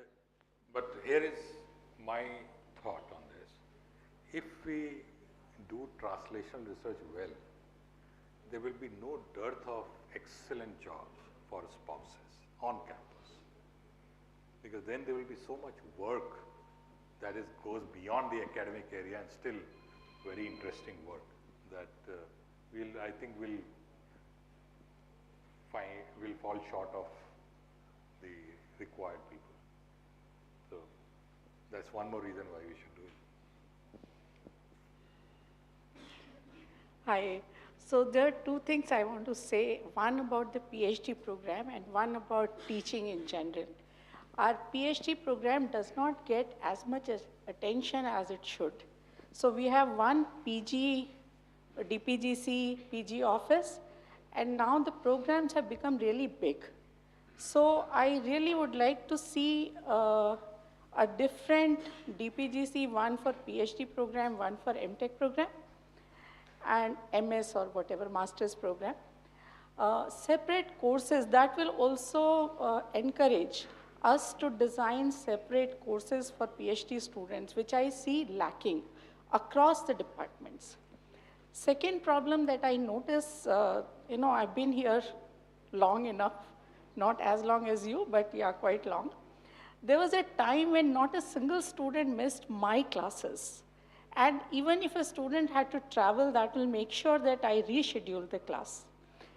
Speaker 5: But here is my thought on this. If we do translational research well, there will be no dearth of excellent jobs for spouses on campus. Because then there will be so much work that goes beyond the academic area and still very interesting work that I think we'll fall short of the required people. So that's one more reason why we should do it.
Speaker 20: Hi. So there are two things I want to say, one about the PhD program and one about teaching in general. Our PhD program does not get as much attention as it should. So we have one PG, DPGC, PG office, and now the programs have become really big. So I really would like to see a different DPGC, one for PhD program, one for MTech program, and MS or whatever, master's program. Separate courses that will also encourage us to design separate courses for PhD students, which I see lacking across the departments. Second problem that I notice, I've been here long enough, not as long as you, but yeah, quite long. There was a time when not a single student missed my classes. And even if a student had to travel, that will make sure that I reschedule the class.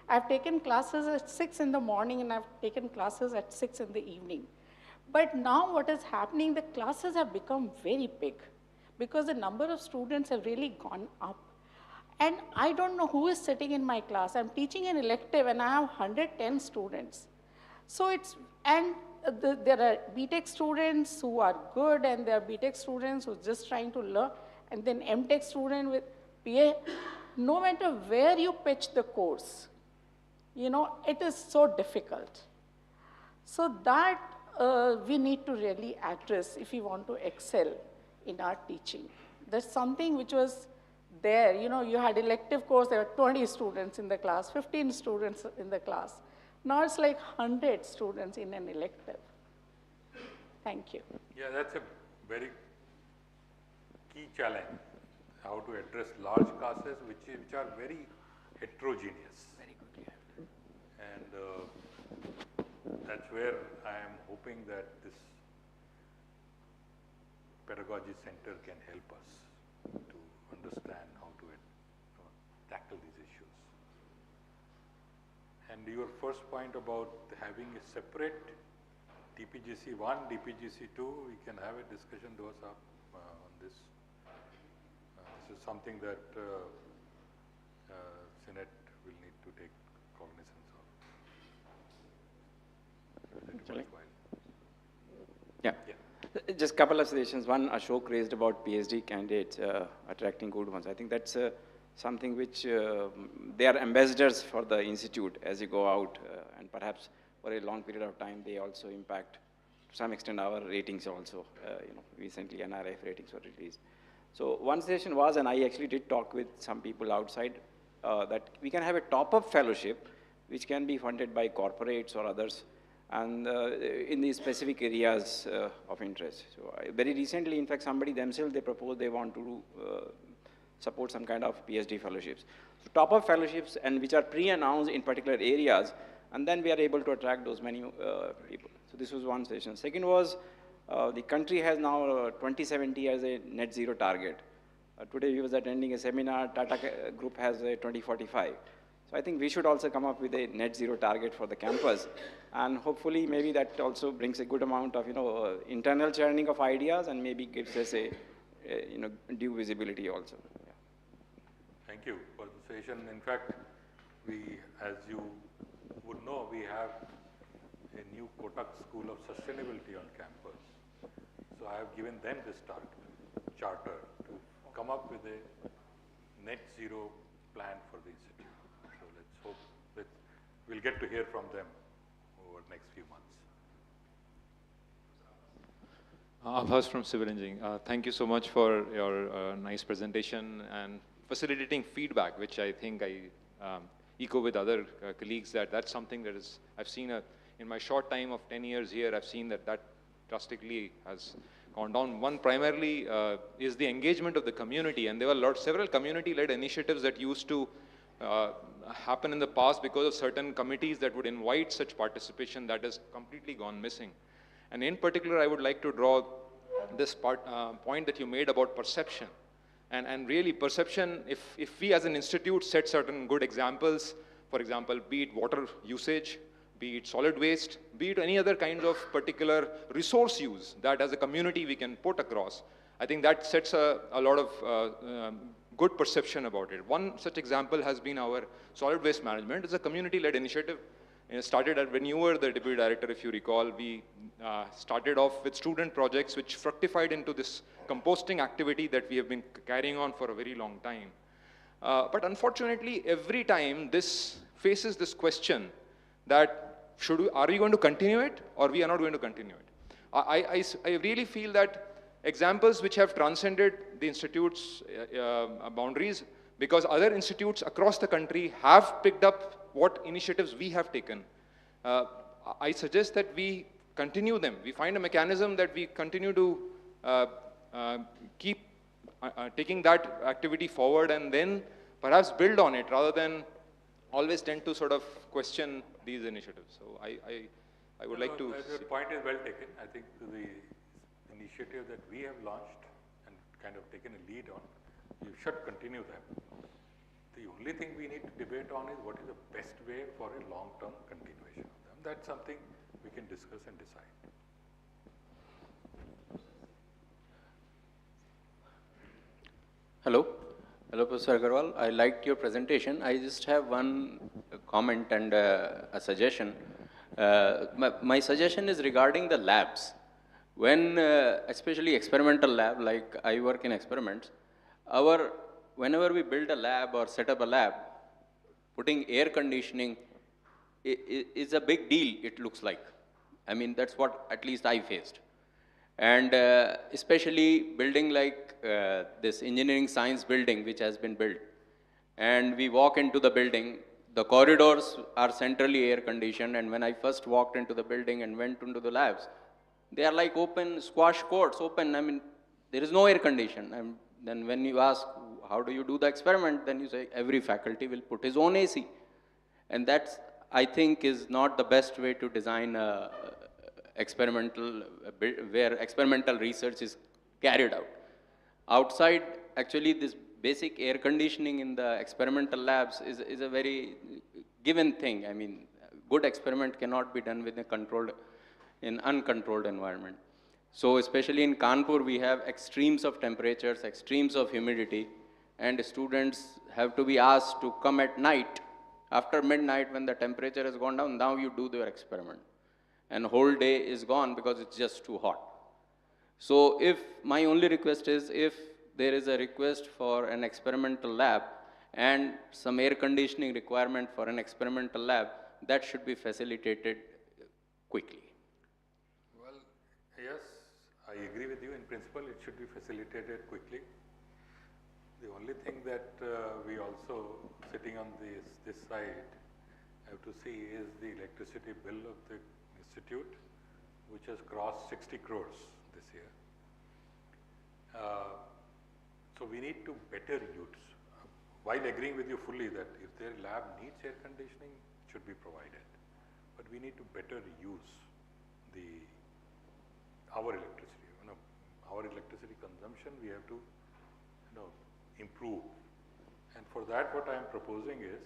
Speaker 20: I've taken classes at 6 in the morning and I've taken classes at 6 in the evening. But now what is happening, the classes have become very big because the number of students have really gone up. And I don't know who is sitting in my class. I'm teaching an elective and I have 110 students. So there are BTech students who are good and there are BTech students who are just trying to learn, and then MTech student with PA. No matter where you pitch the course, it is so difficult. So that we need to really address if we want to excel in our teaching. That's something which was there, you know, you had elective course, there were 20 students in the class, 15 students in the class. Now it's like 100 students in an elective. Thank you.
Speaker 5: Yeah, that's a very key challenge, how to address large classes which are very heterogeneous. Very good, yeah. And that's where I am hoping that this pedagogy center can help us to understand how to tackle these issues. And your first point about having a separate DPGC 1, DPGC 2, we can have a discussion those up on this. This is something that Senate will need to take cognizance of.
Speaker 10: Yeah. Just a couple of suggestions. One, Ashok raised about PhD candidates attracting good ones. I think that's something which they are ambassadors for the institute as you go out, and perhaps for a long period of time they also impact to some extent our ratings also. You know, recently NRF ratings were released. So one suggestion was, and I actually did talk with some people outside, that we can have a top-up fellowship which can be funded by corporates or others, and in these specific areas of interest. So very recently, in fact, somebody themselves, they proposed they want to support some kind of PhD fellowships. So top-up fellowships, and which are pre-announced in particular areas, and then we are able to attract those many people. So this was one session. Second was, the country has now 2070 as a net zero target. Today we was attending a seminar, Tata Group has a 2045. So I think we should also come up with a net zero target for the campus, and hopefully maybe that also brings a good amount of, you know, internal churning of ideas, and maybe gives us a you know, due visibility also. Yeah.
Speaker 5: Thank you for the session. In fact, we, as you would know, we have a new Kotak School of Sustainability on campus. So I have given them this charter to come up with a net zero plan for the institute. So let's hope that we'll get to hear from them over the next few months.
Speaker 21: Abhas from Civil Engineering. Thank you so much for your nice presentation and facilitating feedback, which I think I echo with other colleagues, that's something that is, I've seen in my short time of 10 years here, I've seen that drastically has gone down. One primarily is the engagement of the community, and there were several community-led initiatives that used to happen in the past because of certain committees that would invite such participation that has completely gone missing. And in particular, I would like to draw this point that you made about perception. And really perception, if we as an institute set certain good examples, for example, be it water usage, be it solid waste, be it any other kind of particular resource use that as a community we can put across, I think that sets a lot of good perception about it. One such example has been our solid waste management. It's a community-led initiative. It started when you were the deputy director, if you recall. We started off with student projects which fructified into this composting activity that we have been carrying on for a very long time. But unfortunately, every time this faces this question that are we going to continue it or we are not going to continue it? I really feel that examples which have transcended the institute's boundaries, because other institutes across the country have picked up what initiatives we have taken. I suggest that we continue them. We find a mechanism that we continue to keep taking that activity forward and then perhaps build on it rather than always tend to sort of question these initiatives. So I would like to...
Speaker 5: Your point is well taken. I think the initiative that we have launched and kind of taken a lead on, we should continue them. The only thing we need to debate on is what is the best way for a long-term continuation of them. That's something we can discuss and decide.
Speaker 22: Hello. Hello, Professor Agarwal. I liked your presentation. I just have one comment and a suggestion. My suggestion is regarding the labs. When, especially experimental lab, like I work in experiments, whenever we build a lab or set up a lab, putting air conditioning is a big deal, it looks like. I mean, that's what at least I faced. And especially building like this engineering science building which has been built. And we walk into the building, the corridors are centrally air conditioned, and when I first walked into the building and went into the labs, they are like open squash courts, open, I mean, there is no air condition. And then when you ask, how do you do the experiment? Then you say, every faculty will put his own AC. And that's, I think, is not the best way to design experimental, where experimental research is carried out. Outside, actually, this basic air conditioning in the experimental labs is a very given thing. I mean, good experiment cannot be done with a controlled, in uncontrolled environment. So especially in Kanpur, we have extremes of temperatures, extremes of humidity, and students have to be asked to come at night, after midnight when the temperature has gone down, now you do their experiment. And whole day is gone because it's just too hot. So if, my only request is, if there is a request for an experimental lab and some air conditioning requirement for an experimental lab, that should be facilitated quickly.
Speaker 5: Well, yes, I agree with you. In principle, it should be facilitated quickly. The only thing that we also, sitting on this side, have to see is the electricity bill of the institute, which has crossed 60 crores this year. So we need to better use, while agreeing with you fully that if their lab needs air conditioning, it should be provided. But we need to better use our electricity. Our electricity consumption, we have to improve. And for that, what I am proposing is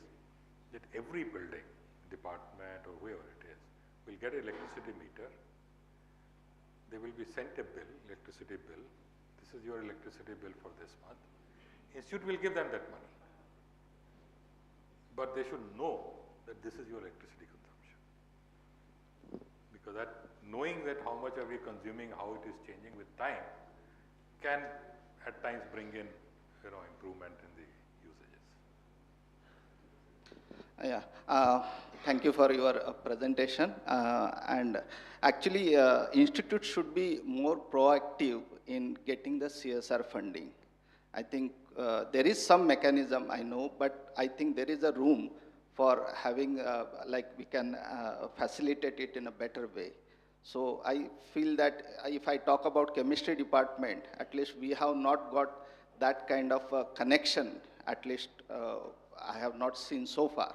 Speaker 5: that every building, department or whoever it is, will get an electricity meter. They will be sent a bill, electricity bill. This is your electricity bill for this month. Institute will give them that money. But they should know that this is your electricity consumption. Because that, knowing that how much are we consuming, how it is changing with time, can at times bring in improvement in the usages.
Speaker 3: Yeah, thank you for your presentation. And actually, institute should be more proactive in getting the CSR funding. I think there is some mechanism, I know, but I think there is a room for having, like we can facilitate it in a better way. So I feel that if I talk about chemistry department, at least we have not got that kind of connection, at least I have not seen so far.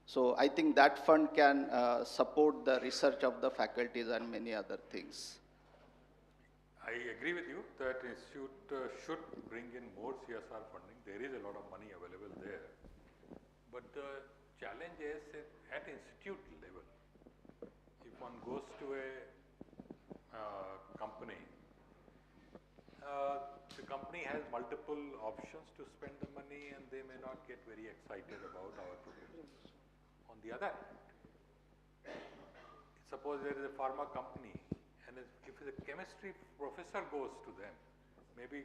Speaker 3: So I think that fund can support the research of the faculties and many other things.
Speaker 5: I agree with you that institute should bring in more CSR funding. There is a lot of money available there. But the challenge is at institute level. If one goes to a company, the company has multiple options to spend the money and they may not get very excited about our proposals. On the other hand, suppose there is a pharma company and if the chemistry professor goes to them, maybe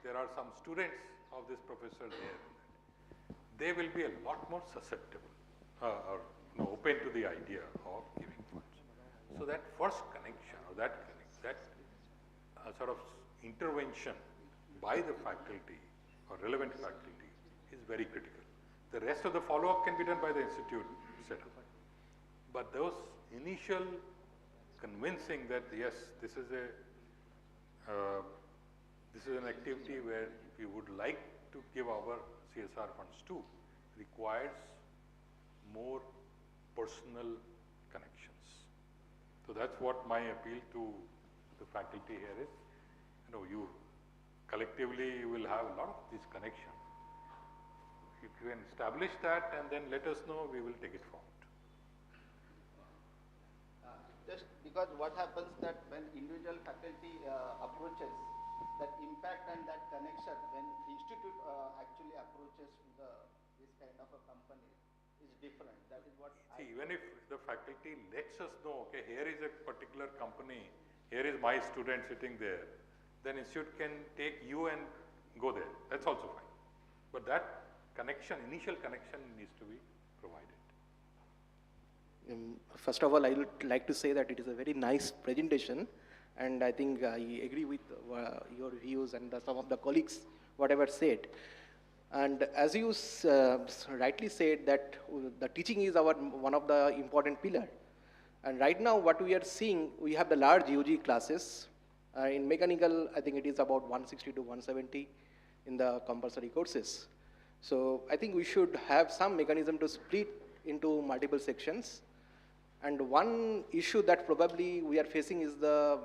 Speaker 5: there are some students of this professor there, they will be a lot more susceptible or open to the idea of giving funds. So that first connection or that sort of intervention by the faculty or relevant faculty is very critical. The rest of the follow-up can be done by the institute setup. But those initial convincing that yes, this is an activity where we would like to give our CSR funds to, requires more personal connections. So that's what my appeal to the faculty here is. You collectively will have a lot of this connection. If you can establish that and then let us know, we will take it forward.
Speaker 3: Just because what happens that when individual faculty approaches, that impact and that connection, when institute actually approaches to this kind of a company is different. That is what
Speaker 5: even if the faculty lets us know, okay, here is a particular company, here is my student sitting there, then institute can take you and go there. That's also fine. But that connection, initial connection needs to be provided.
Speaker 4: First of all, I would like to say that it is a very nice presentation
Speaker 2: And I think I agree with your views and some of the colleagues, whatever said. And as you rightly said that the teaching is one of the important pillar. And right now what we are seeing, we have the large UG classes. In mechanical, I think it is about 160 to 170 in the compulsory courses. So I think we should have some mechanism to split into multiple sections. And one issue that probably we are facing is the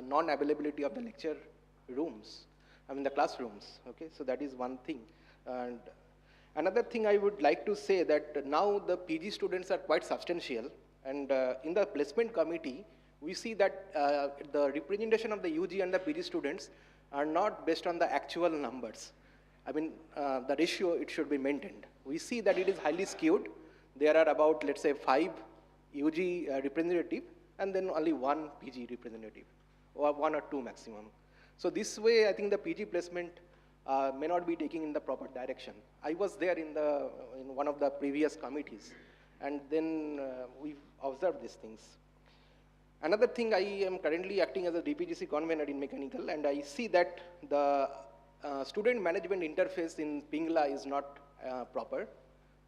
Speaker 2: non-availability of the lecture rooms, the classrooms, okay? So that is one thing. And another thing I would like to say that now the PG students are quite substantial, and in the placement committee, we see that the representation of the UG and the PG students are not based on the actual numbers. The ratio, it should be maintained. We see that it is highly skewed. There are about, let's say, 5 UG representative, and then only 1 PG representative, or 1 or 2 maximum. So this way, I think the PG placement may not be taking in the proper direction. I was there in one of the previous committees, and then we observed these things. Another thing, I am currently acting as a DPGC convener in mechanical, and I see that the student management interface in Pingla is not proper.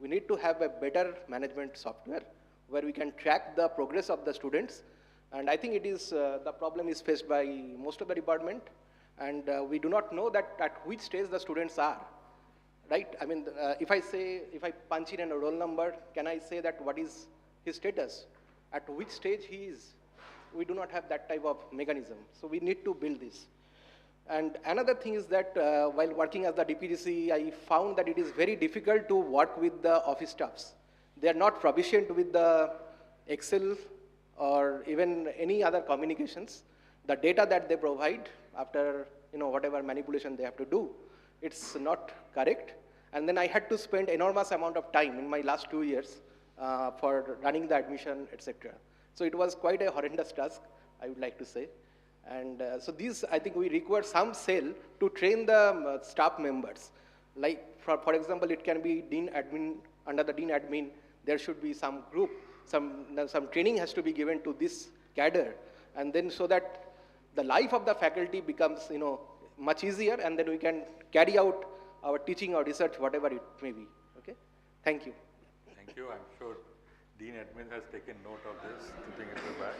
Speaker 2: We need to have a better management software where we can track the progress of the students. And I think it is, the problem is faced by most of the department, and we do not know that at which stage the students are, right? If I punch in a roll number, can I say that what is his status? At which stage he is? We do not have that type of mechanism. So we need to build this. And another thing is that while working as the DPGC, I found that it is very difficult to work with the office staffs. They are not proficient with the Excel or even any other communications. The data that they provide after whatever manipulation they have to do, it's not correct. And then I had to spend enormous amount of time in my last 2 years for running the admission, etc. So it was quite a horrendous task, I would like to say. And so these, I think we require some cell to train the staff members. Like, for example, it can be dean admin, under the dean admin, there should be some group, some training has to be given to this cadre, and then so that the life of the faculty becomes, much easier, and then we can carry out our teaching or research, whatever it may be, okay? Thank you.
Speaker 5: Thank you. I'm sure Dean Admin has taken note of this, putting it in the back.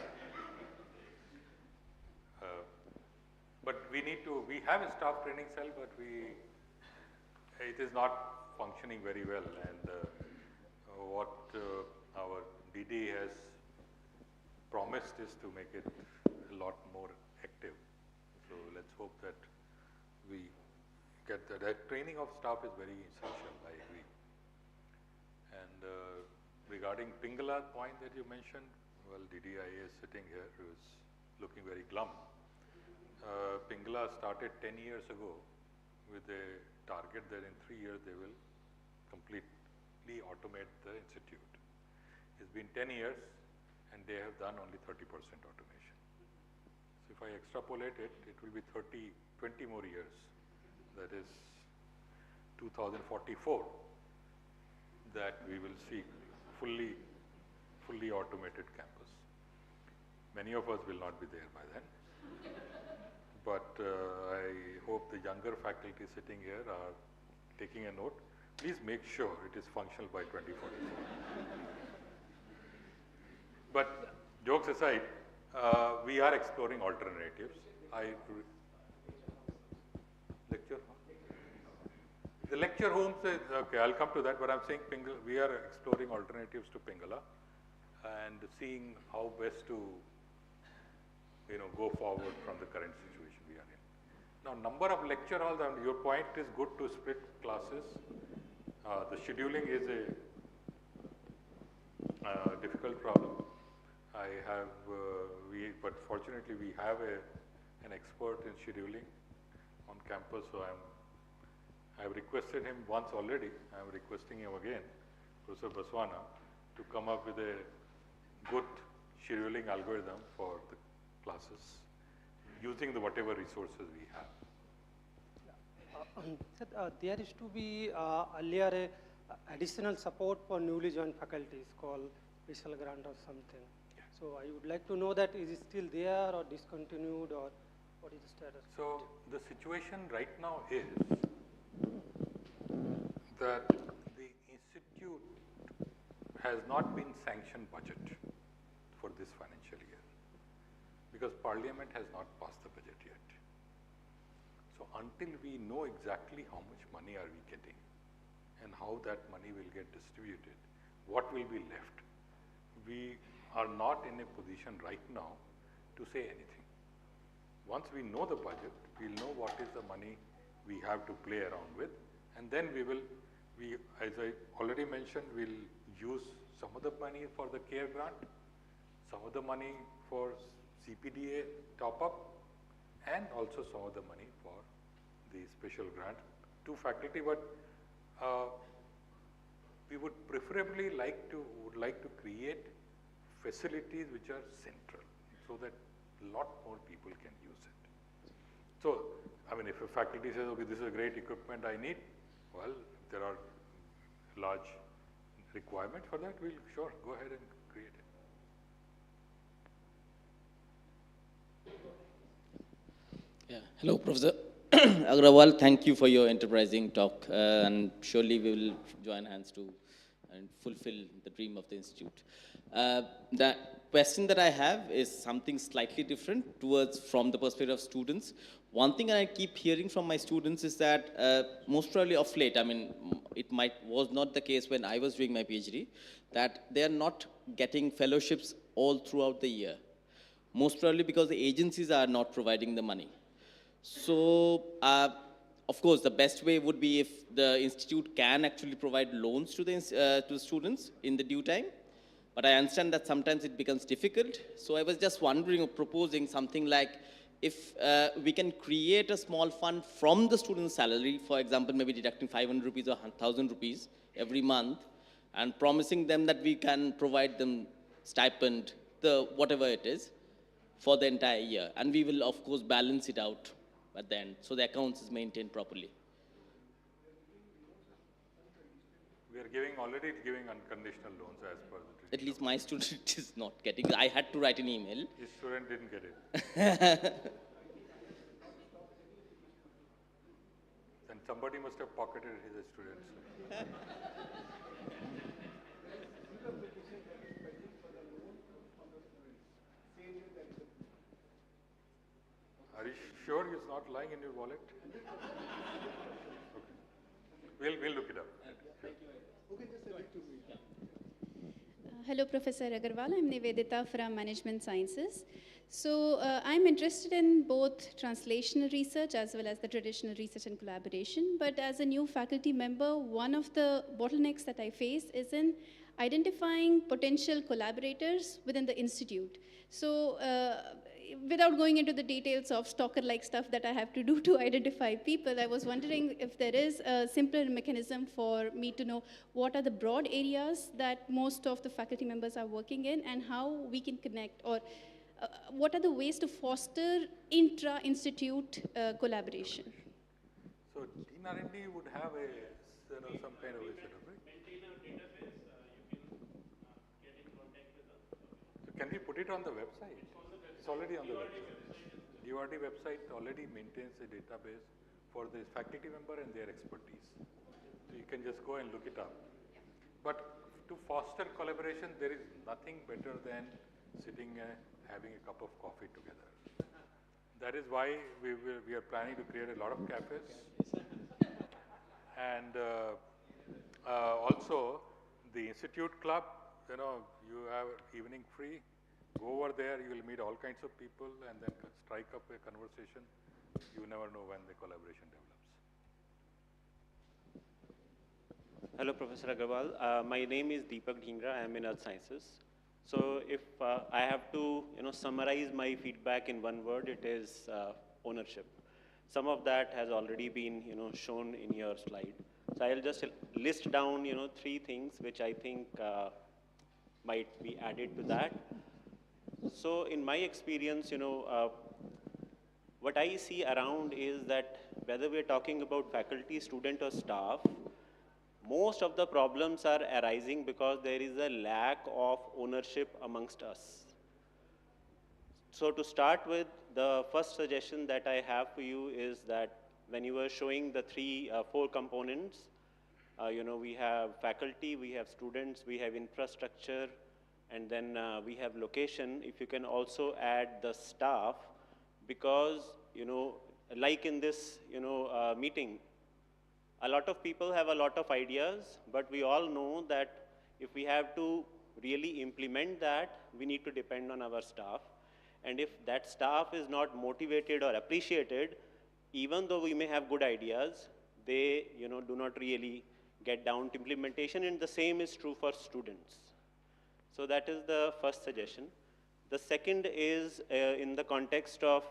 Speaker 5: But we have a staff training cell, but it is not functioning very well. And what our DD has promised is to make it a lot more active. So let's hope that we get that. The training of staff is very essential, I agree. And regarding Pingala point that you mentioned, well, DDIA is sitting here, who is looking very glum. Pingala started 10 years ago with a target that in 3 years they will completely automate the institute. It's been 10 years and they have done only 30% automation. So if I extrapolate it, it will be 20 more years. That is 2044 that we will see fully automated campus. Many of us will not be there by then. But I hope the younger faculty sitting here are taking a note. Please make sure it is functional by 2044. But jokes aside, we are exploring alternatives. The lecture homes, okay, I'll come to that, but I'm saying we are exploring alternatives to Pingala and seeing how best to go forward from the current situation we are in. Now, number of lecture halls, and your point is good to split classes. The scheduling is a difficult problem. But fortunately we have an expert in scheduling on campus, so I've requested him once already. I'm requesting him again, Professor Baswana, to come up with a good scheduling algorithm for the classes using whatever resources we have.
Speaker 4: There is to be earlier additional support for newly joined faculties called special grant or something. Yeah. So I would like to know that is it still there or discontinued or what is the status?
Speaker 5: So the situation right now is that the institute has not been sanctioned budget for this financial year because Parliament has not passed the budget yet. So until we know exactly how much money are we getting and how that money will get distributed, what will be left, we are not in a position right now to say anything. Once we know the budget, we'll know what is the money we have to play around with, and then as I already mentioned, we'll use some of the money for the CARE grant, some of the money for CPDA top-up, and also some of the money for the special grant to faculty. But we would preferably like to create facilities which are central, so that a lot more people can use it. So, I mean, if a faculty says, okay, this is a great equipment I need, well, if there are large requirements for that, we'll sure go ahead and create it.
Speaker 6: Yeah. Hello, Professor Agrawal. Thank you for your enterprising talk, and surely we will join hands to and fulfill the dream of the institute. The question that I have is something slightly different from the perspective of students. One thing I keep hearing from my students is that most probably of late, I mean, it was not the case when I was doing my PhD, that they are not getting fellowships all throughout the year. Most probably because the agencies are not providing the money. So, of course, the best way would be if the institute can actually provide loans to the students in the due time. But I understand that sometimes it becomes difficult. So I was just wondering or proposing something like, if we can create a small fund from the student's salary, for example, maybe deducting 500 rupees or 1,000 rupees every month, and promising them that we can provide them stipend, whatever it is, for the entire year. And we will, of course, balance it out at the end, so the accounts is maintained properly.
Speaker 5: We are already giving unconditional loans as per the treaty.
Speaker 6: At least my student is not getting. I had to write an email.
Speaker 5: His student didn't get it. Then somebody must have pocketed his students. Are you sure it's not lying in your wallet? Okay. We'll look it up.
Speaker 7: Hello, Professor Agarwal. I'm Nivedita from Management Sciences. So I'm interested in both translational research as well as the traditional research and collaboration. But as a new faculty member, one of the bottlenecks that I face is in identifying potential collaborators within the institute. So without going into the details of stalker-like stuff that I have to do to identify people, I was wondering if there is a simpler mechanism for me to know what are the broad areas that most of the faculty members are working in and how we can connect, or what are the ways to foster intra-institute collaboration.
Speaker 5: So Dean R&D would have some kind of a setup, right? So can we put it on the website? It's already on the website. DORD website already maintains a database for the faculty member and their expertise. So you can just go and look it up. But to foster collaboration, there is nothing better than sitting having a cup of coffee together. That is why we are planning to create a lot of cafes. And also the Institute Club, you have evening free. Go over there, you will meet all kinds of people and then strike up a conversation. You never know when the collaboration develops.
Speaker 23: Hello, Professor Agarwal. My name is Deepak Dhingra. I am in Earth Sciences. So if I have to summarize my feedback in one word, it is ownership. Some of that has already been shown in your slide. So I'll just list down 3 things which I think might be added to that. So in my experience, what I see around is that whether we're talking about faculty, student or staff, most of the problems are arising because there is a lack of ownership amongst us. So to start with, the first suggestion that I have for you is that when you were showing the four components, we have faculty, we have students, we have infrastructure, and then we have location. If you can also add the staff, because, like in this, meeting, a lot of people have a lot of ideas, but we all know that if we have to really implement that, we need to depend on our staff. And if that staff is not motivated or appreciated, even though we may have good ideas, they do not really get down to implementation, and the same is true for students. So that is the first suggestion. The second is in the context of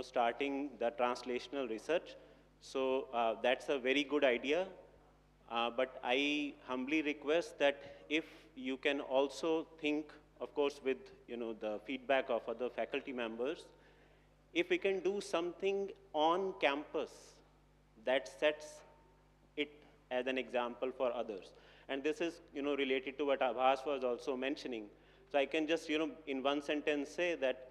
Speaker 23: starting the translational research. So that's a very good idea, but I humbly request that if you can also think, of course, with the feedback of other faculty members, if we can do something on campus that sets it as an example for others. And this is related to what Abhas was also mentioning. So I can just in one sentence say that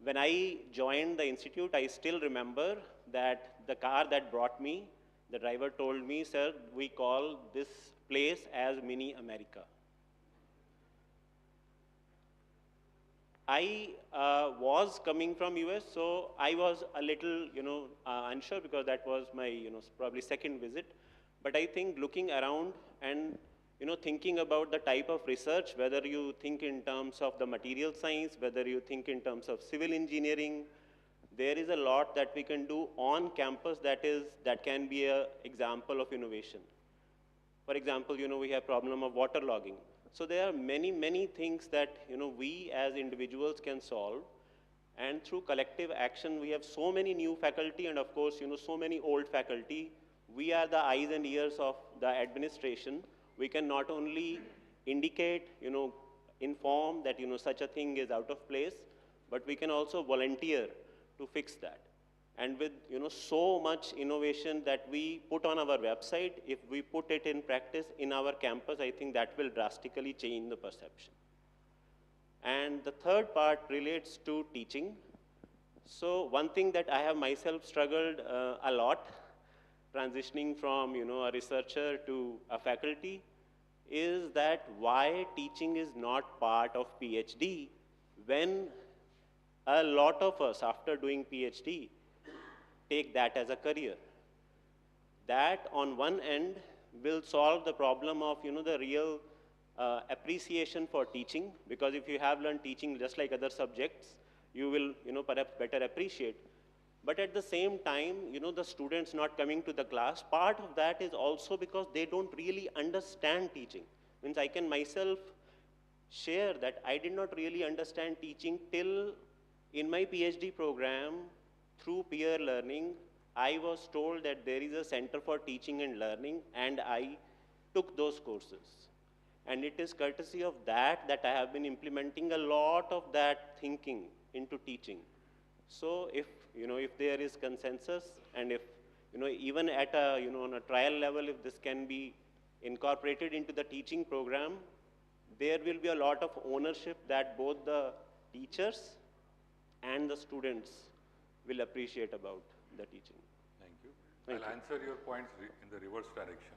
Speaker 23: when I joined the institute, I still remember that the car that brought me, the driver told me, sir, we call this place as Mini America. I was coming from US, so I was a little, unsure, because that was my, probably second visit. But I think looking around and, thinking about the type of research, whether you think in terms of the material science, whether you think in terms of civil engineering, there is a lot that we can do on campus that can be an example of innovation. For example, we have problem of waterlogging. So there are many, many things that we as individuals can solve, and through collective action, we have so many new faculty, and of course, so many old faculty. We are the eyes and ears of the administration. We can not only indicate, inform that such a thing is out of place, but we can also volunteer to fix that. And with so much innovation that we put on our website, if we put it in practice in our campus, I think that will drastically change the perception. And the third part relates to teaching. So one thing that I have myself struggled a lot, transitioning from a researcher to a faculty, is that why teaching is not part of PhD when a lot of us, after doing PhD, take that as a career. That on one end will solve the problem of the real appreciation for teaching, because if you have learned teaching just like other subjects, you will perhaps better appreciate. But at the same time, the students not coming to the class, part of that is also because they don't really understand teaching. Means I can myself share that I did not really understand teaching till in my PhD program, through peer learning, I was told that there is a Center for Teaching and Learning, and I took those courses. And it is courtesy of that that I have been implementing a lot of that thinking into teaching. So if there is consensus, and if even at a on a trial level, if this can be incorporated into the teaching program, there will be a lot of ownership that both the teachers and the students will appreciate about the teaching.
Speaker 5: Thank you. I'll answer your points in the reverse direction.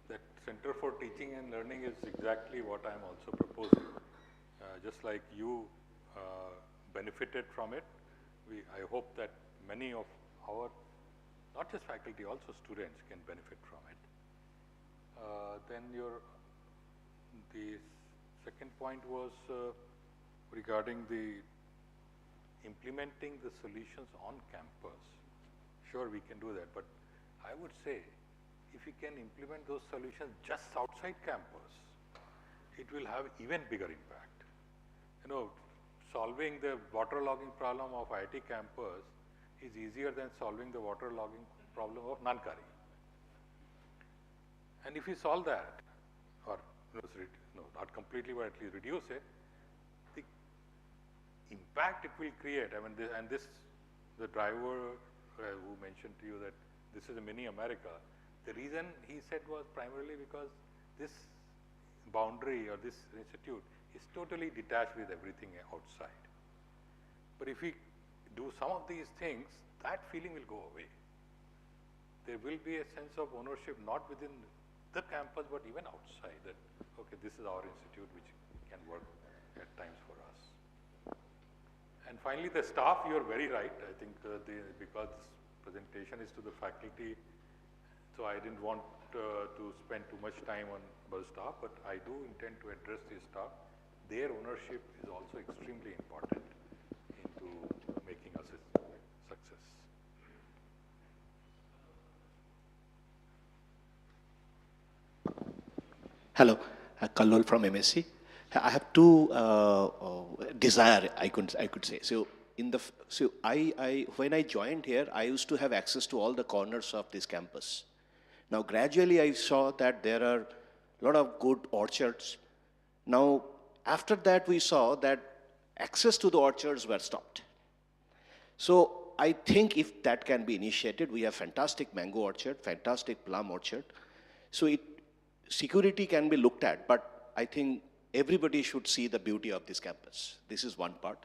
Speaker 5: That Center for Teaching and Learning is exactly what I'm also proposing. Just like you benefited from it, I hope that many of our, not just faculty, also students can benefit from it. Then the second point was regarding the implementing the solutions on campus. Sure, we can do that, but I would say if we can implement those solutions just outside campus, it will have even bigger impact. Solving the waterlogging problem of IIT campus is easier than solving the waterlogging problem of Nankari. And if we solve that, or not completely, but at least reduce it, the impact it will create. I mean, the driver who mentioned to you that this is a mini America, the reason he said was primarily because this boundary or this institute is totally detached with everything outside. But if we do some of these things, that feeling will go away. There will be a sense of ownership not within the campus but even outside, that okay, this is our institute which can work at times for us. And finally the staff, you are very right. I think because this presentation is to the faculty, so I didn't want to spend too much time on the staff, but I do intend to address the staff. Their ownership is also extremely important into making us a success.
Speaker 1: Hello, Kallol from MSc. I have two desire, I could say. So when I joined here, I used to have access to all the corners of this campus. Now gradually I saw that there are a lot of good orchards. Now after that we saw that access to the orchards were stopped. So I think if that can be initiated, we have fantastic mango orchard, fantastic plum orchard. So security can be looked at, but I think everybody should see the beauty of this campus. This is one part.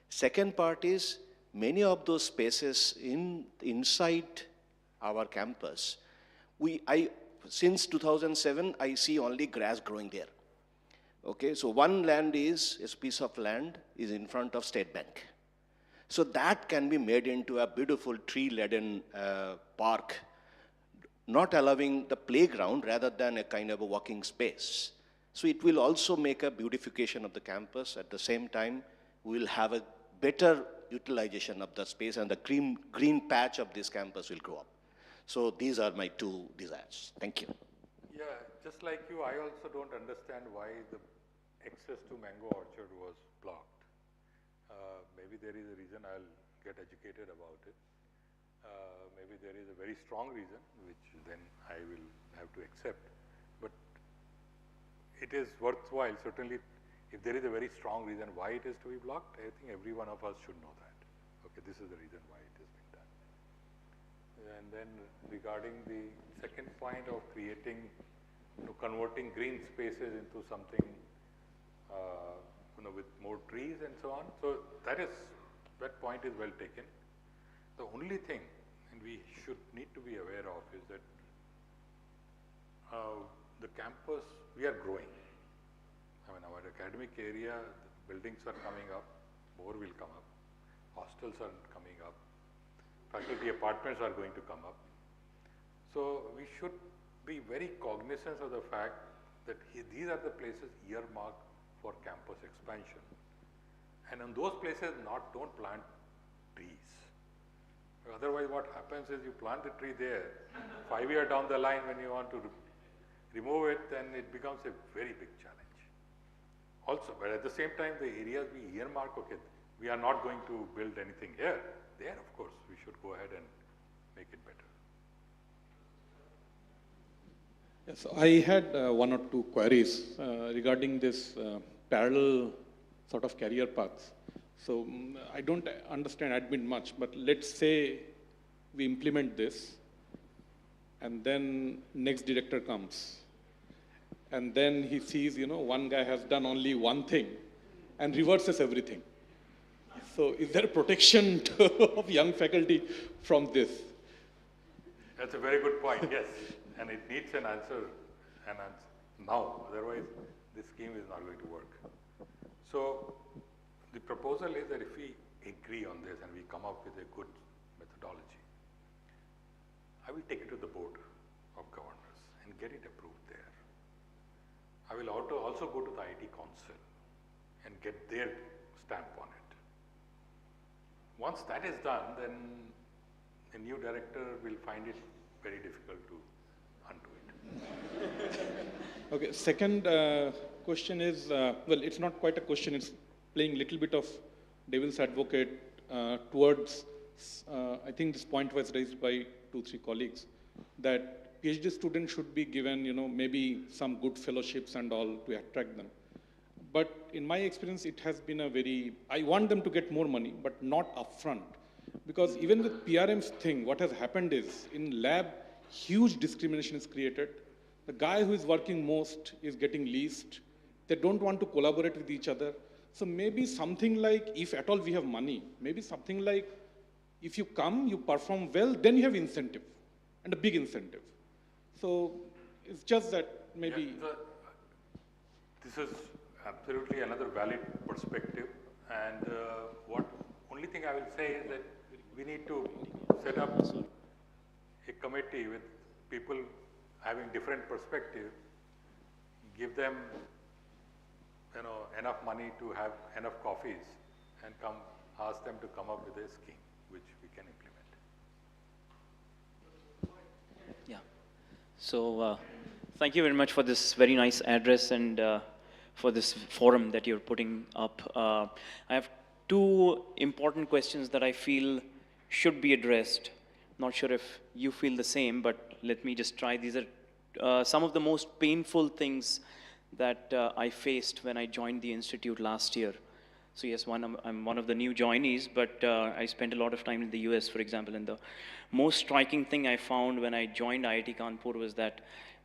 Speaker 1: Second part is many of those spaces inside our campus, since 2007, I see only grass growing there. Okay, so one piece of land is in front of State Bank. So that can be made into a beautiful tree-laden park, not allowing the playground rather than a kind of a walking space. So it will also make a beautification of the campus. At the same time, we will have a better utilization of the space and the green patch of this campus will grow up. So these are my two desires. Thank you.
Speaker 5: Yeah, just like you, I also don't understand why the access to mango orchard was blocked. Maybe there is a reason. I'll get educated about it. Maybe there is a very strong reason, which then I will have to accept. But it is worthwhile, certainly, if there is a very strong reason why it is to be blocked, I think every one of us should know that. Okay, this is the reason why it has been done. And then regarding the second point of creating, converting green spaces into something, with more trees and so on. So that point is well taken. The only thing, and we should need to be aware of, is that the campus, we are growing. I mean, our academic area, the buildings are coming up, more will come up, hostels are coming up, faculty apartments are going to come up. So we should be very cognizant of the fact that these are the places earmarked for campus expansion. And in those places, don't plant trees. Otherwise, what happens is you plant the tree there, 5 years down the line when you want to remove it, then it becomes a very big challenge. Also, but at the same time, the areas we earmark, okay, we are not going to build anything here. There, of course, we should go ahead and make it better.
Speaker 18: Yes, I had one or two queries regarding this parallel sort of career paths. So I don't understand admin much, but let's say we implement this and then next director comes and then he sees, one guy has done only one thing and reverses everything. So is there a protection of young faculty from this?
Speaker 5: That's a very good point, yes. And it needs an answer now, otherwise this scheme is not going to work. So the proposal is that if we agree on this and we come up with a good methodology, I will take it to the board of governors and get it approved there. I will also go to the IIT Council and get their stamp on it. Once that is done, then a new director will find it very difficult to undo it.
Speaker 18: Okay, second question is, well, it's not quite a question, it's playing a little bit of devil's advocate towards, I think this point was raised by 2-3 colleagues, that PhD students should be given, maybe some good fellowships and all to attract them. But in my experience, it has been I want them to get more money, but not upfront. Because even with PRM's thing, what has happened is, in lab, huge discrimination is created. The guy who is working most is getting least. They don't want to collaborate with each other.
Speaker 8: So maybe something like, if at all we have money, maybe something like, if you come, you perform well, then you have incentive, and a big incentive. So it's just that maybe...
Speaker 5: Yeah, this is absolutely another valid perspective. And what only thing I will say is that we need to set up a committee with people having different perspectives, give them enough money to have enough coffees, and ask them to come up with a scheme which we can implement.
Speaker 9: Yeah. So thank you very much for this very nice address and for this forum that you're putting up. I have two important questions that I feel should be addressed. Not sure if you feel the same, but let me just try. These are some of the most painful things that I faced when I joined the institute last year. So yes, I'm one of the new joinees, but I spent a lot of time in the US, for example, and the most striking thing I found when I joined IIT Kanpur was that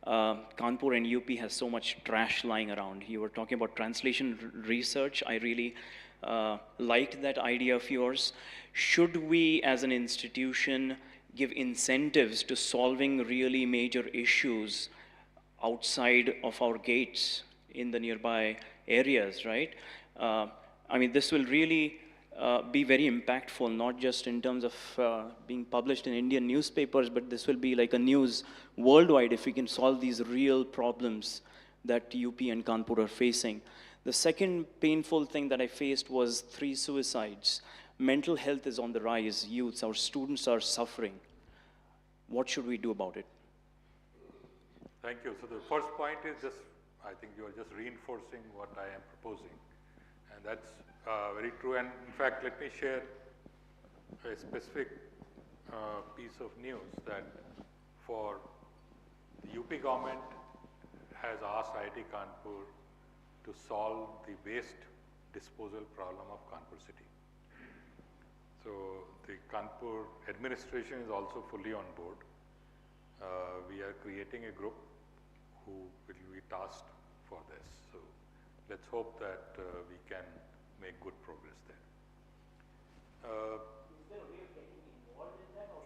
Speaker 9: Kanpur and UP has so much trash lying around. You were talking about translation research. I really liked that idea of yours. Should we, as an institution, give incentives to solving really major issues outside of our gates in the nearby areas, right? I mean, this will really be very impactful, not just in terms of being published in Indian newspapers, but this will be like a news worldwide if we can solve these real problems that UP and Kanpur are facing. The second painful thing that I faced was 3 suicides. Mental health is on the rise. Youths, our students are suffering. What should we do about it?
Speaker 5: Thank you. So the first point is just, I think you are just reinforcing what I am proposing. And that's very true. And in fact, let me share a specific piece of news that for the UP government has asked IIT Kanpur to solve the waste disposal problem of Kanpur city. So the Kanpur administration is also fully on board. We are creating a group who will be tasked for this. So let's hope that we can make good progress there.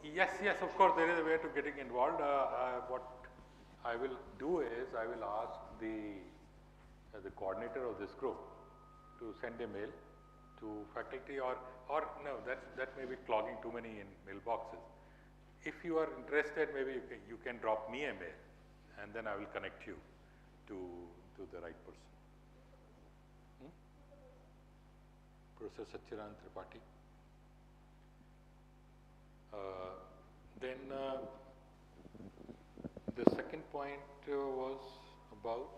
Speaker 5: Yes, of course, there is a way to getting involved. What I will do is I will ask the coordinator of this group to send a mail to faculty or no, that may be clogging too many in mailboxes. If you are interested, maybe you can drop me a mail and then I will connect you to the right person. Professor Satchiranand Tripathi. Then the second point was about,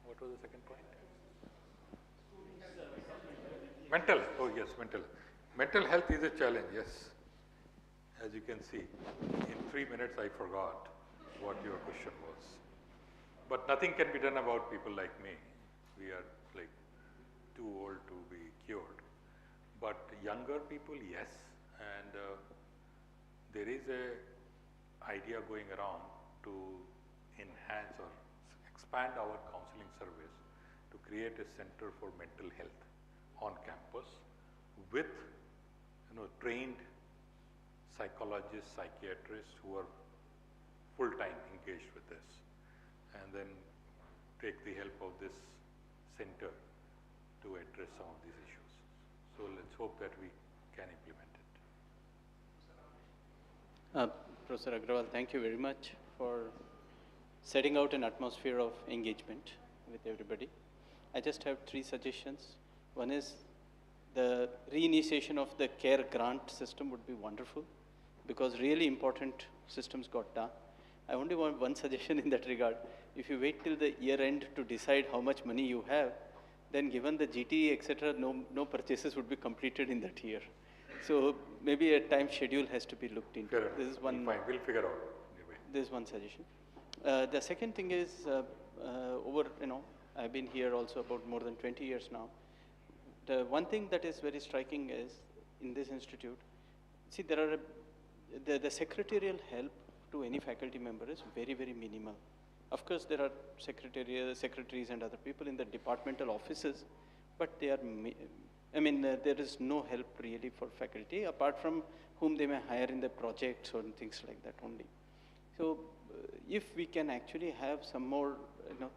Speaker 5: what was the second point? Mental, oh yes, mental. Mental health is a challenge, yes. As you can see, in 3 minutes I forgot what your question was. But nothing can be done about people like me. We are like too old to be cured. But younger people, yes. And there is a idea going around to enhance or expand our counseling service to create a center for mental health on campus with trained psychologists, psychiatrists who are full-time engaged with this, and then take the help of this center to address some of these issues. So let's hope that we can implement it.
Speaker 11: Professor Agrawal, thank you very much for setting out an atmosphere of engagement with everybody. I just have 3 suggestions. One is the reinitiation of the CARE grant system would be wonderful, because really important systems got done. I only want one suggestion in that regard. If you wait till the year end to decide how much money you have, then given the GT, etc., no purchases would be completed in that year. So maybe a time schedule has to be looked into.
Speaker 5: Fair
Speaker 11: This is one.
Speaker 5: Fine, we'll figure out.
Speaker 11: This is one suggestion. The second thing is, I've been here also about more than 20 years now. The one thing that is very striking is, in this institute, see, there are the secretarial help to any faculty member is very, very minimal. Of course, there are secretaries and other people in the departmental offices, but they are, there is no help really for faculty, apart from whom they may hire in the projects or things like that only. So if we can actually have some more,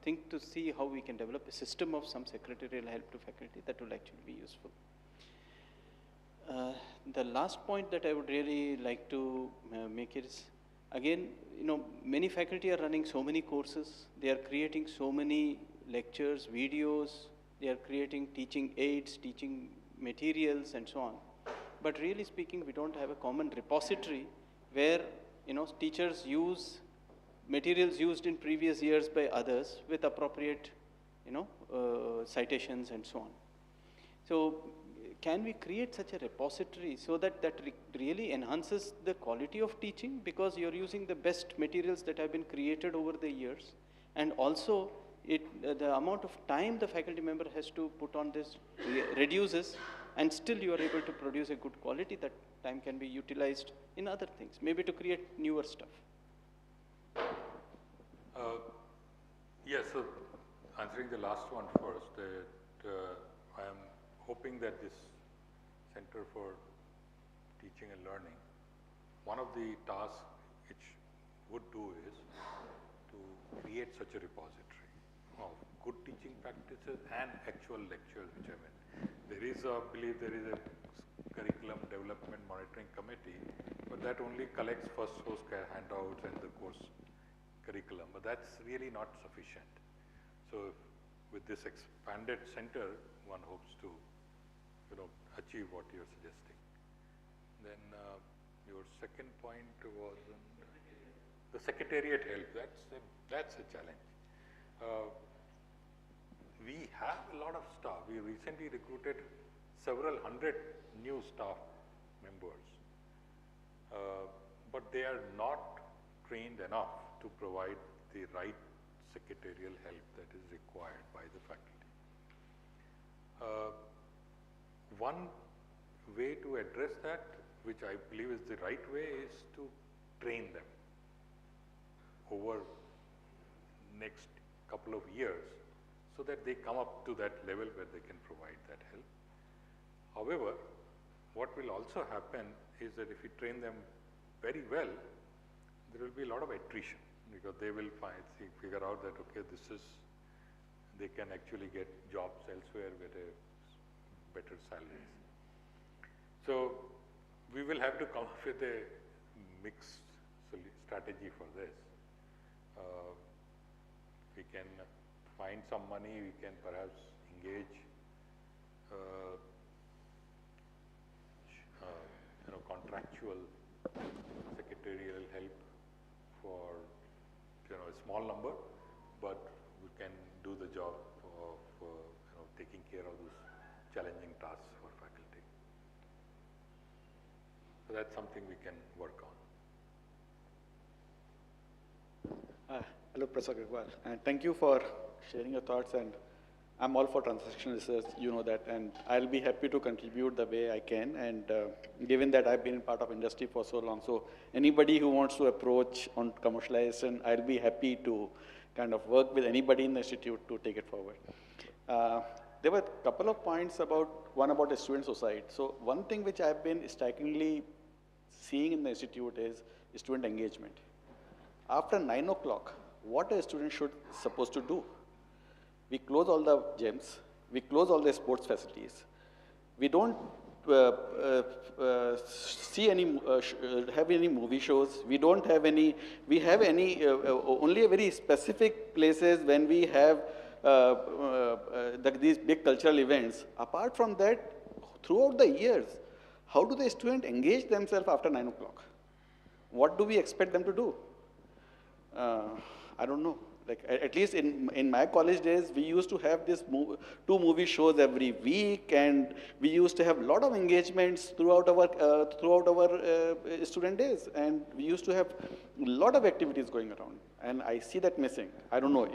Speaker 11: think to see how we can develop a system of some secretarial help to faculty, that will actually be useful. The last point that I would really like to make is, again, many faculty are running so many courses, they are creating so many lectures, videos, they are creating teaching aids, teaching materials, and so on. But really speaking, we don't have a common repository where, teachers use materials used in previous years by others with appropriate, citations and so on. So can we create such a repository so that really enhances the quality of teaching, because you're using the best materials that have been created over the years, and also the amount of time the faculty member has to put on this reduces, and still you are able to produce a good quality. That time can be utilized in other things, maybe to create newer stuff.
Speaker 5: Yes, so answering the last one first, I am hoping that this Center for Teaching and Learning, one of the tasks which would do is to create such a repository of good teaching practices and actual lectures which are meant. There is a, believe there is a curriculum development monitoring committee, but that only collects first source handouts and the course curriculum, but that's really not sufficient. So with this expanded center, one hopes to achieve what you're suggesting. Then your second point was the secretariat help. That's a challenge. We have a lot of staff. We recently recruited several hundred new staff members, but they are not trained enough to provide the right secretarial help that is required by the faculty. One way to address that, which I believe is the right way, is to train them over next couple of years so that they come up to that level where they can provide that help. However, what will also happen is that if we train them very well, there will be a lot of attrition, because they will figure out that, okay, they can actually get jobs elsewhere with a better salaries. So we will have to come up with a mixed strategy for this. We can find some money, we can perhaps engage contractual secretarial help for a small number, but we can do the job of taking care of those challenging tasks for faculty. So that's something we can work on.
Speaker 12: Hello, Professor Agarwal, and thank you for sharing your thoughts. And I'm all for translational research, you know that, and I'll be happy to contribute the way I can. And given that I've been part of industry for so long, so anybody who wants to approach on commercialization, I'll be happy to kind of work with anybody in the institute to take it forward. There were a couple of points one about the student society. So one thing which I've been strikingly seeing in the institute is student engagement. After 9 o'clock, what a student supposed to do? We close all the gyms, we close all the sports facilities. We don't see any, have any movie shows. We don't have any, we have any, only a very specific places when we have these big cultural events. Apart from that, throughout the years, how do the students engage themselves after 9 o'clock? What do we expect them to do? I don't know. Like, at least in my college days, we used to have this 2 movie shows every week, and we used to have a lot of engagements throughout our student days, and we used to have a lot of activities going around, and I see that missing. I don't know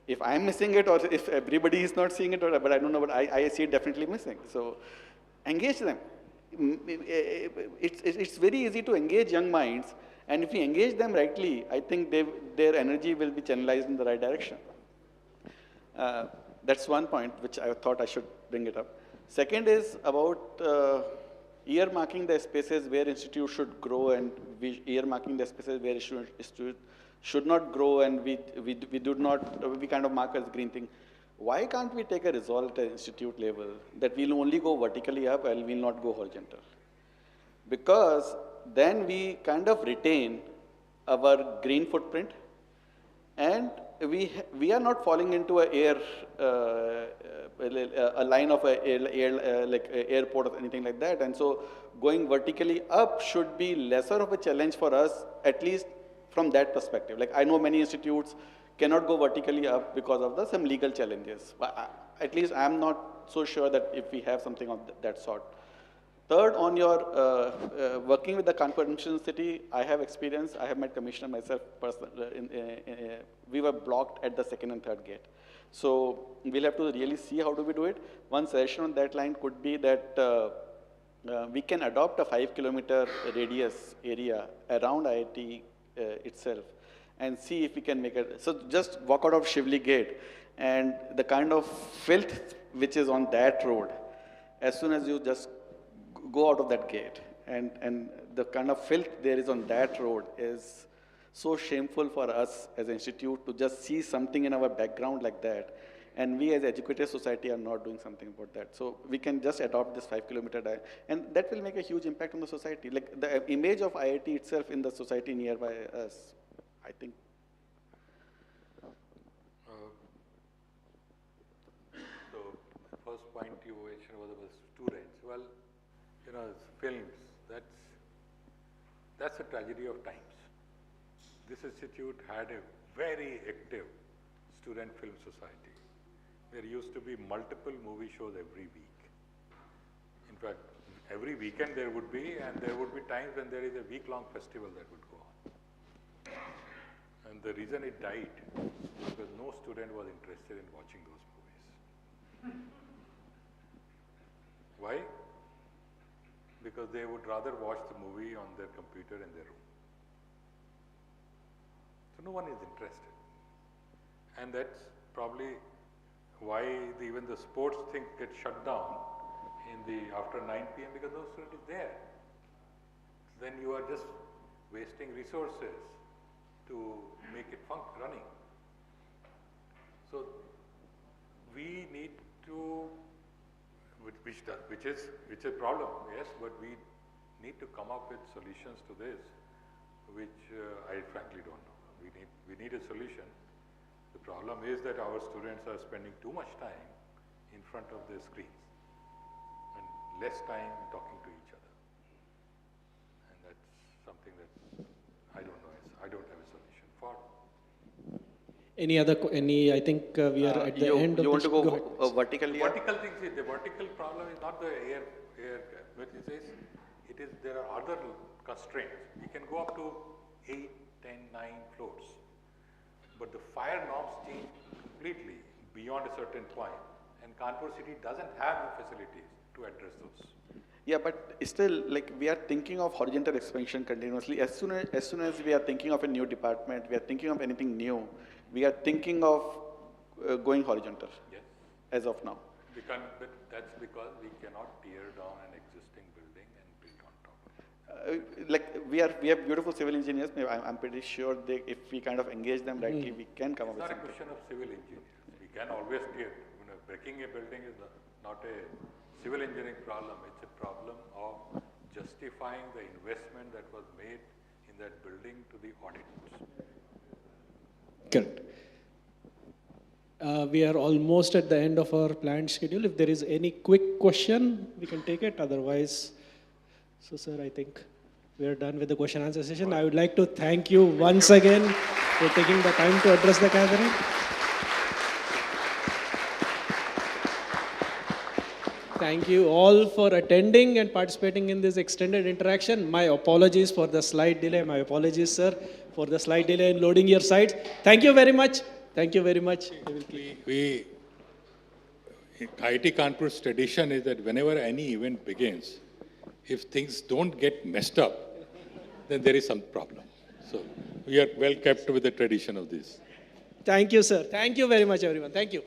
Speaker 12: if I'm missing it or if everybody is not seeing it, but I don't know, but I see it definitely missing. So engage them. It's very easy to engage young minds, and if we engage them rightly, I think their energy will be channelized in the right direction. That's one point which I thought I should bring it up. Second is about earmarking the spaces where institute should grow and earmarking the spaces where institute should not grow, and we kind of mark as green thing. Why can't we take a resolve at the institute level that we'll only go vertically up and we'll not go horizontal? Because then we kind of retain our green footprint, and we are not falling into a line of like a airport or anything like that. And so going vertically up should be lesser of a challenge for us, at least from that perspective. Like I know many institutes cannot go vertically up because of some legal challenges. But at least I'm not so sure that if we have something of that sort. Third, on your working with the Kanpur Admission City, I have experience. I have met commissioner myself personally. We were blocked at the second and third gate. So we'll have to really see how do we do it. One suggestion on that line could be that we can adopt a 5-kilometer radius area around IIT itself and see if we can make it. So just walk out of Shivli Gate and the kind of filth which is on that road, as soon as you just go out of that gate, and the kind of filth there is on that road is so shameful for us as an institute to just see something in our background like that. And we as educated society are not doing something about that. So we can just adopt this 5-kilometer and that will make a huge impact on the society. Like the image of IIT itself in the society nearby us, I think.
Speaker 5: So the first point you mentioned was about students. Well, you know, films, that's a tragedy of times. This institute had a very active student film society. There used to be multiple movie shows every week. In fact, every weekend there would be, and there would be times when there is a week-long festival that would go on. And the reason it died because no student was interested in watching those movies. Why? Because they would rather watch the movie on their computer in their room. So no one is interested. And that's probably why even the sports thing gets shut down after 9 p.m. because no student is there. Then you are just wasting resources to make it running. So we need to, which is a problem, yes, but we need to come up with solutions to this, which I frankly don't know. We need a solution. The problem is that our students are spending too much time in front of their screens and less time talking to each other. And that's something that I don't know. I don't have a solution for.
Speaker 4: I think we are at the end of
Speaker 12: You want
Speaker 4: this.
Speaker 12: to go vertically?
Speaker 5: Vertical things, the vertical problem is not the air but there are other constraints. We can go up to 8, 10, 9 floors. But the fire norms change completely beyond a certain point, and Kanpur city doesn't have the facilities to address those.
Speaker 12: Yeah, but still, like we are thinking of horizontal expansion continuously. As soon as we are thinking of a new department, we are thinking of anything new, we are thinking of going horizontal.
Speaker 5: Yes.
Speaker 12: As of now.
Speaker 5: But that's because we cannot tear down an existing building and build on top of it.
Speaker 12: Like we have beautiful civil engineers. I'm pretty sure if we kind of engage them rightly, we can come up with something.
Speaker 5: It's not a question of civil engineers. We can always tear. Breaking a building is not a civil engineering problem. It's a problem of justifying the investment that was made in that building to the auditors.
Speaker 4: Correct. We are almost at the end of our planned schedule. If there is any quick question, we can take it. Otherwise, so sir, I think we are done with the question answer session. I would like to thank you once again for taking the time to address the gathering. Thank you all for attending and participating in this extended interaction. My apologies for the slight delay. My apologies, sir, for the slight delay in loading your slides. Thank you very much. Thank you very much.
Speaker 5: IIT Kanpur's tradition is that whenever any event begins, if things don't get messed up, then there is some problem. So we are well kept with the tradition of this.
Speaker 4: Thank you, sir. Thank you very much, everyone. Thank you.